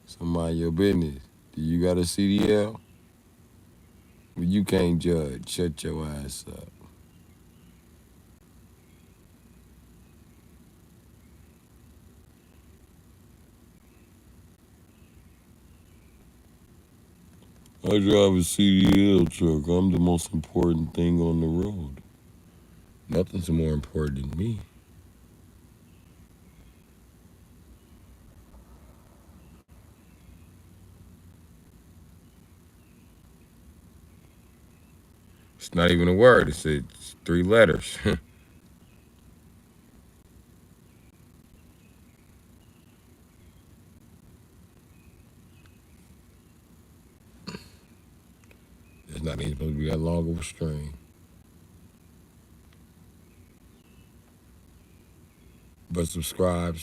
So mind your business. Do you got a CDL? Well, you can't judge. Shut your ass up. I drive a CDL truck. I'm the most important thing on the road. Nothing's more important than me. It's not even a word. It's 3 letters. It's not even supposed to be that long of a string. But subscribe.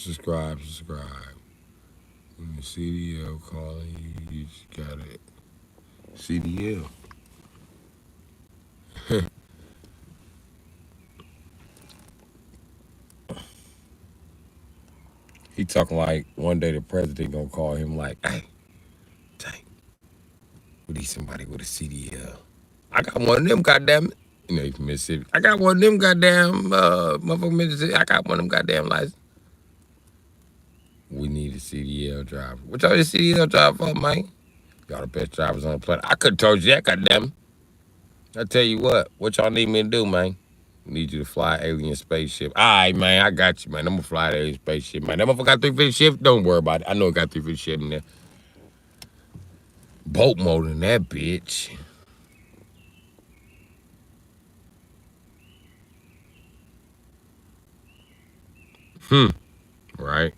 When the CDL calling you, you just got it. CDL. He talking like one day the president gonna call him like, hey, Tank, we need somebody with a CDL. I got one of them, goddamn it. You know, he's from Mississippi. I got one of them goddamn motherfucking Mississippi. I got one of them goddamn license. We need a CDL driver. What y'all need a CDL driver for, man? Y'all the best drivers on the planet. I could have told you that, goddamn it. I tell you what y'all need me to do, man? We need you to fly an alien spaceship. All right, man, I got you, man. I'm gonna fly the alien spaceship, man. That motherfucker got 350 shift. Don't worry about it. I know it got 350 shift in there. Boat mode in that bitch. Right?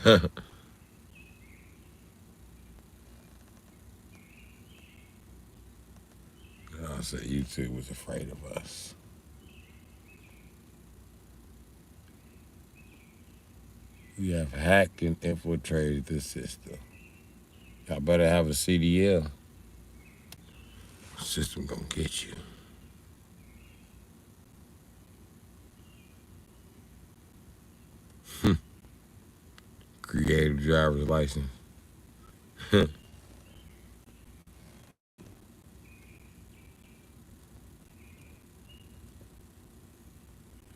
I said YouTube was afraid of us. We have hacked and infiltrated the system. Y'all better have a CDL. System gonna get you. Creative driver's license.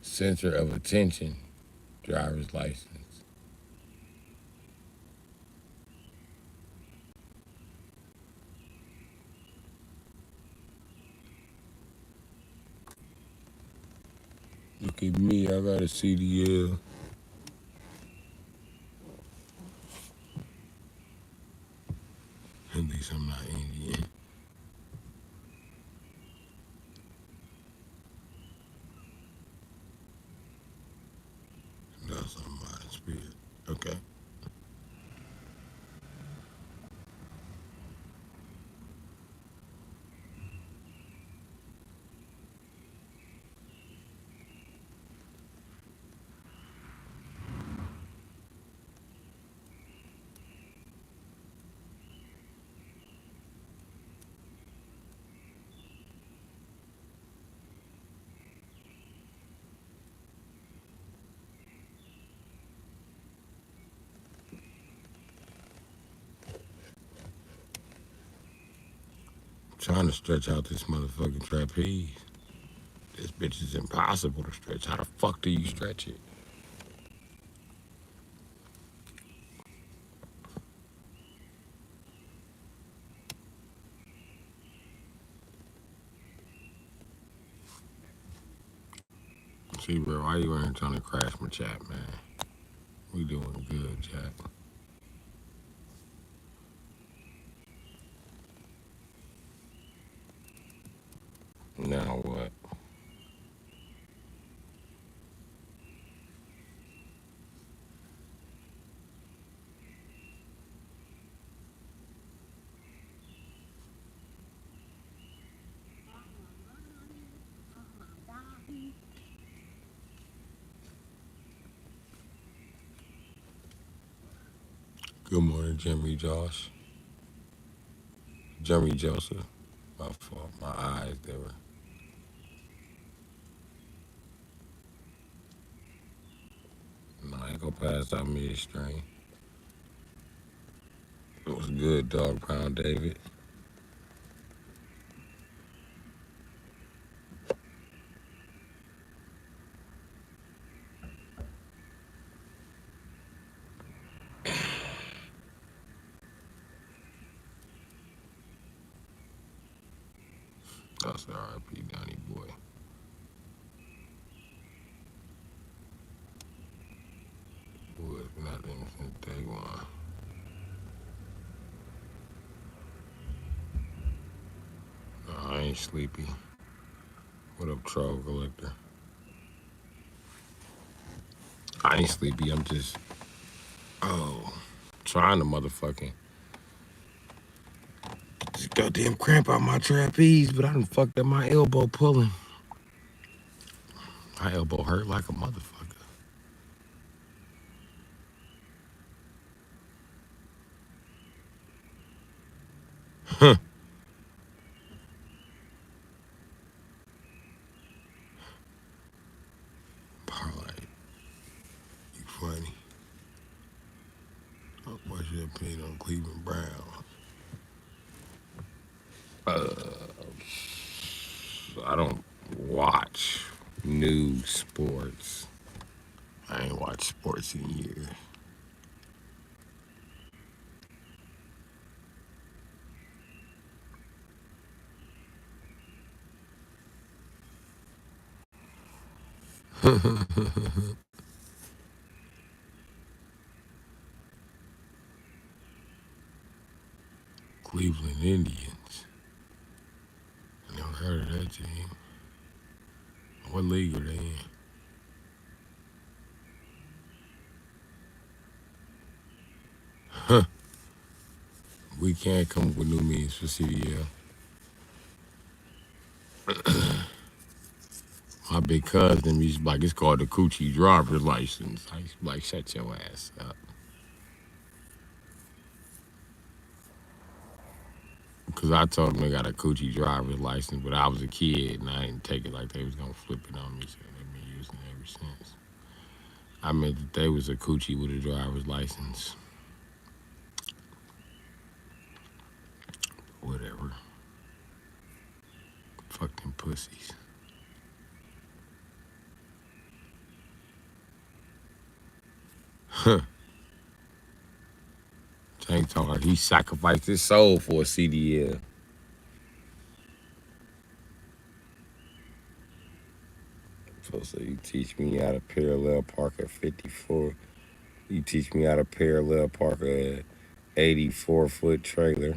Center of attention, driver's license. Look at me, I got a CDL. At least I'm not Indian. That's on my spirit. Okay. Trying to stretch out this motherfucking trapeze. This bitch is impossible to stretch. How the fuck do you stretch it? See, bro, why you ain't trying to crash my chat, man? We doing good, chat. Now what? Good morning, Jimmy Josh. Jimmy Joseph. My fault. My eyes, they were. No, I ain't gonna pass out midstream. It was good, dog pound, David. That's R.I.P. Donnie boy. Was nothing since day one. No, I ain't sleepy. What up, troll collector? I ain't sleepy. I'm just, trying to motherfucking get this goddamn cramp out my trapeze, but I done fucked up my elbow pulling. My elbow hurt like a motherfucker. Huh. Parlay, you funny. What's your opinion on Cleveland Brown? I don't watch news sports. I ain't watched sports in years. Cleveland Indians. I never heard of that team. What league are they in? Huh. We can't come up with new means for CDL. My big cousin used to be like, it's called the Coochie driver's license. I used to be like, shut your ass up. Because I told them they got a Coochie driver's license, but I was a kid and I didn't take it like they was going to flip it on me. So they've been using it ever since. I meant that they was a Coochie with a driver's license. Whatever. Fuck them pussies. Huh. Tank talking like he sacrificed his soul for a CDL. So you teach me how to parallel park at 54. You teach me how to parallel park a 84-foot trailer.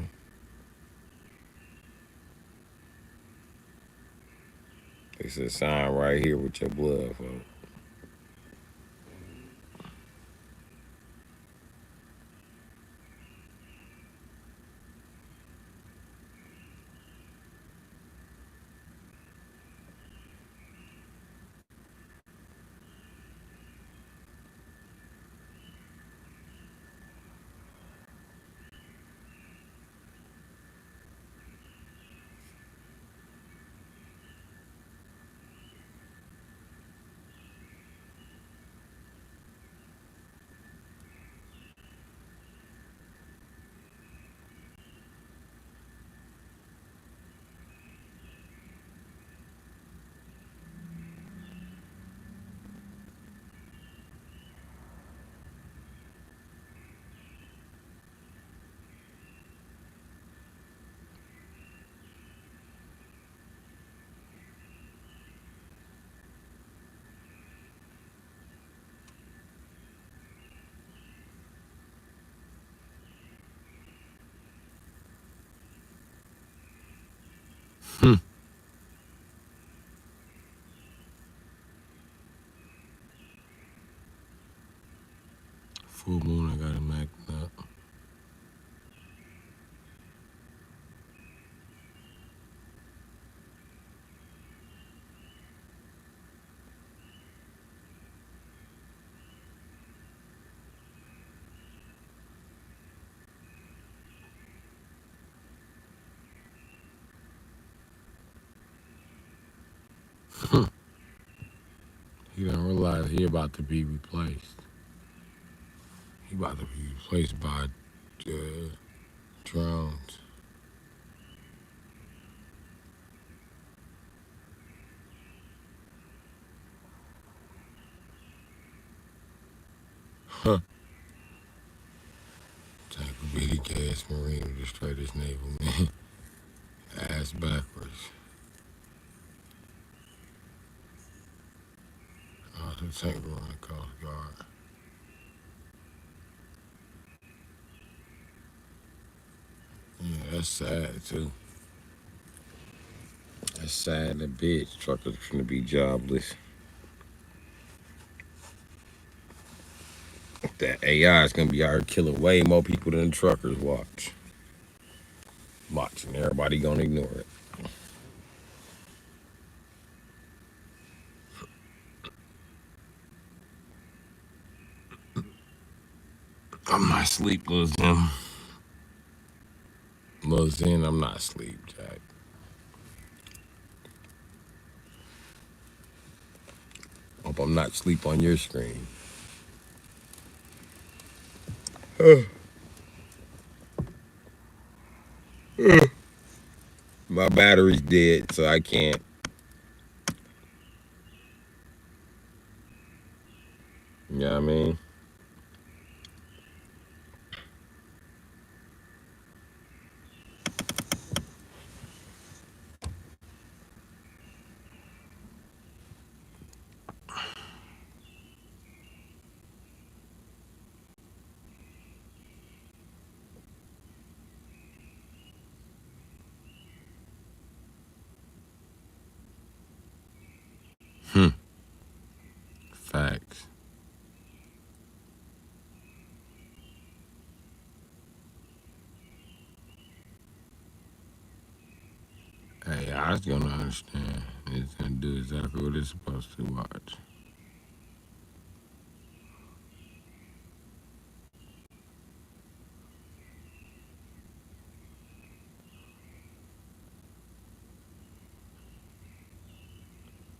It's a sign right here with your blood, folks. he about to be replaced. He about to be replaced by drones. Huh. Tank would be the gas marine with the straightest naval man. Ass backwards. Oh, the tank on the Coast Guard. Yeah, that's sad too. That's sad. The bitch truckers gonna be jobless. That AI is gonna be out here killing way more people than the truckers. Watch. Watch, and everybody gonna ignore it. I'm not asleep, Lil Zim. Lil Zen, I'm not asleep, Jack. Hope I'm not asleep on your screen. My battery's dead, so I can't. You know what I mean? Facts. Hey, I was gonna understand. It's gonna do exactly what it's supposed to. Watch.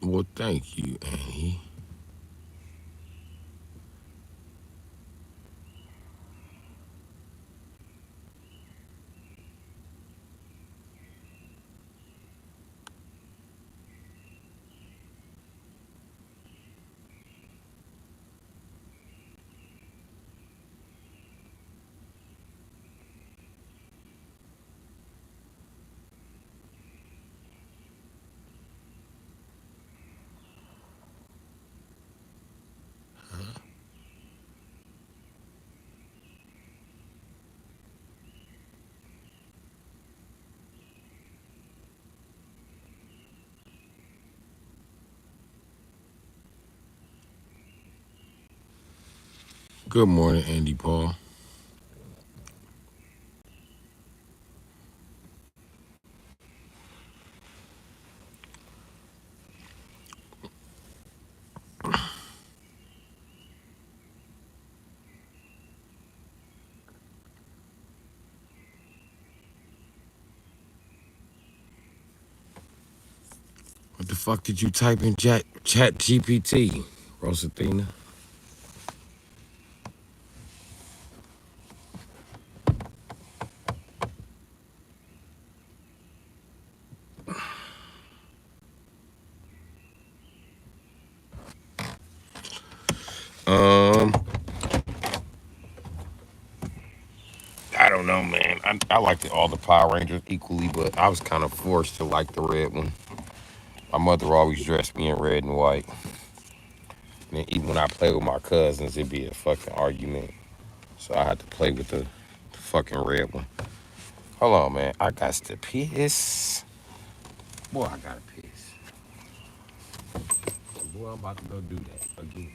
Well, thank you, Annie. Good morning, Andy Paul. What the fuck did you type in chat GPT, Rosathena? Um, I don't know, man. I liked all the Power Rangers equally, but I was kind of forced to like the red one. My mother always dressed me in red and white. And even when I play with my cousins, it'd be a fucking argument. So I had to play with the fucking red one. Hold on, man. I got to piss. Boy, I gotta piss. Boy, I'm about to go do that again.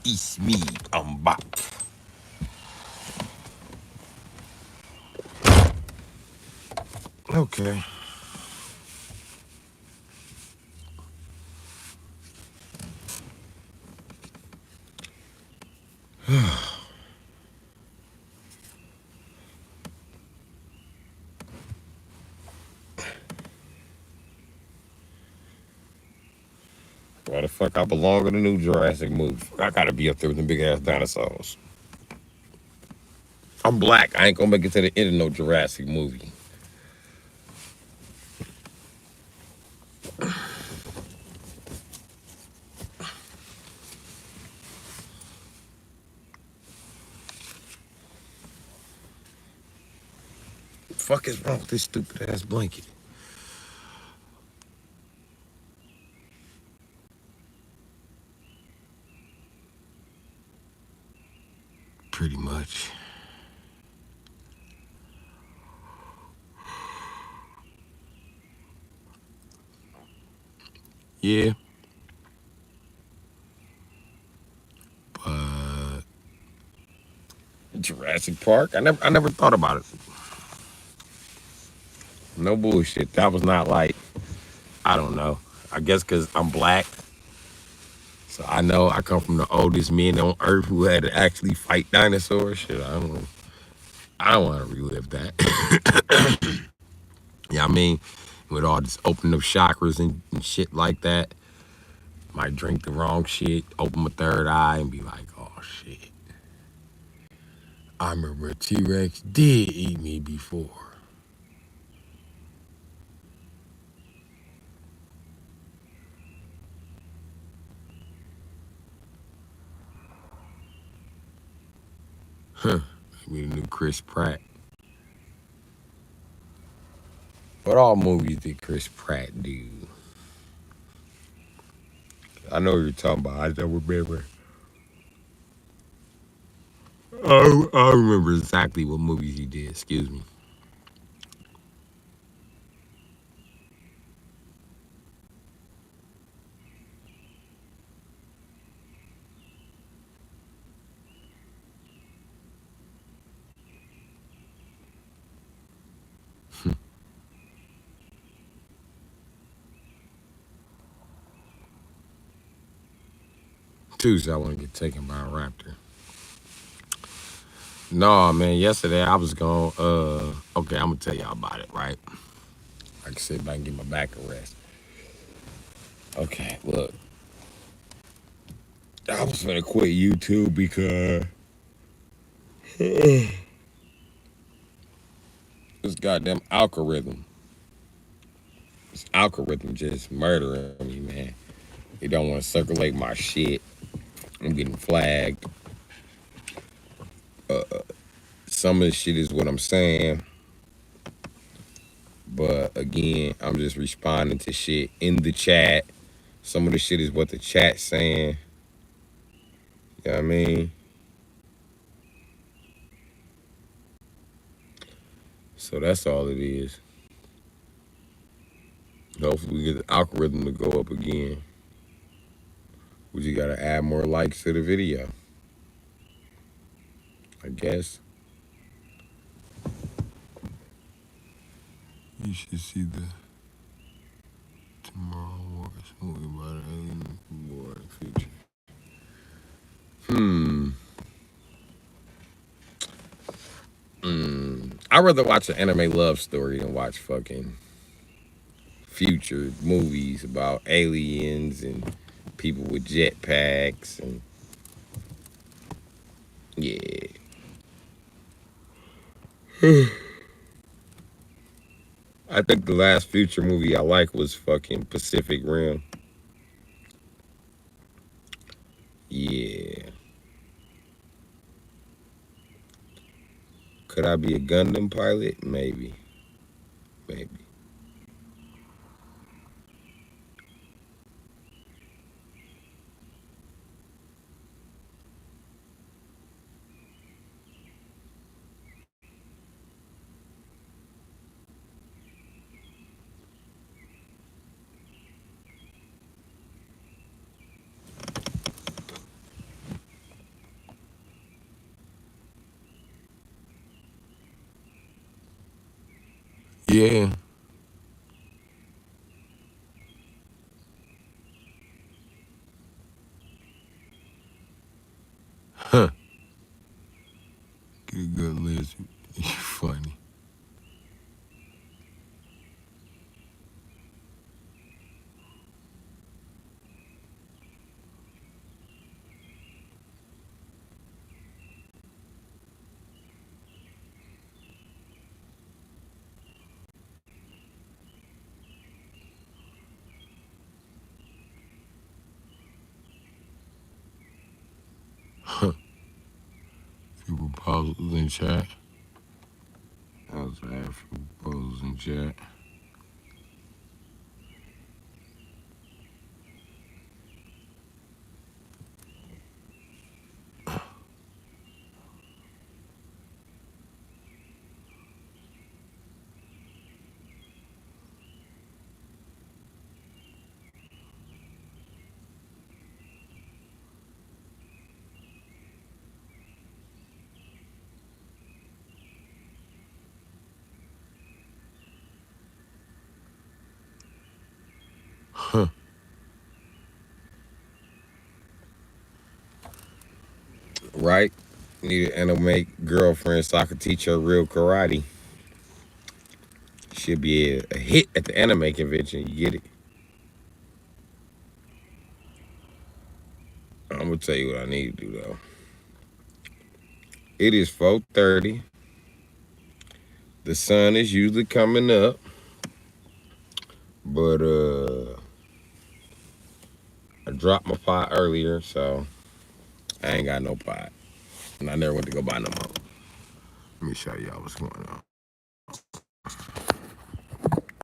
It's me, I'm back. Okay. Why the fuck I belong in the new Jurassic movie? I gotta be up there with the big ass dinosaurs. I'm black. I ain't gonna make it to the end of no Jurassic movie. Fuck is wrong with this stupid ass blanket? Pretty much. Yeah. But Jurassic Park, I never thought about it. No bullshit. That was not like, I don't know. I guess because I'm black. So I know I come from the oldest men on earth who had to actually fight dinosaurs. Shit, I don't want to relive that. Yeah, I mean, with all this opening up chakras and shit like that, might drink the wrong shit, open my third eye, and be like, oh shit. I remember a T-Rex did eat me before. Huh. Maybe the new Chris Pratt. What all movies did Chris Pratt do? I know what you're talking about. I don't remember. I remember exactly what movies he did. Excuse me. Tuesday, I want to get taken by a raptor. No, man. Yesterday, I was going. Okay, I'm gonna tell y'all about it. Right. I can sit back and get my back a rest. Okay, look. I was gonna quit YouTube because this goddamn algorithm. This algorithm just murdering me, man. They don't want to circulate my shit. I'm getting flagged. Some of the shit is what I'm saying, but again, I'm just responding to shit in the chat. Some of the shit is what the chat's saying. You know what I mean? So that's all it is. Hopefully we get the algorithm to go up again. We just gotta add more likes to the video, I guess. You should see the Tomorrow Wars movie about an alien war future. Hmm. I'd rather watch an anime love story than watch fucking future movies about aliens and people with jetpacks and yeah. I think the last future movie I liked was fucking Pacific Rim. Yeah. Could I be a Gundam pilot? Maybe. Maybe. Yeah. Huh. Get a good listen. You funny. Few proposals in chat. I was a few proposals in chat. Huh. Right? Need an anime girlfriend so I could teach her real karate. She'll be a hit at the anime convention. You get it? I'm gonna tell you what I need to do though. It is 4:30. The sun is usually coming up, but I dropped my pot earlier, so I ain't got no pot, and I never went to go buy no more. Let me show y'all what's going on.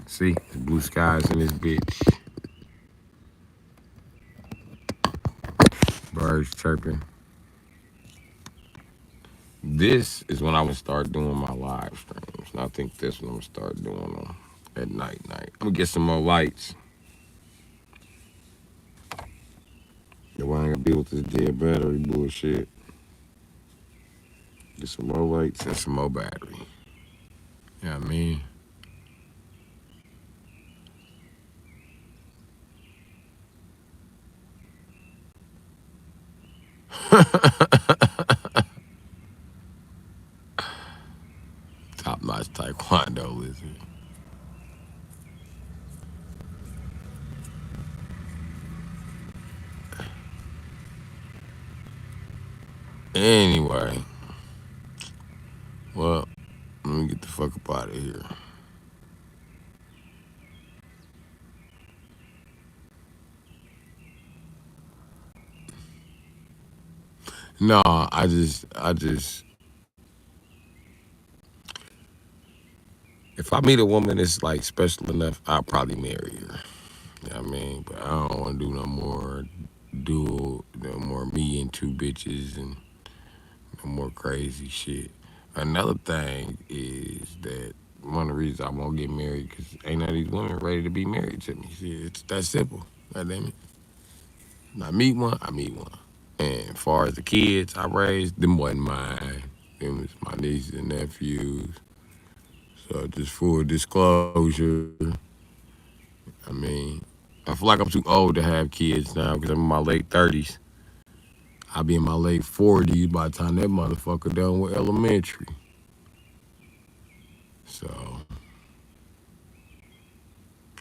See, the blue skies in this bitch. Birds chirping. This is when I would start doing my live streams. And I think this one I'm gonna start doing them at night. I'm gonna get some more lights. That way I ain't gonna deal with this dead battery bullshit. Get some more lights and some more battery. You know what I mean? Top notch taekwondo lizard. Anyway, well, let me get the fuck up out of here. No, if I meet a woman that's like special enough, I'll probably marry her. You know what I mean? But I don't want to do no more me and two bitches and no more crazy shit. Another thing is that one of the reasons I won't get married because ain't none of these women ready to be married to me. Shit, it's that simple. God damn it. When I meet one, I meet one. And as far as the kids I raised, them wasn't mine. Them was my nieces and nephews. So just full disclosure, I mean, I feel like I'm too old to have kids now because I'm in my late 30s. I'll be in my late 40s by the time that motherfucker done with elementary. So,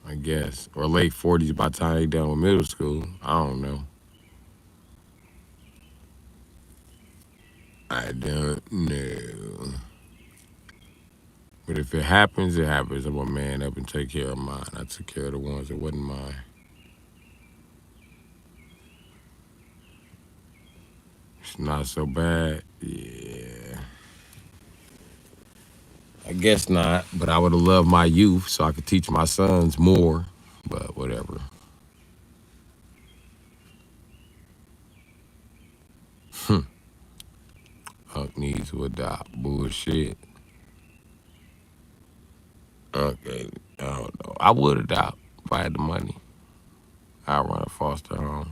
I guess. Or late 40s by the time they done with middle school. I don't know. I don't know. But if it happens, it happens. I'm gonna man up and take care of mine. I took care of the ones that wasn't mine. It's not so bad. Yeah. I guess not, but I would have loved my youth so I could teach my sons more. But whatever. Unc needs to adopt. Bullshit. Okay, I don't know. I would adopt if I had the money. I'd run a foster home.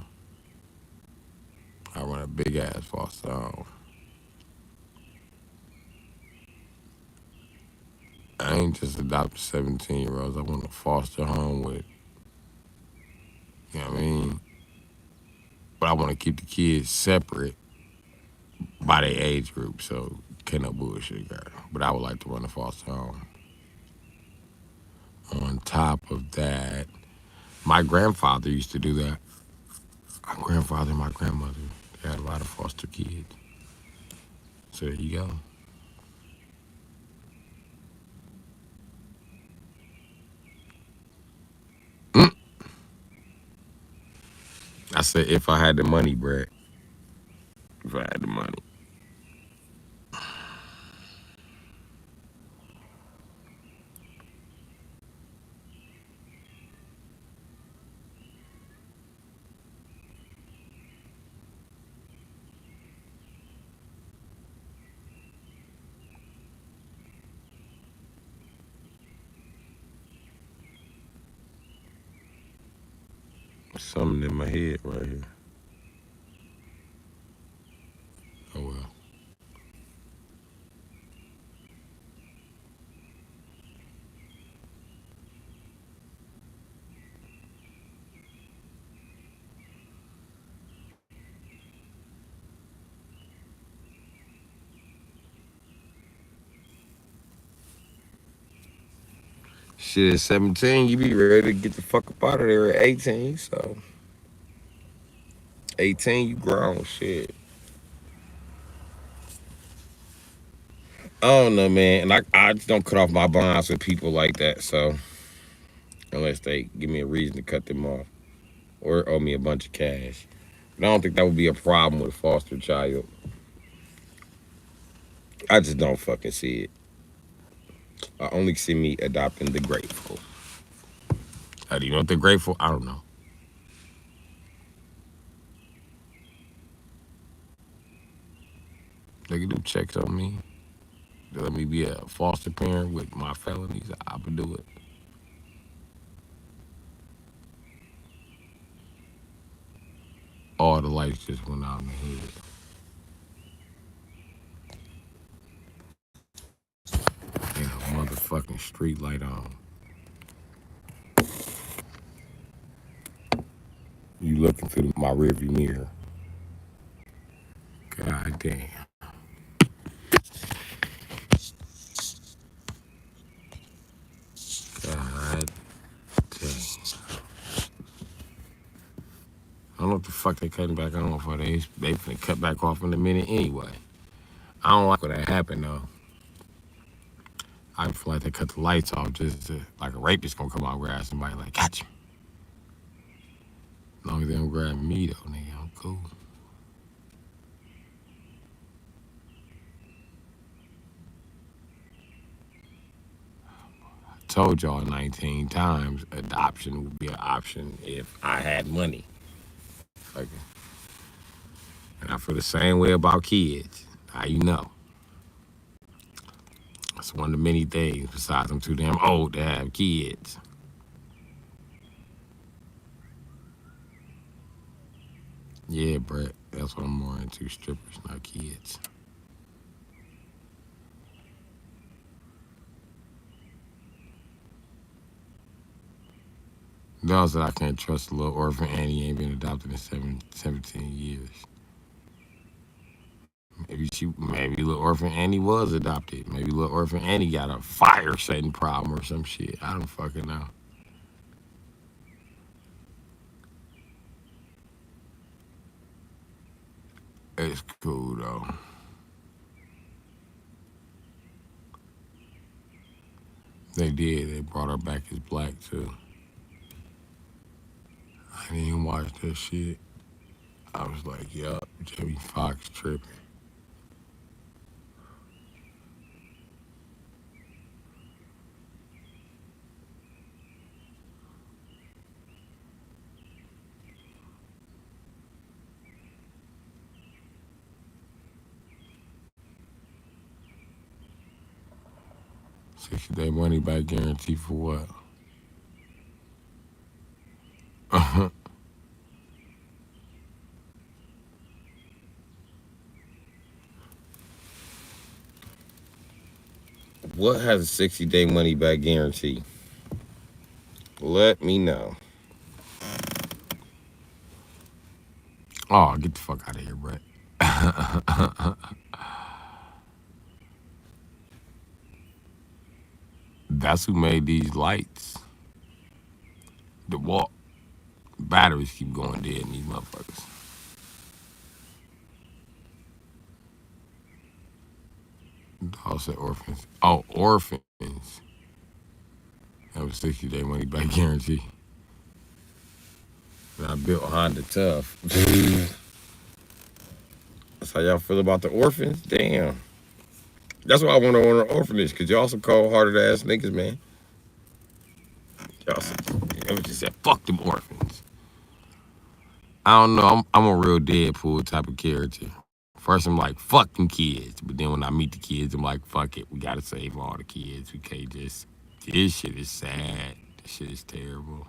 I'd run a big ass foster home. I ain't ain't just adopt 17-year-olds. I want a foster home with, you know what I mean? But I want to keep the kids separate by their age group, so can't no bullshit, girl. But I would like to run a foster home. On top of that, my grandfather used to do that. My grandfather and my grandmother, they had a lot of foster kids. So there you go. I said if I had the money, Brett. If I had the money. Something in my head right here. Oh well. Shit, at 17, you be ready to get the fuck up out of there at 18, so 18, you grown, shit. I don't know, man. And I just don't cut off my bonds with people like that, so unless they give me a reason to cut them off or owe me a bunch of cash. But I don't think that would be a problem with a foster child. I just don't fucking see it. I only see me adopting the grateful. How do you know what they're grateful? I don't know. They can do checks on me. They let me be a foster parent with my felonies. I would do it. All the lights just went out in the head. Ain't a motherfucking street light on. You looking through my rearview mirror. God damn. God damn. I don't know what the fuck they cutting back on for. They finna cut back off in a minute anyway. I don't like when that happened though. I feel like they cut the lights off just to, like a rapist gonna come out and grab somebody like, got you. As long as they don't grab me though, nigga, I'm cool. I told y'all 19 times adoption would be an option if I had money. Okay. And I feel the same way about kids. How you know? That's one of the many things besides I'm too damn old to have kids. Yeah, Brett, that's what I'm more into, strippers, not kids. Those that I can't trust a little orphan Annie ain't been adopted in 17 years. Maybe little orphan Annie was adopted. Maybe little orphan Annie got a fire setting problem or some shit. I don't fucking know. It's cool though. They did. They brought her back as black too. I didn't even watch that shit. I was like, yup, Jimmy Fox tripping. $60-day money back guarantee for what? What has a 60-day money back guarantee? Let me know. Oh, get the fuck out of here, Brett. That's who made these lights. The wall batteries keep going dead in these motherfuckers. Dog said orphans. Oh, orphans. That was 60-day money back guarantee. And I built Honda tough. That's how y'all feel about the orphans? Damn. That's why I want to own an orphanage, because y'all some cold-hearted ass niggas, man. Y'all just said, fuck them orphans. I don't know. I'm a real Deadpool type of character. First, I'm like, fuck them kids. But then when I meet the kids, I'm like, fuck it. We got to save all the kids. We can't just... This shit is sad. This shit is terrible.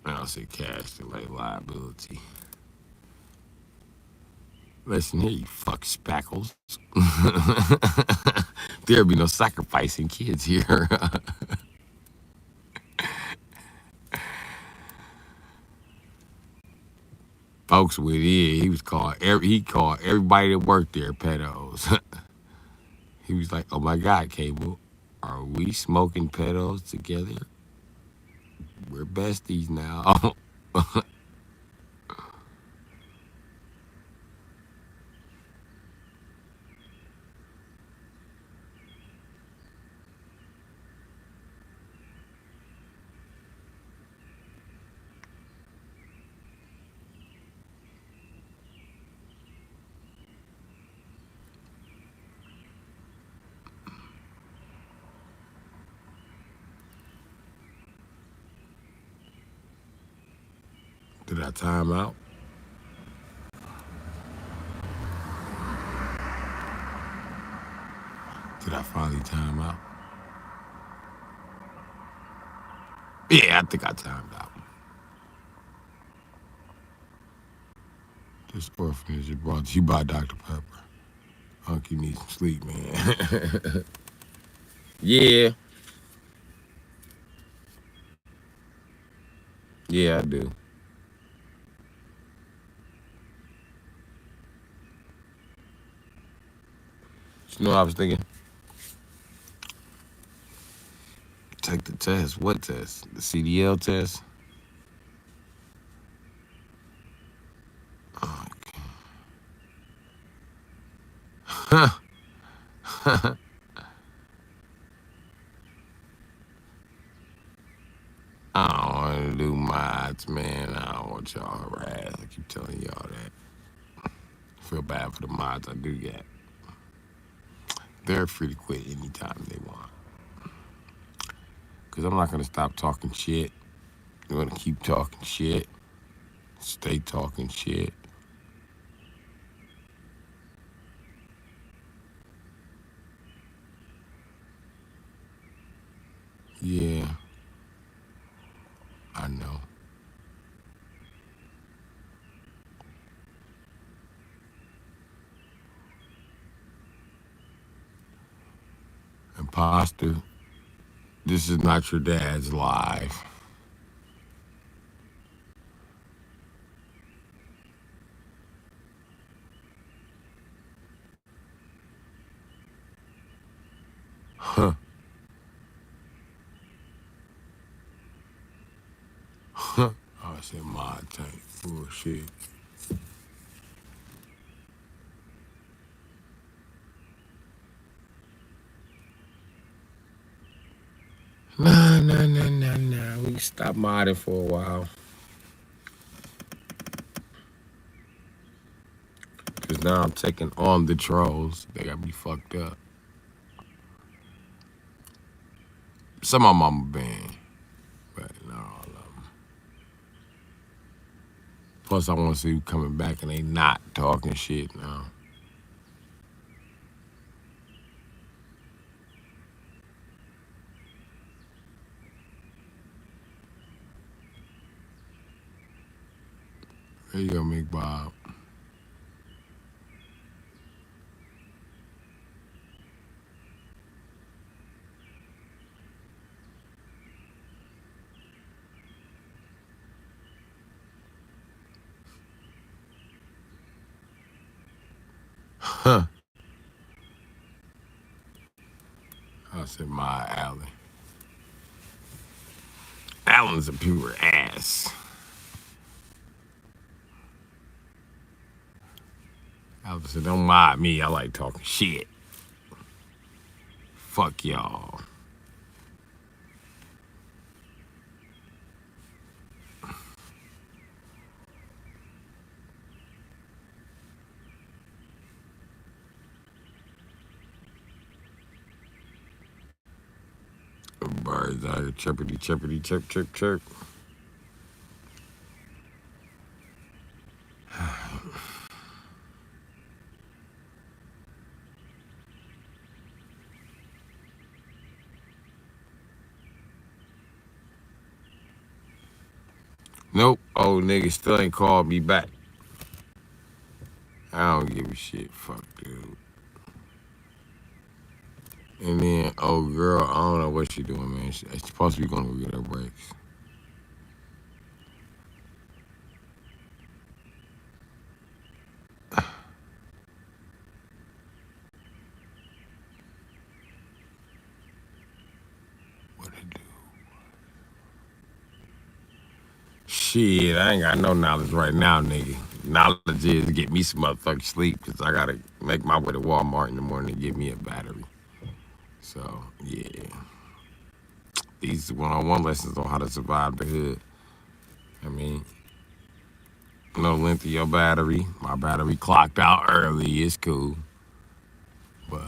And I'll say cash to like liability. Listen here, you fuck spackles. There'll be no sacrificing kids here. Folks with it, he called everybody that worked there pedos. He was like, oh my God, Cable, are we smoking pedos together? We're besties now. Did I time out? Did I finally time out? Yeah, I think I timed out. This orphanage is brought to you by Dr. Pepper. Unc, you need some sleep, man. Yeah. Yeah, I do. You know what I was thinking? Take the test. What test? The CDL test? I don't want to do mods, man. I don't want y'all harassed. I keep telling y'all that. I feel bad for the mods I do get. They're free to quit anytime they want. Because I'm not going to stop talking shit. I'm going to keep talking shit. Stay talking shit. Yeah. I know. Imposter, this is not your dad's live. Huh. Huh. Oh, I said mod tank. Bullshit. Nah. We can stop modding for a while. Because now I'm taking on the trolls. They got me fucked up. Some of them I'm a banned, but not all of them. Plus, I want to see who coming back and they not talking shit now. There you go, McBob. said my Allen. Allen's a pure ass. Allen said, don't mind me. I like talking shit. Fuck y'all. Birds out here chirpity, chirpity, chirp, chirp, chirp. Nope, old nigga still ain't called me back. I don't give a shit. Fuck, dude. And then, old girl, I don't know what she doing, man. She's supposed to be going to go get her brakes. What to do? Shit, I ain't got no knowledge right now, nigga. Knowledge is to get me some motherfucking sleep, because I got to make my way to Walmart in the morning to get me a battery. So, yeah. These one-on-one lessons on how to survive the hood. I mean, no length of your battery. My battery clocked out early. It's cool. But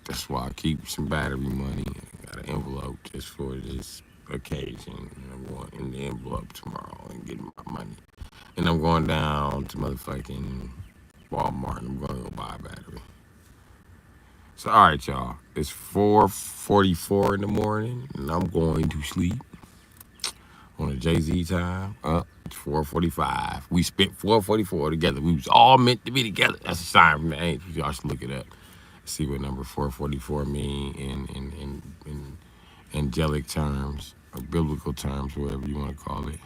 that's why I keep some battery money. I got an envelope just for this occasion. And I'm going in the envelope tomorrow and getting my money. And I'm going down to motherfucking Walmart and I'm going to go buy a battery. So, all right, y'all. It's 4:44 in the morning and I'm going to sleep on a Jay-Z time. It's 4:45. We spent 4:44 together. We was all meant to be together. That's a sign from the angels. Y'all should look it up. See what number 444 mean in angelic terms or biblical terms, whatever you want to call it.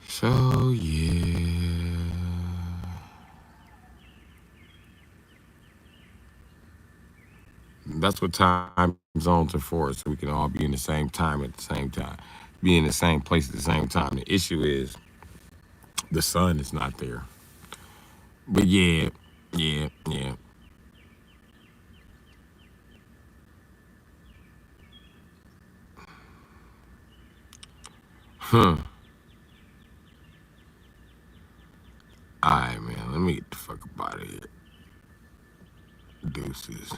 So yeah, that's what time zones are for, so we can all be in the same time at the same time, be in the same place at the same time. The issue is the sun is not there. But yeah, yeah, yeah. Huh. All right, man. Let me get the fuck up out of here. Deuces.